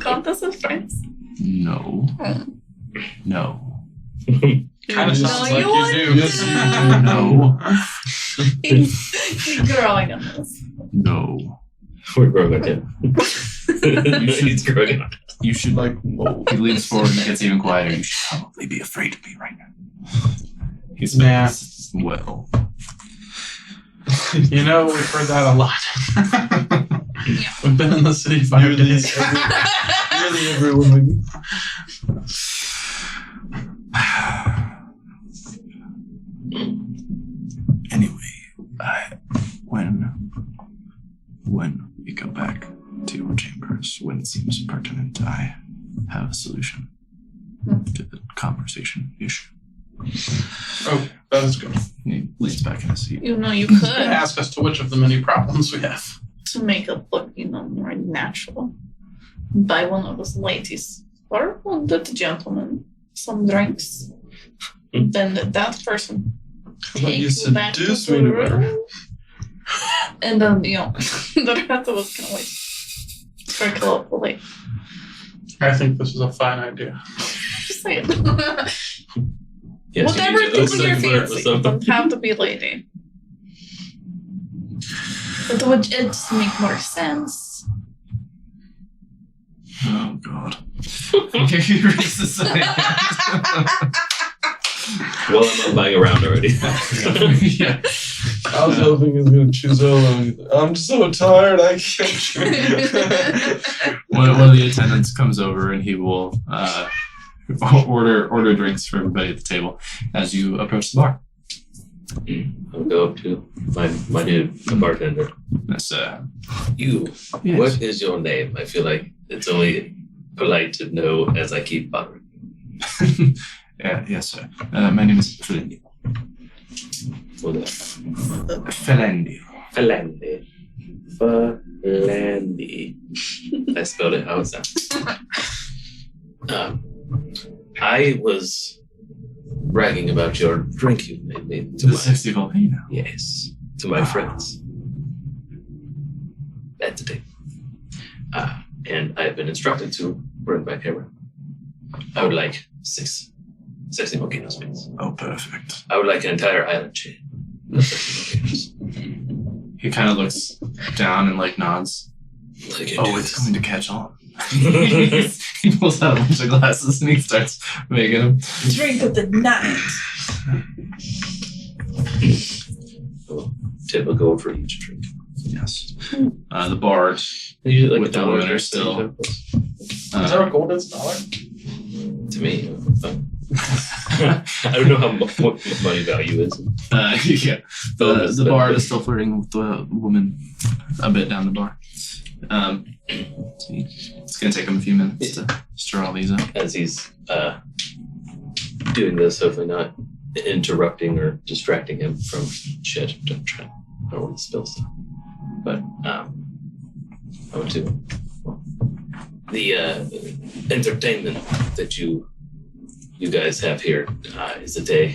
count us as friends? no. Oh. No. Kind of sounds No, like you you want do. to. Yes, you No. He's growing on this. No. We're growing again. should- He's growing up. You should like. Whoa. He leans forward and gets even quieter. You should probably be afraid of me right now. He's Nah. well. You know, we've heard that a lot. Yeah. We've been in the city 5 days. Nearly every woman. Anyway, when we go back to your chambers, when it seems pertinent, I have a solution to the conversation issue. Oh, that is good. He leans back in his seat. You know, you could Ask us to which of the many problems we have. to make it look, more natural. Buy one of those ladies or one of the gentlemen some drinks. Then that person How about you takes you back to seduce the me to her? room. And then, the rest of us can like sprinkle up the lake. I think this is a fine idea. Just saying. Yes, Whatever you need to tickles open your a flirt with fancy. something. Don't have to be lady. But would it just make more sense Oh God. He raises his hand. Well, I'm not buying around already. Yeah. I was hoping he was going to choose Olo. I'm so tired, I can't drink. One of the attendants comes over and he will order drinks for everybody at the table as you approach the bar. I'll go up to my dude, the bartender. That's You, yes. what is your name? I feel like it's only polite to know as I keep bothering. Yeah, yes, sir. My name is Felendio. Well, Felendio. Falandi. Falandi. I spelled it how it sounds. I was bragging about your drink you made me to The my, 60 volcano. yes, to my friends at the table. And I've been instructed to bring back everyone. I would like 6 sexy volcanoes, please. Oh, perfect. I would like an entire island chain of sexy volcanoes. He kind of looks down and like nods. Like Oh, it's going to catch on. He pulls out a bunch of glasses and he starts making them. Drink of the night. Tip a gold for each drink. Yes. The bard. Usually like With a the dollar winner or still. so. Is there a golden dollar? To me, I don't know what money value is. Yeah. The bard is still flirting with the woman a bit down the bar. It's gonna take him a few minutes to stir all these up. As he's doing this, hopefully not interrupting or distracting him from shit. I don't want to spill stuff. But I want to. The entertainment that you guys have here, is it a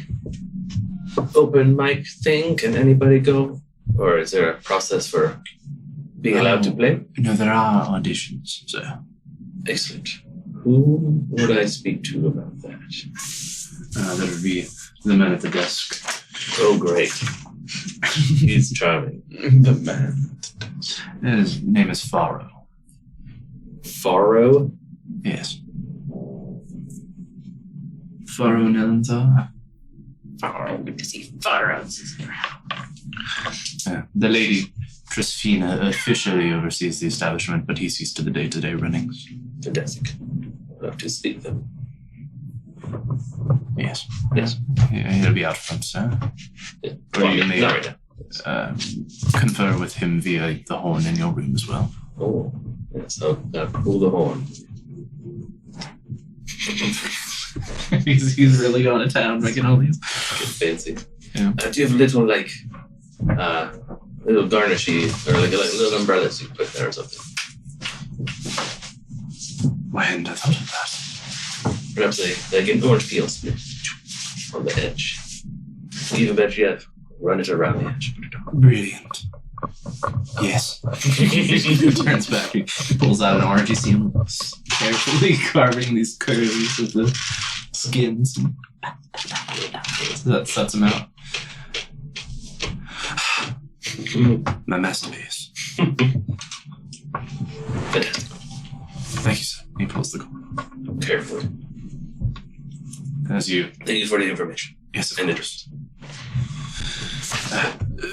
open mic thing? Can anybody go? Or is there a process for being allowed to play? No, there are auditions, sir. Excellent. Who would I speak to about that? That would be the man at the desk. Oh, great. He's charming. The man. His name is Faro. Faro? Yes. Faro Nelanthar. Pharaoh, good to see pharaohs. The lady Trisfina officially oversees the establishment, but he sees to the day-to-day runnings. Fantastic. I'd love to speak with him. Yes. Yes. He'll be out front, sir. Yeah. Or you may not right now. confer with him via the horn in your room as well. Oh, yes. I'll pull the horn. he's really going to town making all these. Get fancy. Yeah. Do you have little, like, little garnishy or like little umbrellas you put there or something? Why hadn't I thought of that? Perhaps like an orange peel split on the edge. Even better yet, run it around the edge. Brilliant. Yes. He turns back. He pulls out an orange. You see him carefully carving these curves with the skins. So that sets him out. My masterpiece. Fantastic. Thank you, sir. He pulls the cord. Carefully. As you. Thank you for the information Yes, of and course. interest.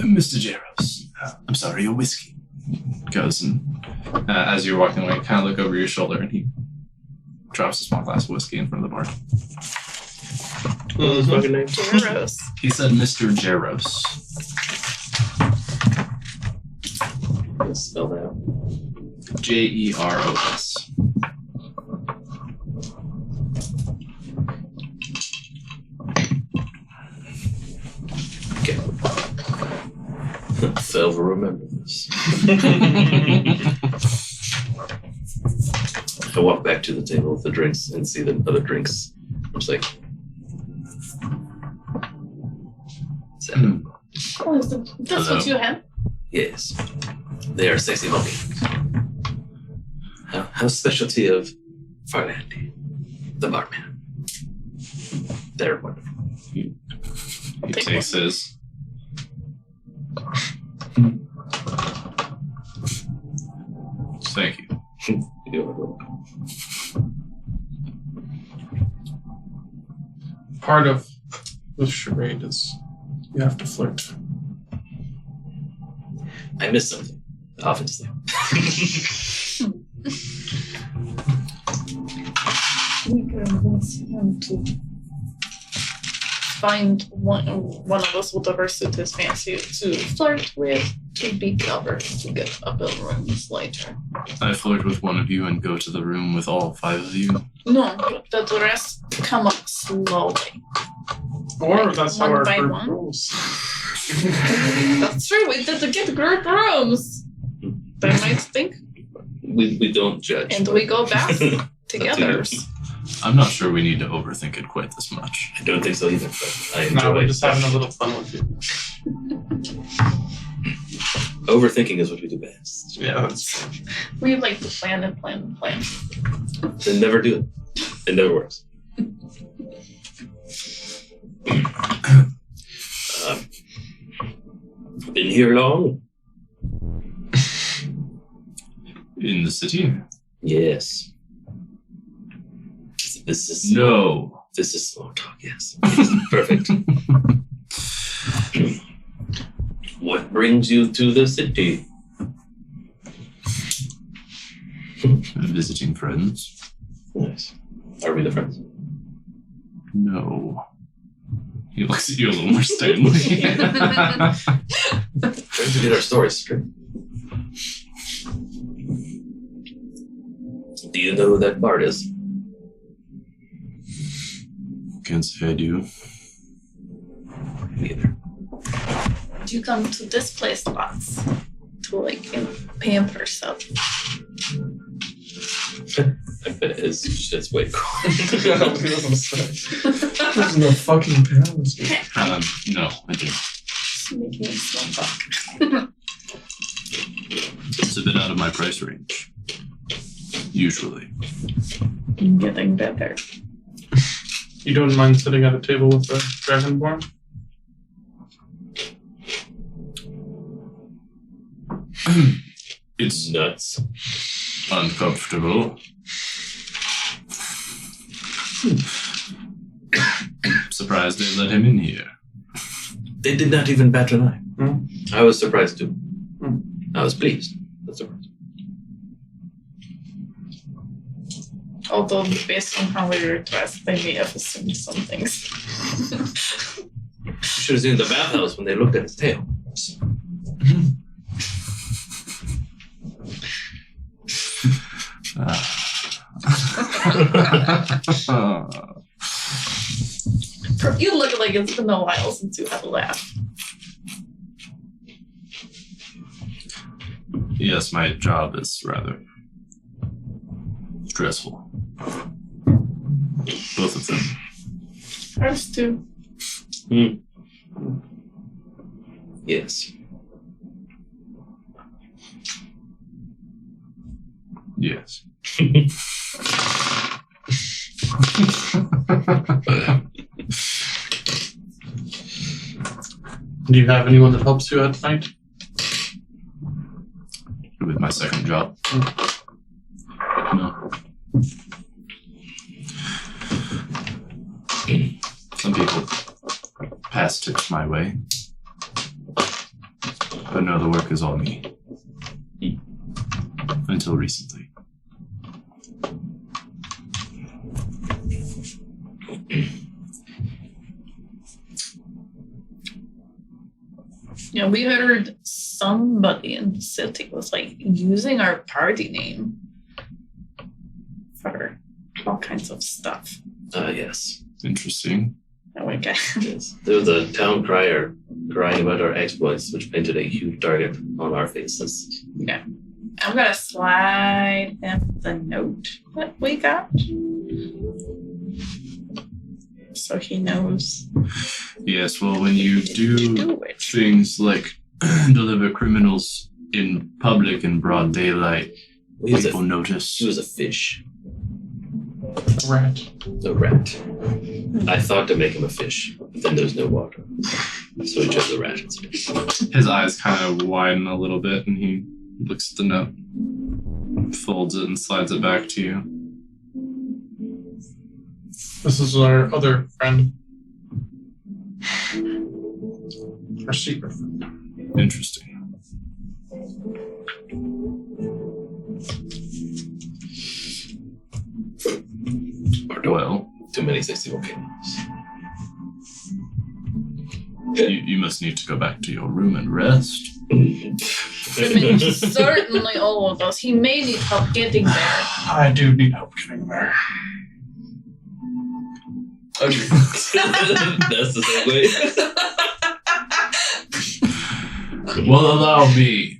Mr. Jaros. I'm sorry, your whiskey. Goes and as you're walking away, kind of look over your shoulder, and he drops a small glass of whiskey in front of the bar. What was his fucking name? Gyros. He said, "Mr. Jaros." Let's spell that out. Jeros. Okay. Phil will remember this. I walk back to the table with the drinks and see the other drinks. I'm just like, seven. Oh, that's what you have? Yes, they are sexy volcanoes. House specialty of Farlandi, the barman. They're wonderful. He Take takes his. Thank you. You're welcome. part of the charade is you have to flirt. I missed something, obviously. We can ask him to find one of us, whatever suit his fancy, to flirt with, to be covered, to get up in rooms later. I flirt with one of you and go to the room with all 5 of you. No, but the rest come up slowly. Or that's how One our by group one? rules. That's true, we did to get group rooms. They might think, We don't judge. and we go back together. I'm not sure we need to overthink it quite this much. I don't think so either, but I No, enjoy we're just having a little fun with you. Overthinking is what we do best. Yeah, that's We like to plan and plan and plan. Then never do it. It never works. Been here long? In the city? Yes. This is No. This is small talk. Yes. Yes, perfect. What brings you to the city? Visiting friends? Nice. Are we the friends? No. He looks at you a little more sternly. Trying to get our stories straight. Do you know who that bard is? Can't say I do. Neither. You come to this place lots to like pamper yourself. I bet his shit's way cool. Yeah, I was gonna say. There's no fucking balance. No, I do. Making me small talk. It's a bit out of my price range. Usually. Getting better. You don't mind sitting at a table with the Dragonborn? It's Nuts. uncomfortable. Surprised they let him in here. They did not even bat an eye. Hmm. I was surprised too. Hmm. I was pleased. But surprised. Although based on how we were dressed, they may have assumed some things. You should have seen the bathhouse when they looked at his tail. You look like it's been a while since you had a laugh. Yes, my job is rather stressful. Both of them. Ours too. Yes. Yes. Do you have anyone that helps you at night? With my second job. No. Some people pass tips my way. But no, the work is all me. Until recently. Yeah, we heard somebody in the city was like using our party name for all kinds of stuff. Yes. Interesting. And we got Yes. There was a town crier crying about our exploits, which painted a huge target on our faces. I'm gonna slide him the note that we got. So he knows Yes, well, when you do it. things like deliver criminals in public in broad daylight, He was people a, notice. he was a fish, A rat. a rat. I thought to make him a fish, but then there's no water. So he chose the rat instead. His eyes kind of widen a little bit and he looks at the note, folds it, and slides it back to you. This is our other friend. Or secret. Interesting. Well, Too many 60 volcanoes. you must need to go back to your room and rest. I mean, certainly all of us. He may need help getting there. I do need help getting there. Okay. That's the segue. Well, allow me.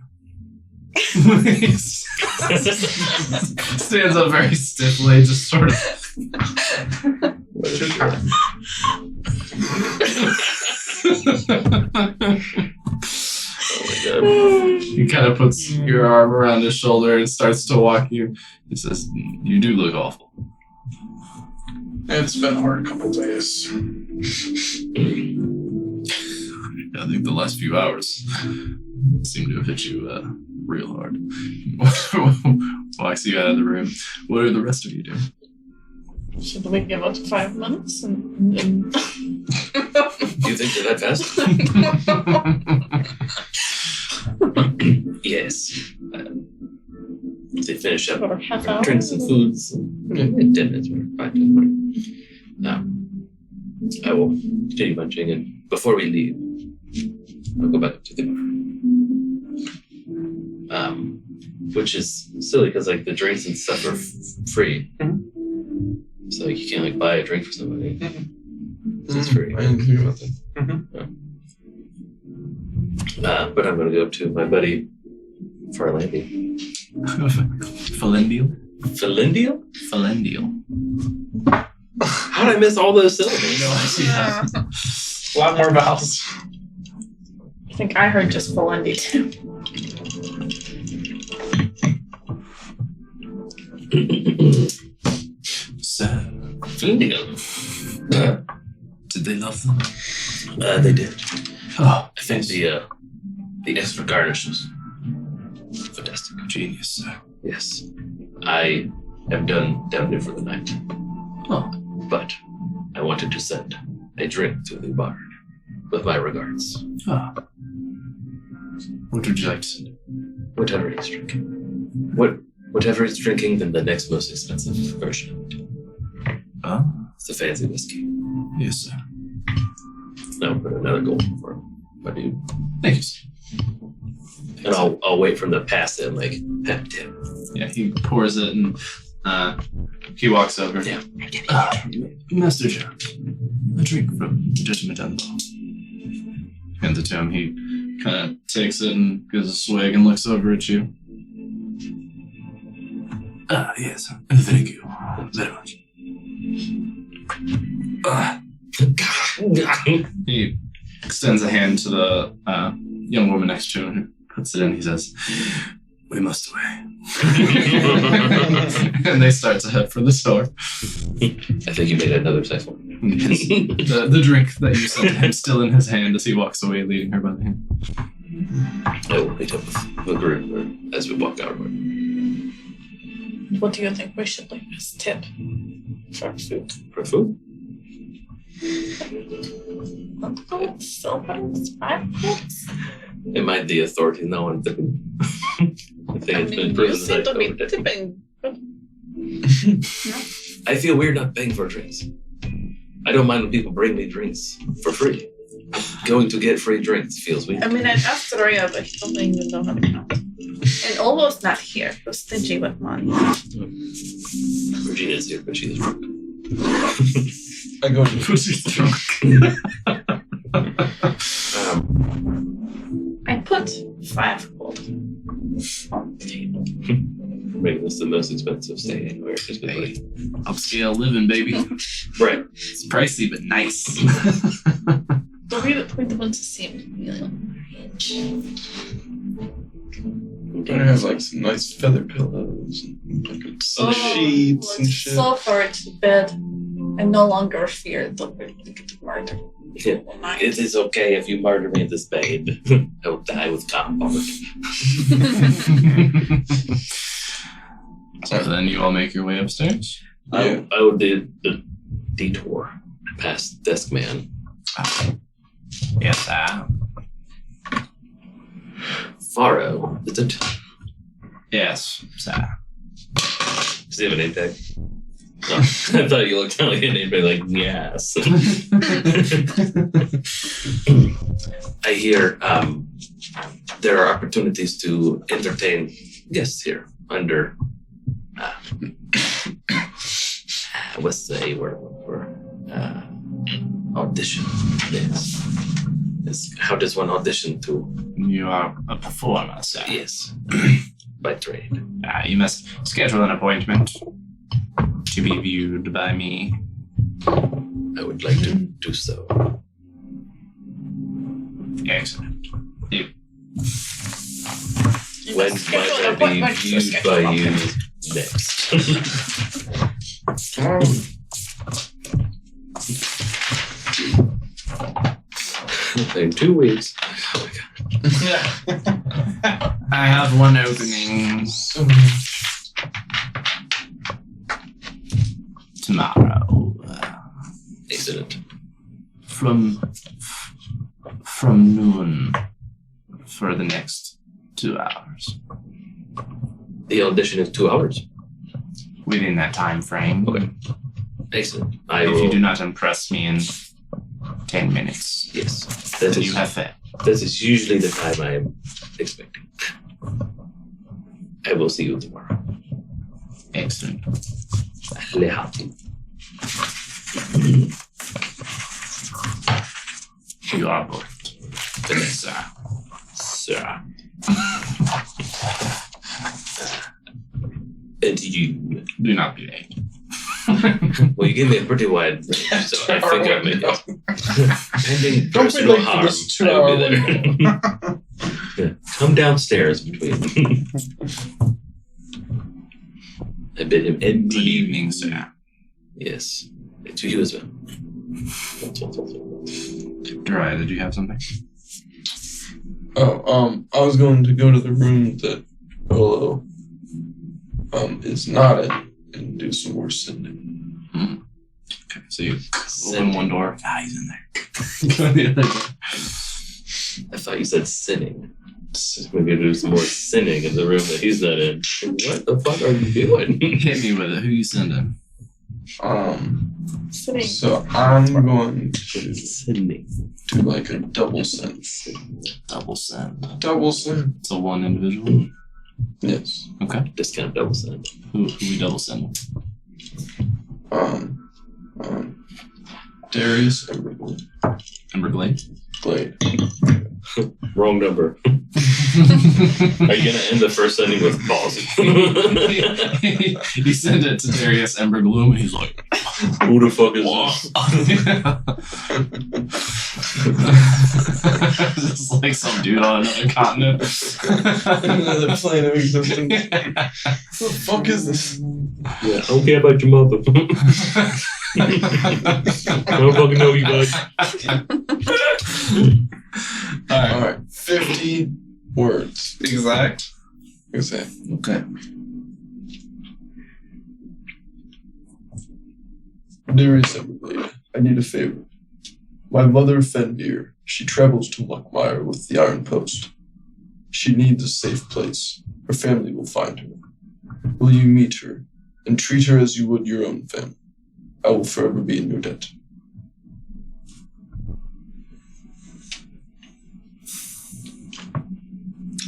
Stands up very stiffly, just sort of. Oh my god. He kind of puts your arm around his shoulder and starts to walk you. He says, "You do look awful." It's been a hard couple days. I think the last few hours seem to have hit you real hard. Walks you out of the room. What are the rest of you doing? Should we give it 5 minutes? And Do you think they're that fast? Yes. They finish up, for a half hour? drink some foods. 10 minutes, 5 minutes. I will continue munching, and before we leave, I'll go back to the bar. Which is silly because like the drinks and stuff are free. So like, you can't like buy a drink for somebody. So it's free. I didn't think about that. But I'm gonna go to my buddy Farlandy. Falendial? Falendio? Falendial. How did I miss all those syllables? No idea. A lot more vowels. I think I heard just Felendy too. So, Falendio. did they love them? They did. Oh, I think the extra garnish was fantastic. genius, sir. Yes. I am done down here for the night. Oh, But I wanted to send a drink to the bar with my regards. ah. What would you like to send? Whatever he's drinking. Whatever he's drinking, then the next most expensive version of it. Ah, It's a fancy whiskey. yes, sir. I'll put another gold for him, my dude. Thank you, sir. And I'll wait for him to pass in, like, pep tip. Yeah, he pours it and he walks over. Yeah. Master Jones, a drink from the gentleman down below. Hands it to him. He kind of takes it and gives a swig and looks over at you. Ah, yes. Thank you very much. He extends a hand to the young woman next to him who puts it in. He says, We must away. and they start to head for the door. I think you made another size one. Yes. The drink that you sent to him still in his hand as he walks away, leading her by the hand. I will meet up with the group as we walk out. What do you think we should like as tip for food? For food? Silver, 5 minutes? It might the authority know I'm thinking. I think it's been you proven seem that to be over- tipping. I feel weird not paying for drinks. I don't mind when people bring me drinks for free. Going to get free drinks feels weird. I mean, I asked Roya, but he doesn't even know how to count. And almost not here. He was stingy with money. Regina's here, but she's drunk. I go to She's drunk. I put 5 gold on the table. Making this the most expensive stay anywhere. It's been Hey, upscale living, baby. right. It's pricey, but nice. So we the ones who seemed rich. I have like some nice feather pillows and like some sheets and shit. So far to bed. I no longer fear the murder. Yeah. It is okay if you murder me, this babe. I will die with comfort. So then you all make your way upstairs. Yeah. I will do the detour past Desk Man Yes, sir. Faro, is it? Yes, sir. Does he have a name tag? No. I thought you looked kind of like a name tag, like, yes. I hear there are opportunities to entertain guests here under what's the A word for audition? Yes. How does one audition to? You are a performer, sir. Yes, by trade. You must schedule an appointment to be viewed by me. I would like to do so. Excellent. When might I be viewed by you next? In 2 weeks. Oh my god. I have one opening tomorrow. Excellent. From noon for the next 2 hours. The audition is 2 hours. Within that time frame. Okay. Excellent. If you do not impress me in 10 minutes, Yes. then you have failed. That is usually the time I am expecting. I will see you tomorrow. Excellent. Lehati. You are booked. Vanessa. Sir. And you. Do not be late. Well, you gave me a pretty wide range, so I think I made it. Pending Don't be personal late for harm, this 2 I hour will be there. Yeah. Come downstairs between. I bid him Good evening, sir. Yes. To you as well. Dariah, did you have something? I was going to go to the room that Olo is not in and do some more sending. Okay, so you open one door. Ah, he's in there. Go to the other door. I thought you said sinning. We're gonna do some more sinning in the room that he's not in. What the fuck are you doing? Hit me with it. Who you sending? Sitting. So I'm going to Sinning. do like a double send. Double send. Double send? So one individual. Yes. Okay. Discount double send. Who we double send? Darius Emberglade. Emberglade. Glade. Wrong number. Are you gonna end the first sending with pause? He sent it to Darius Embergloom, and he's like, Who the fuck is this? Just like some dude on another continent. Another plane of existence. What the fuck is this? Yeah, I don't care about your mother. I don't fucking know you guys. Alright, 50 words. Exact. Exact. Okay. Darius Everglade, I need a favor. My mother, Fendir, she travels to Luckmire with the Iron Post. She needs a safe place. Her family will find her. Will you meet her and treat her as you would your own family? I will forever be in your debt.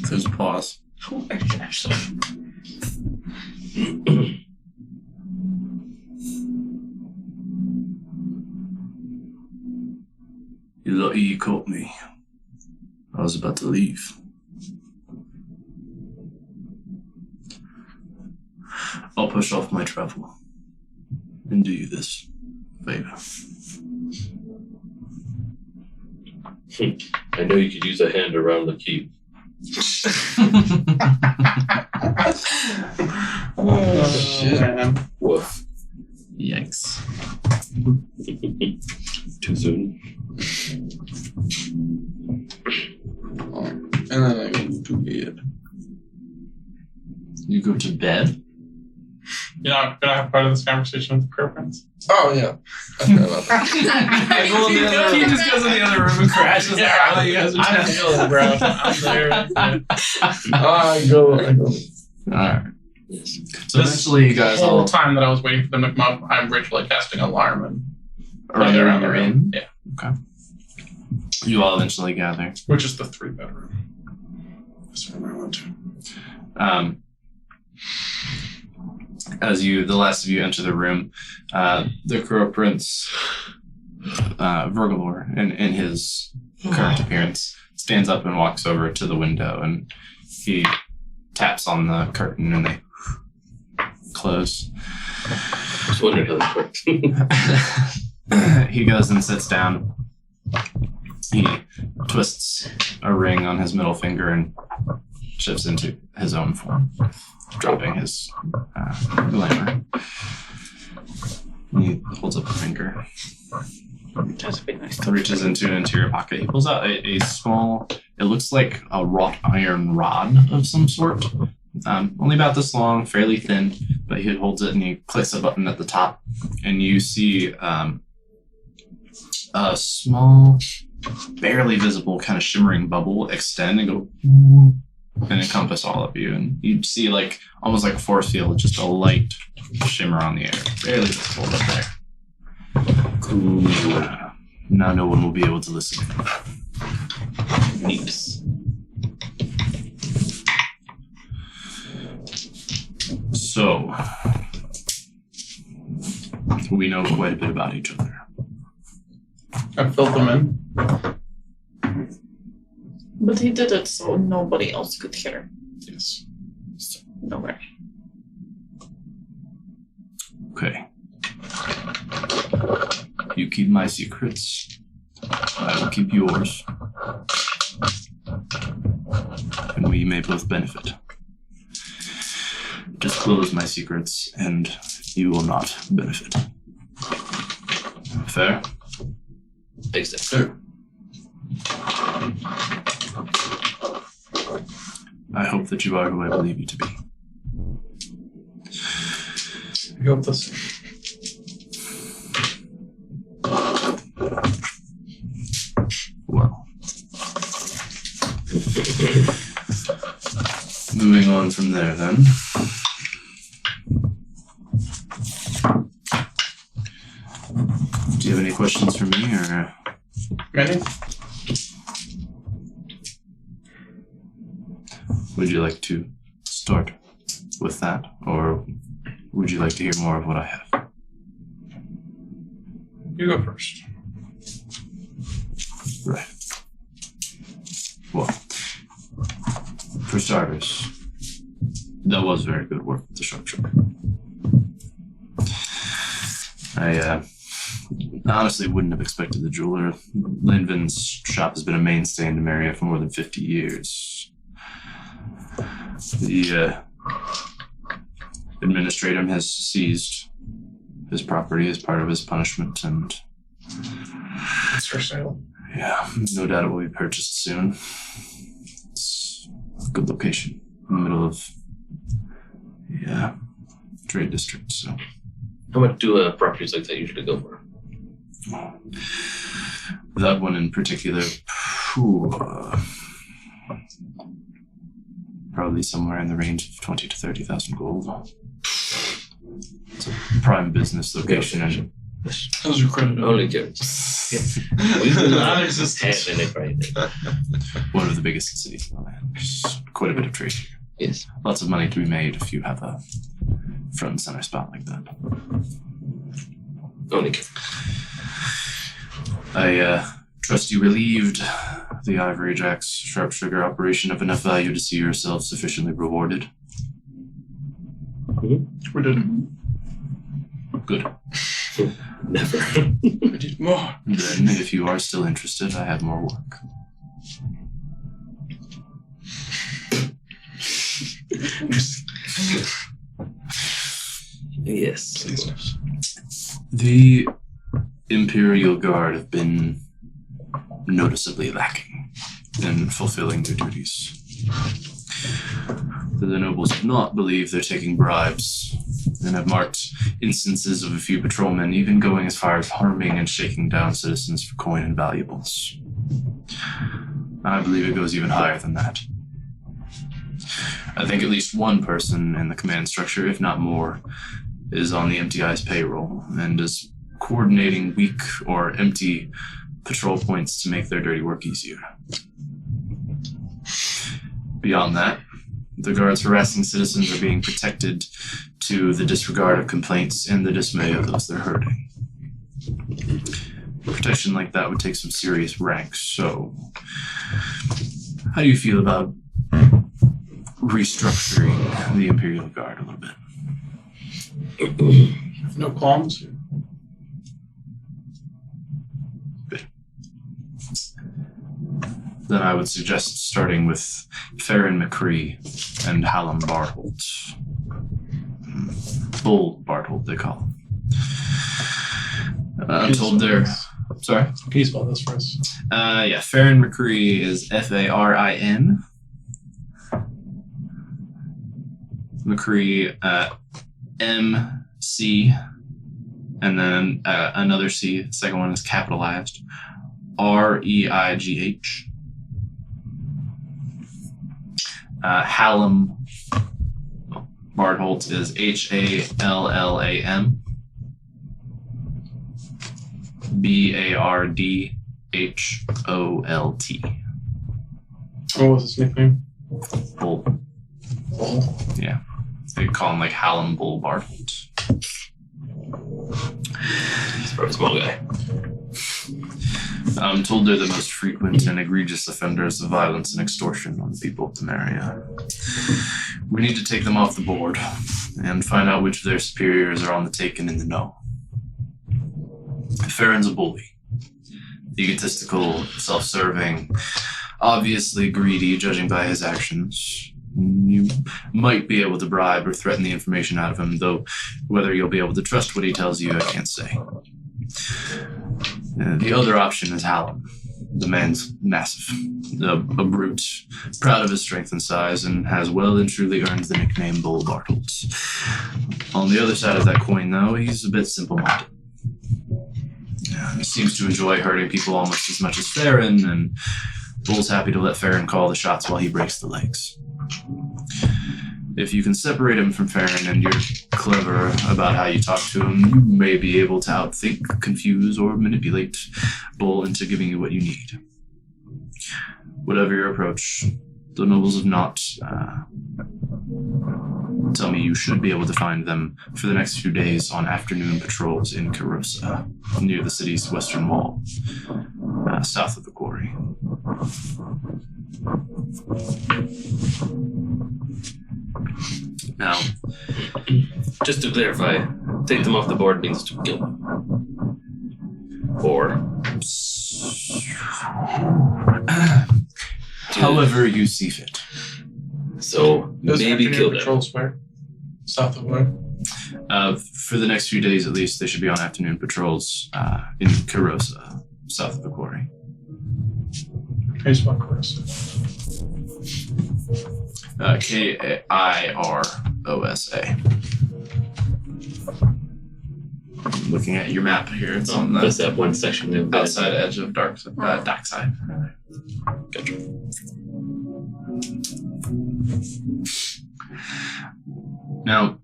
There's a pause. You're lucky you caught me. I was about to leave. I'll push off my travel and do you this favor. I know you could use a hand around the key. Oh, shit. Woof. Yikes. Too soon. And then I go to bed. You go to bed? You're not gonna have part of this conversation with the Crow Prince. Oh yeah, I forgot about that. I go in the other room. He just goes in the other room and crashes out. You guys are I'm chatting. feeling, bro. I'm there. I go. Alright. Yes. So eventually you guys The whole all time that I was waiting for them to come up, I'm ritually casting alarm and are in the room the you're in. Yeah, You all eventually gather. which is the 3-bedroom. That's where I went to. As the last of you enter the room, the Crow Prince, Vergalor, in his current appearance, stands up and walks over to the window, and he taps on the curtain, and they close. Just wondered how that worked. He goes and sits down. He twists a ring on his middle finger and shifts into his own form, dropping his glamour. He holds up a finger, That'd be nice. reaches into an interior pocket. He pulls out a small, it looks like a wrought iron rod of some sort. Only about this long, fairly thin, but he holds it and he clicks a button at the top, and you see a small, barely visible kind of shimmering bubble extend and go and encompass all of you. And you see like almost like a force field, just a light shimmer on the air, barely visible up there. Cool. Now no one will be able to listen. Neat. So, we know quite a bit about each other. I filled them in. But he did it so nobody else could hear. Yes. So, no worry. Okay. You keep my secrets. I will keep yours. And we may both benefit. Disclose my secrets, and you will not benefit. Fair? Except Sure. I hope that you are who I believe you to be. I hope this. Well. Moving on from there, then. Do you have any questions for me, or Many? would you like to start with that, or would you like to hear more of what I have? You go first. Right. Well, for starters, that was very good work with the sharpshooter. I honestly wouldn't have expected the jeweler. Linvin's shop has been a mainstay in Demaria for more than 50 years. The administratum has seized his property as part of his punishment, and It's for sale. yeah, no doubt it will be purchased soon. It's a good location in the middle of the trade district, so. how much do properties like that usually go for? That one in particular, probably somewhere in the range of 20 to 30,000 gold. It's a prime business location, and How's your credit? Only curious. We do not have any right. one of the biggest cities in the land. There's quite a bit of trade here. Yes. Lots of money to be made if you have a front and center spot like that. Only curious. I trust you relieved the Ivory Jack's sharp sugar operation of enough value to see yourself sufficiently rewarded. We didn't. Good. Never. I need more. Then, if you are still interested, I have more work. Yes. Please. The Imperial Guard have been noticeably lacking in fulfilling their duties. The nobles do not believe they're taking bribes and have marked instances of a few patrolmen even going as far as harming and shaking down citizens for coin and valuables. I believe it goes even higher than that. I think at least one person in the command structure, if not more, is on the MTI's payroll and is coordinating weak or empty patrol points to make their dirty work easier. Beyond that, the guards harassing citizens are being protected to the disregard of complaints and the dismay of those they're hurting. Protection like that would take some serious ranks, so how do you feel about restructuring the Imperial Guard a little bit? No qualms. Then I would suggest starting with Farron McCree and Hallam Bartholt. Bull Bartholt, they call him. I'm told they're... Sorry? Can you spell this for us? Yeah, Farron McCree is Farin. McCree, MC, and then another C. The second one is capitalized. Reigh. Hallam Bartholt is Hallam. Bardholt. What was his nickname? Bull. Bull. Yeah. They call him like Hallam Bull Bartholt. He's probably a small guy. I'm told they're the most frequent and egregious offenders of violence and extortion on the people of Temeria. We need to take them off the board and find out which of their superiors are on the take and in the know. Farron's a bully. Egotistical, self-serving, obviously greedy, judging by his actions. You might be able to bribe or threaten the information out of him, though whether you'll be able to trust what he tells you, I can't say. The other option is Hallam. The man's massive, a brute, proud of his strength and size, and has well and truly earned the nickname Bull Bartholt. On the other side of that coin, though, he's a bit simple-minded. He seems to enjoy hurting people almost as much as Farron, and Bull's happy to let Farron call the shots while he breaks the legs. If you can separate him from Farron and you're clever about how you talk to him, you may be able to outthink, confuse, or manipulate Bull into giving you what you need. Whatever your approach, the nobles of Nott tell me you should be able to find them for the next few days on afternoon patrols in Karosa, near the city's western wall, south of the quarry. Now, just to clarify, take them off the board means to kill them. Or however you see fit. So Those maybe afternoon kill them. patrols where? South of where? For the next few days at least, they should be on afternoon patrols in Karosa, south of the quarry. How you spell Karosa? Kirosa. I'm looking at your map here. It's on the Just that one section of outside edge of dark side. Gotcha. Now,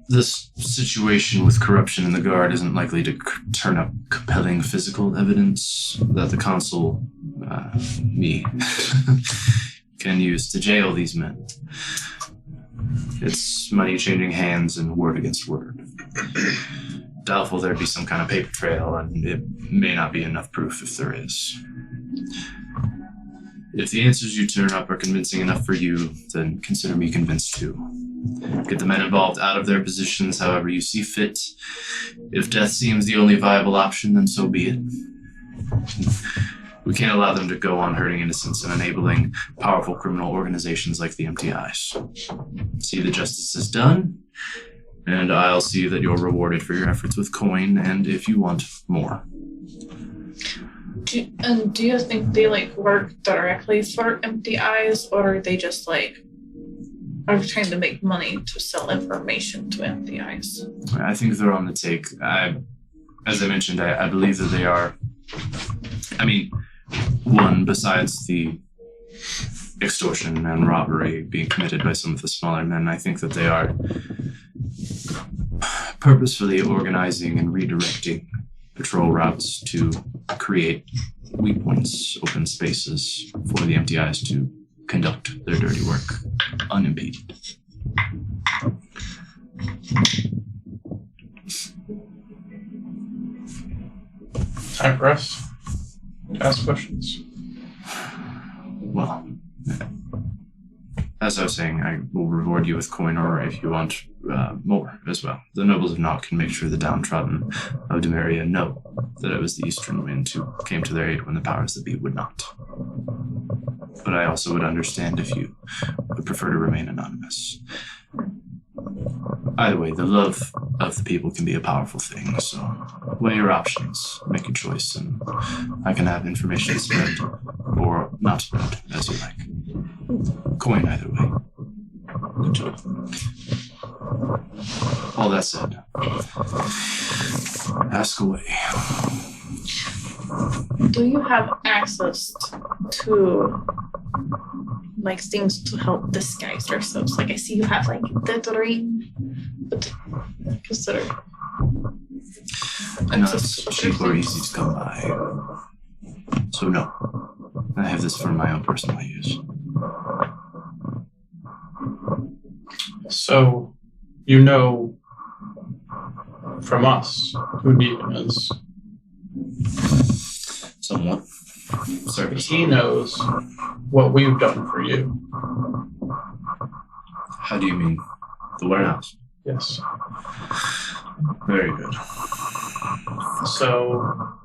this situation with corruption in the guard isn't likely to turn up compelling physical evidence that the consul, me, can use to jail these men. It's money changing hands and word against word. Doubtful there'd be some kind of paper trail, and it may not be enough proof if there is. If the answers you turn up are convincing enough for you, then consider me convinced too. Get the men involved out of their positions however you see fit. If death seems the only viable option, then so be it. We can't allow them to go on hurting innocents and enabling powerful criminal organizations like the MTIs. See that justice is done, and I'll see that you're rewarded for your efforts with coin, and if you want, more. Do you think they like work directly for MTIs, or are they just like are trying to make money to sell information to MDIs. I think they're on the take. As I mentioned, I believe that they are. I mean, one, besides the extortion and robbery being committed by some of the smaller men, I think that they are purposefully organizing and redirecting patrol routes to create weak points, open spaces for the MTIs to conduct their dirty work unimpeded. Time for us to ask questions. Well, as I was saying, I will reward you with coin, or if you want more as well. The nobles of Nock can make sure the downtrodden of Demeria know that it was the Eastern Wind who came to their aid when the powers that be would not. But I also would understand if you would prefer to remain anonymous. Either way, the love of the people can be a powerful thing, so weigh your options, make your choice, and I can have information spread or not spread as you like. Coin either way. Good job. All that said, ask away. Do you have access to like things to help disguise ourselves? Like I see you have like the ring, but consider And it's cheap or easy to come by. So no, I have this for my own personal use. So, you know from us who Negan is. Somewhat. Service. He knows what we've done for you. How do you mean? The warehouse? Yes. Very good. So,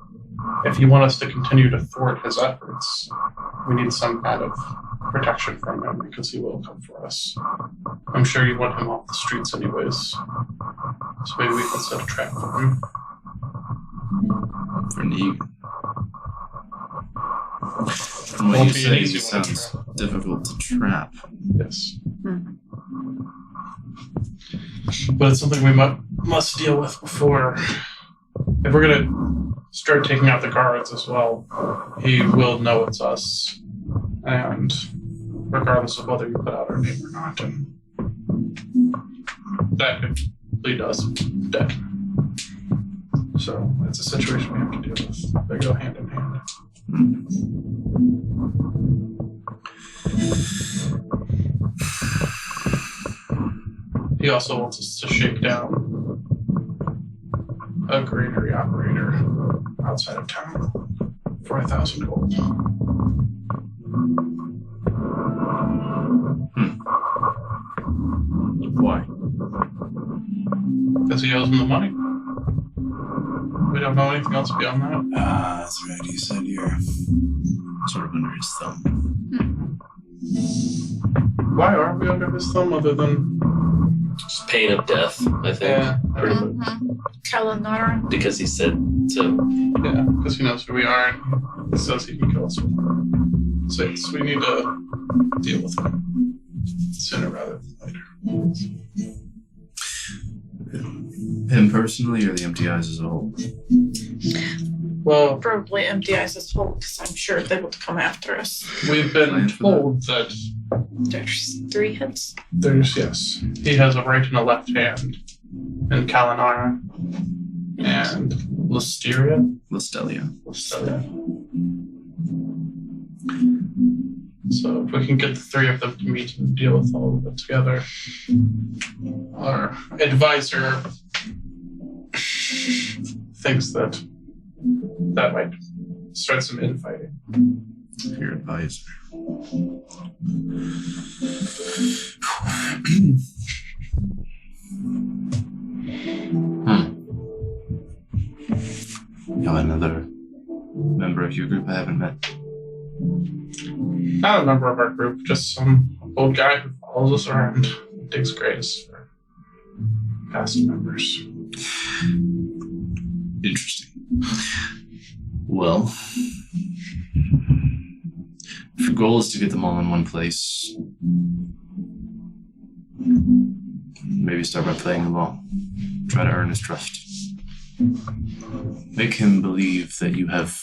if you want us to continue to thwart his efforts, we need some kind of protection from him because he will come for us. I'm sure you want him off the streets anyways. So maybe we can set a trap for him. For Negan. From what Won't you be an say, easy it one to sounds difficult to trap. Yes. But it's something we must deal with before. If we're going to start taking out the guards as well, he will know it's us. And regardless of whether you put out our name or not, and that could lead us dead. So it's a situation we have to deal with. They go hand in hand. He also wants us to shake down a granary operator outside of town for 1,000 gold. Why? Because he owes him the money. We don't know anything else beyond that. Ah, that's right. You said you're sort of under his thumb. Why are we under his thumb other than... Just pain of death, I think. pretty much. Kalanara. Because he said so. Yeah, because he knows who we are and he says he can kill us. So yes, we need to deal with him sooner rather than later. Him personally or the MTIs as a whole? Well, Probably MDIs as well, because I'm sure they would come after us. we've been told that There's 3 hits. there's, yes, he has a right and a left hand in Kalanara and Listeria. Listelia. So if we can get the 3 of them to meet and deal with all of it together, our advisor thinks that might start some infighting. Your advisor. You have another member of your group I haven't met. Not a member of our group, just some old guy who follows us around and digs graves for past members. Interesting. Well, if your goal is to get them all in one place, Maybe start by playing along. Try to earn his trust. Make him believe that you have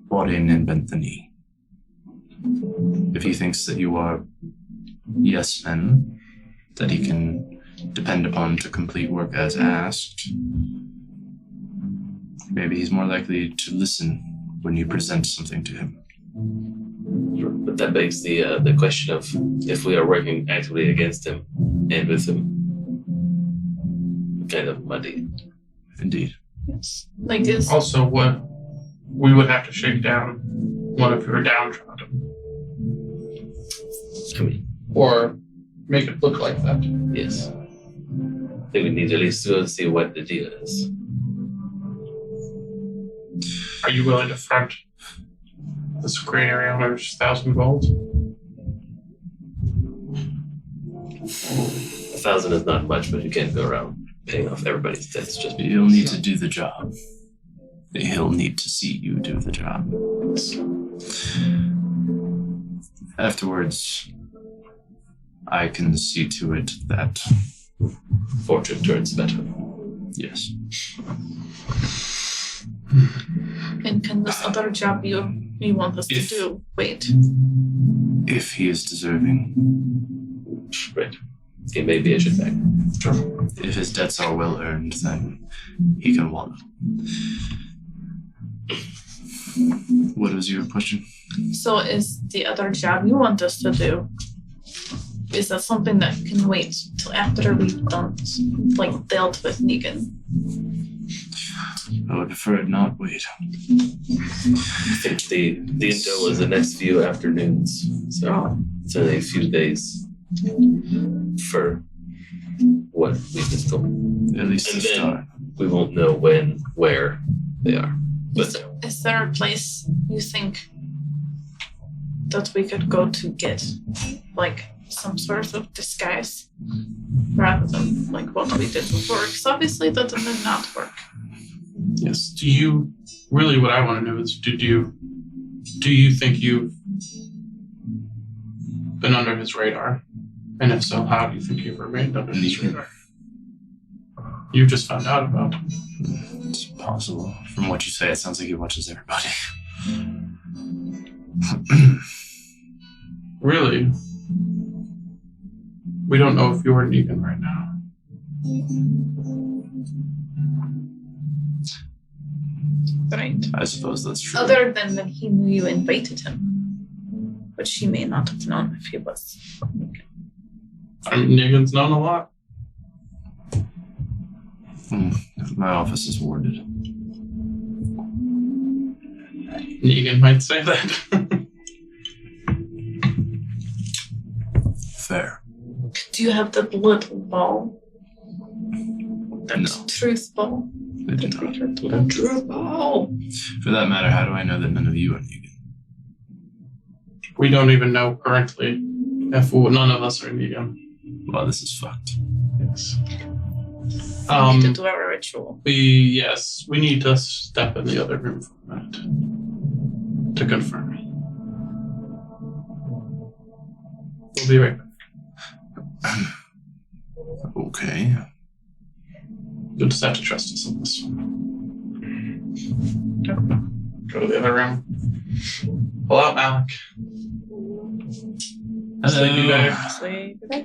bought in and bent the knee. If he thinks that you are yes men, that he can depend upon to complete work as asked, maybe he's more likely to listen when you present something to him. But that begs the question of if we are working actively against him and with him. Kind of muddy. Indeed. Yes. Like this. Also, what we would have to shake down one of your downtrodden, I mean, or make it look like that. yes. I think we need to at least go and see what the deal is. Are you willing to front this gray area owner's 1,000 gold? 1,000 is not much, but you can't go around paying off everybody's debts just because. You'll need to do the job. He'll need to see you do the job. Afterwards, I can see to it that, Fortune turns better. yes, And can this other job you want us to If- do wait? if he is deserving, Right. He may be a shitbag. if his debts are well earned, then he can wallow. What was your question? So is the other job you want us to do, is that something that can wait till after we've done, like, dealt with Negan? I would prefer it not wait. I think the intel is the next few afternoons. So it's only a few days for what we just told. At least And to then- start. We won't know when, where they are. Is there a place you think that we could go to get, like, some sort of disguise rather than, like, what we did before? Because obviously that did not work. Yes. Do you really? What I want to know is, do you think you've been under his radar? And if so, how do you think you've remained under his Negan. radar? You just found out about him. It's possible. From what you say, it sounds like he watches everybody. Really? We don't know if you're Negan right now. Right. I suppose that's true. Other than that he knew you invited him. Which he may not have known if he was. Negan's known a lot. My office is warded. Negan might say that. Fair. Do you have that little ball? That No. truth ball? I do not. The truth ball. For that matter, how do I know that none of you are Negan? We don't even know currently if none of us are Negan. Well, this is fucked. Yes. We need to do our ritual. We need to step in the other room for a minute to confirm. We'll be right back. Okay. You'll just have to trust us on this one. Go to the other room. Pull out Malik. Sleepy bag.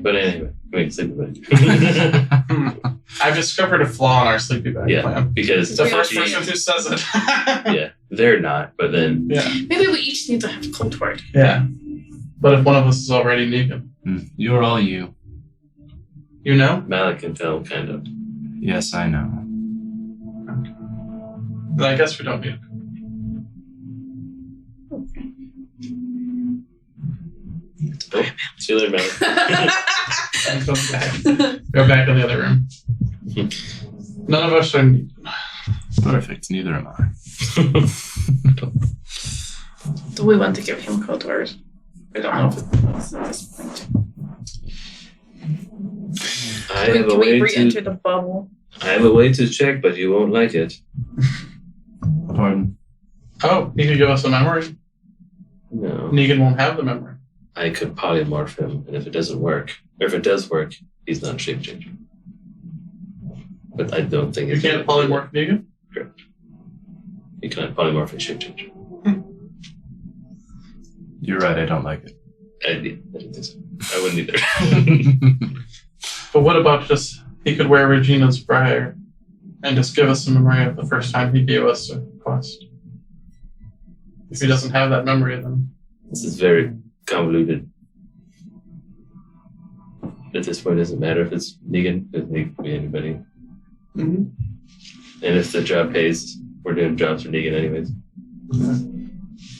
But anyway, I mean, sleepy bag. I've discovered a flaw in our sleepy bag Yeah, plan. because It's the first she- person who says it. yeah, they're not. But then Yeah. Maybe we each need to have code word. Yeah. But if one of us is already Negan, You're all you. you know? Malik can tell, kind of. Yes, I know. Then I guess we don't need it. Oh, see you later, Malik. And go back. Go back in the other room. None of us are Negan. Perfect. Neither am I. Do we want to give him code word? I don't know if it's at this point. I Can have a we way re-enter to. the bubble? I have a way to check, but you won't like it. Pardon? Oh, he could give us a memory. No. Negan won't have the memory. I could polymorph him, and if it doesn't work, or if it does work, he's not a shape changer. But I don't think You can't polymorph Negan? You cannot polymorph a shape changer. You're right, I don't like it. I don't think so. I wouldn't either. But what about just he could wear Regina's briar and just give us a memory of the first time he gave us a quest? If he doesn't have that memory, then This is very convoluted. At this point, it doesn't matter if it's Negan. It could be anybody. mm-hmm. And if the job pays, we're doing jobs for Negan anyways.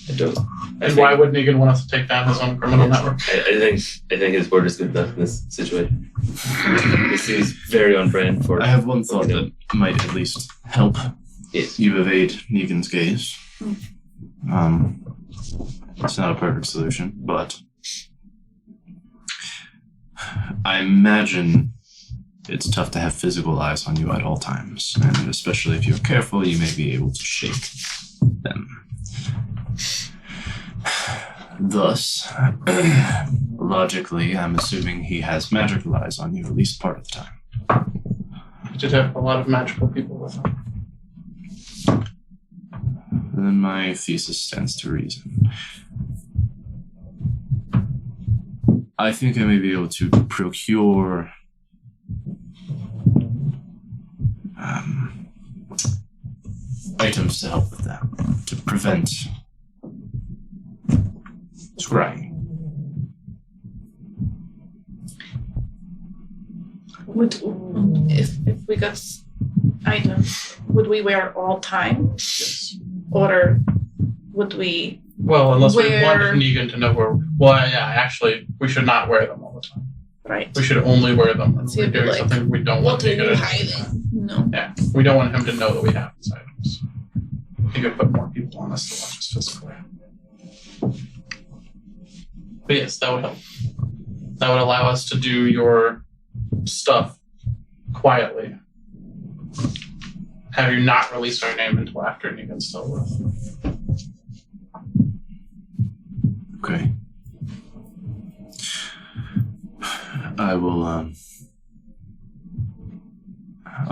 I don't. And why would Negan want us to take down his own criminal network? I think his word is good enough in this situation. This seems very on brand for. I have one thought that might at least help Yes. you evade Negan's gaze. It's not a perfect solution, but I imagine it's tough to have physical eyes on you at all times, and especially if you're careful, you may be able to shake them. Thus, logically, I'm assuming he has magical eyes on you at least part of the time. He did have a lot of magical people with him. Then my thesis stands to reason. I think I may be able to procure items to help with that, to prevent scrying. Would if we got items, would we wear all time, Yes. or would we? Well, unless we Where- wanted Negan to know where. Well, yeah, actually, we should not wear them all the time. Right. We should only wear them when So we're you'd be doing like, something we don't want What are Negan you to know. hiding? No. Yeah, we don't want him to know that we have these items. He could put more people on us to watch us physically. But yes, that would help. That would allow us to do your stuff quietly. Have you not released our name until after Negan's still with. Okay. I will, I'll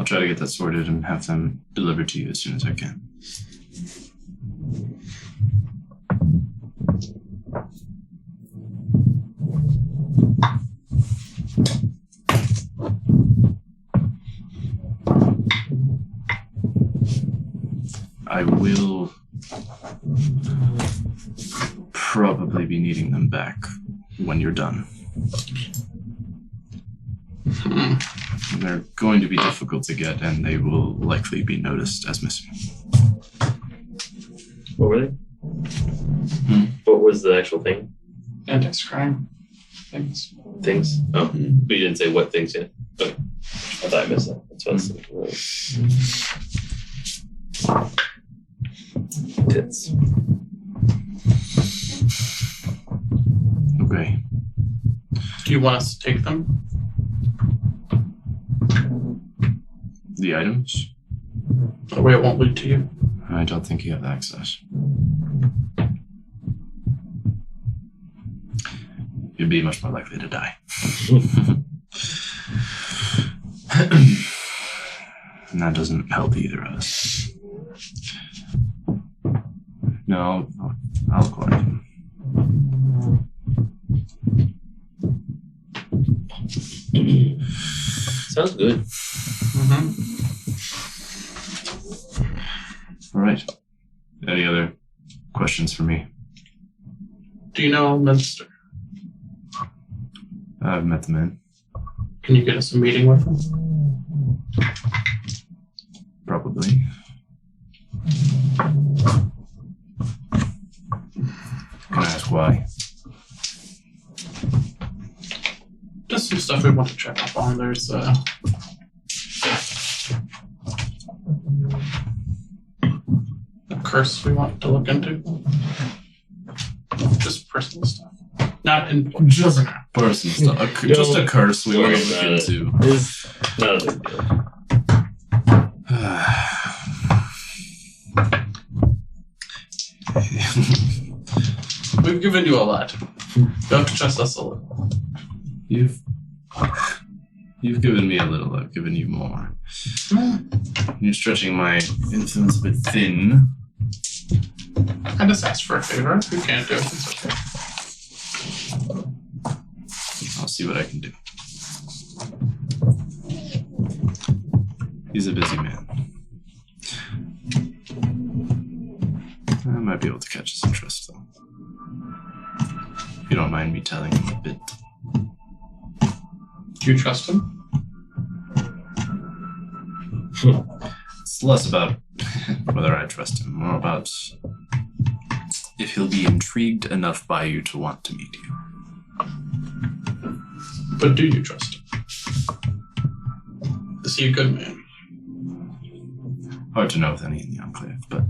try to get that sorted and have them delivered to you as soon as I can. I will probably be needing them back when you're done. They're going to be difficult to get, and they will likely be noticed as missing. What were they? What was the actual thing? Anti-scrying things. Things? Oh, but you didn't say what things yet. Okay. I thought I missed that. That's what I was thinking. Tits. Okay. Do you want us to take them? The items? That way it won't lead to you. I don't think you have access. You'd be much more likely to die. And that doesn't help either of us. No, I'll acquire them. Sounds good. Mm-hmm. All right. Any other questions for me? Do you know Minster? I've met the man. Can you get us a meeting with him? Probably. Can I ask why? Just some stuff we want to check up on. There's a curse we want to look into. Just personal stuff. Not in Just personal stuff. Just a curse we want to look Worry about it. into. It's not a big deal. We've given you a lot. You have to trust us a little. You've given me a little, I've given you more. You're stretching my influence a bit thin. I just asked for a favor. You can't do it. It's okay. I'll see what I can do. He's a busy man. I might be able to catch his interest, though. If you don't mind me telling him a bit. Do you trust him? It's less about whether I trust him, more about if he'll be intrigued enough by you to want to meet you. But do you trust him? Is he a good man? Hard to know with any in the Enclave, but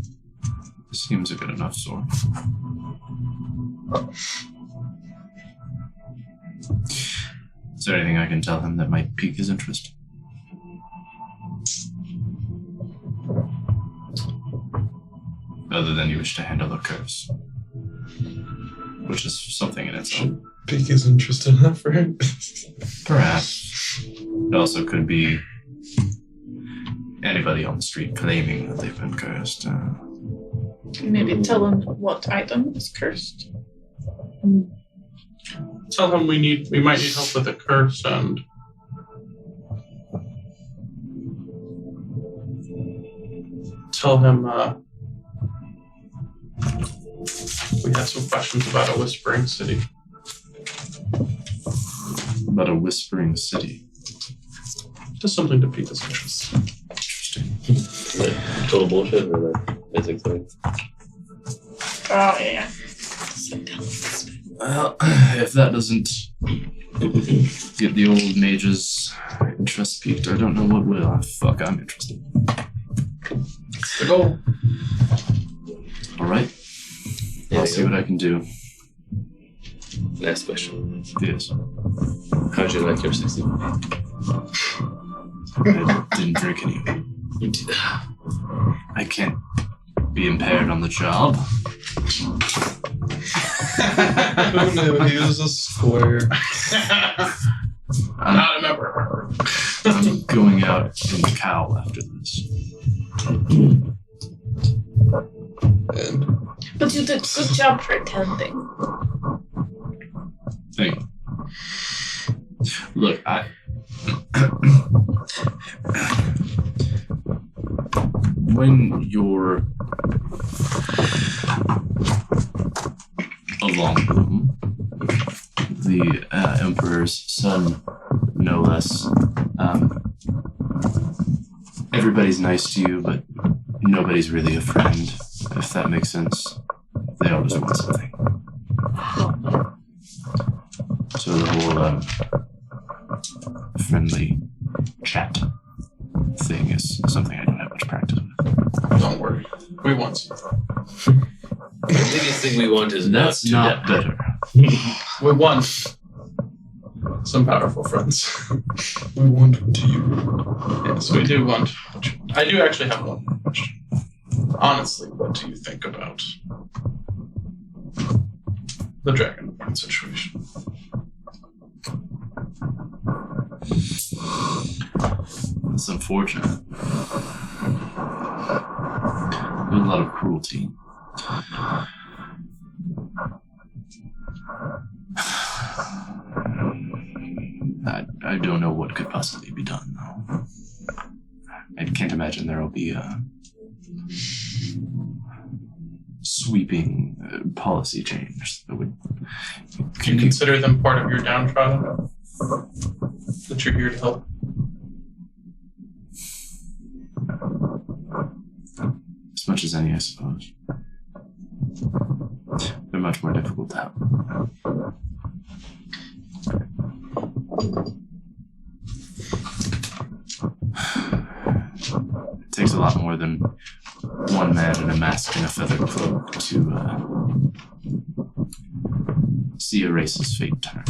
seems a good enough sort. Is there anything I can tell him that might pique his interest? Other than you wish to handle a curse. Which is something in itself. Pique his interest enough for him. Perhaps. It also could be anybody on the street claiming that they've been cursed. Maybe tell him what item is cursed. Tell him we might need help with a curse and tell him we have some questions about a whispering city. About a whispering city. Just something to pique his interest. Interesting. Total bullshit or like basic thing? Oh, yeah. Well, if that doesn't get the old mage's interest piqued, I don't know what will. I'm interested. That's the goal. Alright. I'll see what I can do. Last question. Yes. How'd you like your 60? I didn't drink any of it. You did. I can't be impaired on the job. Who knew he was a square? Not a member. I'm going out in the cowl after this. And But you did good job pretending. Thank you. Look, when you're a Longbloom, the Emperor's son, no less, everybody's nice to you, but nobody's really a friend, if that makes sense. They all just want something. So the whole friendly chat thing is something I don't have much practice with. Don't worry. We want some. The biggest thing we want is That's not better. We want some powerful friends. we want to you. Yes, we do want. I do actually have one more question. Honestly, what do you think about the Dragonborn situation? It's unfortunate. There's a lot of cruelty. I don't know what could possibly be done, though. I can't imagine there will be a sweeping policy change that would. Do you consider them part of your downtrodden? That you're here to help? As much as any, I suppose. They're much more difficult to help. It takes a lot more than one man in a mask and a feathered cloak to see a race's fate turn.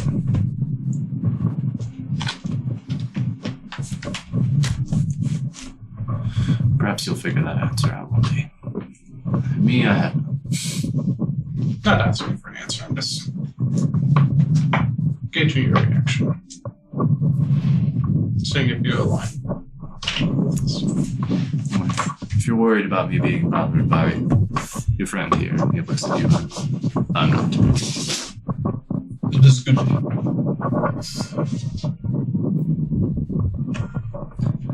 Perhaps you'll figure that answer out one day. Me, I have no. Not asking for an answer. I'm just gauging your reaction. Seeing if you align. If you're worried about me being bothered by your friend here, it looks like I'm not. It is good.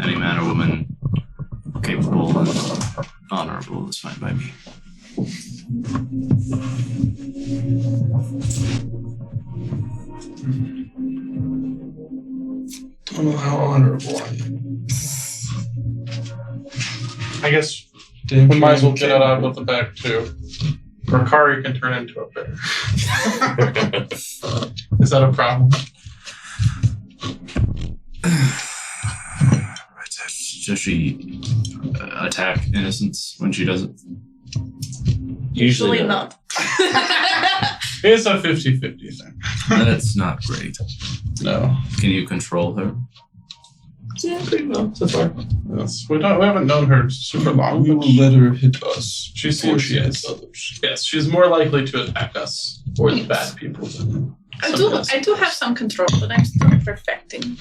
Any man or woman capable and honorable is fine by me. Don't know how honorable I am. I guess Damn we might as well sure get I'm it out of the bag too. Rakari can turn into a bear. Is that a problem? Does she attack innocents when she does it? Usually not. It's a 50-50 thing. That's not great. No. Can you control her? Yeah, pretty well so far. Yes. We haven't known her super long. We but will let her hit us She before seems she yes. hits others. Yes, she's more likely to attack us or the Yes. bad people than I sometimes. do have some control, but I'm still perfecting.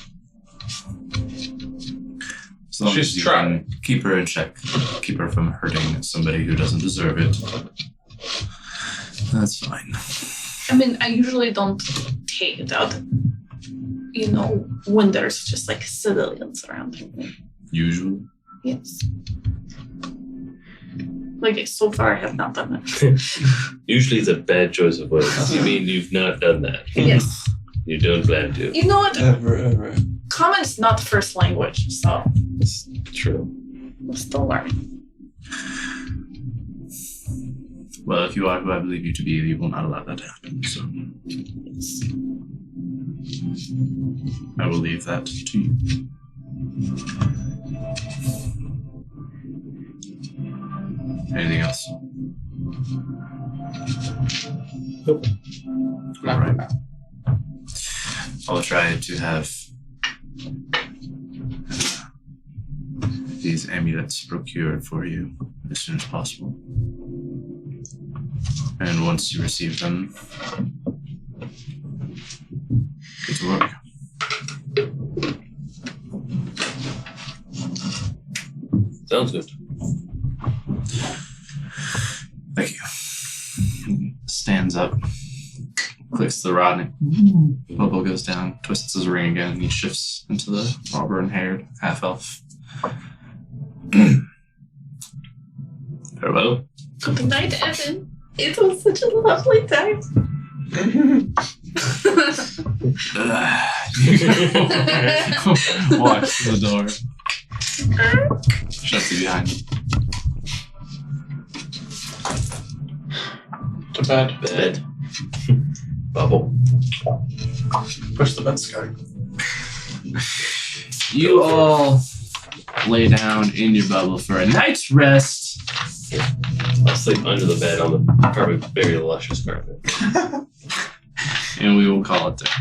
As long She's as you trying. can keep her in check, keep her from hurting somebody who doesn't deserve it. That's fine. I mean, I usually don't take it out, when there's just like civilians around. Usually. Yes. Like, so far I have not done it. Usually it's a bad choice of words. You mean you've not done that? Yes. You don't plan to. You know what? Ever. Common is not first language, so It's true. we're still learning. Well, if you are who I believe you to be, you will not allow that to happen. So I will leave that to you. Anything else? Nope. Not right now. I'll try to have these amulets procured for you as soon as possible. And once you receive them, get to work. Sounds good. Thank you. Stands up, clicks the rod, and bubble goes down, twists his ring again, and he shifts into the auburn-haired half-elf. Farewell. Good night, Evan. It was such a lovely time. Walks to the door. Shuts it behind you. To bed. Bed. Bubble. Push the bed sky. You all lay down in your bubble for a night's rest. I'll sleep under the bed on the probably very luscious carpet. And we will call it there.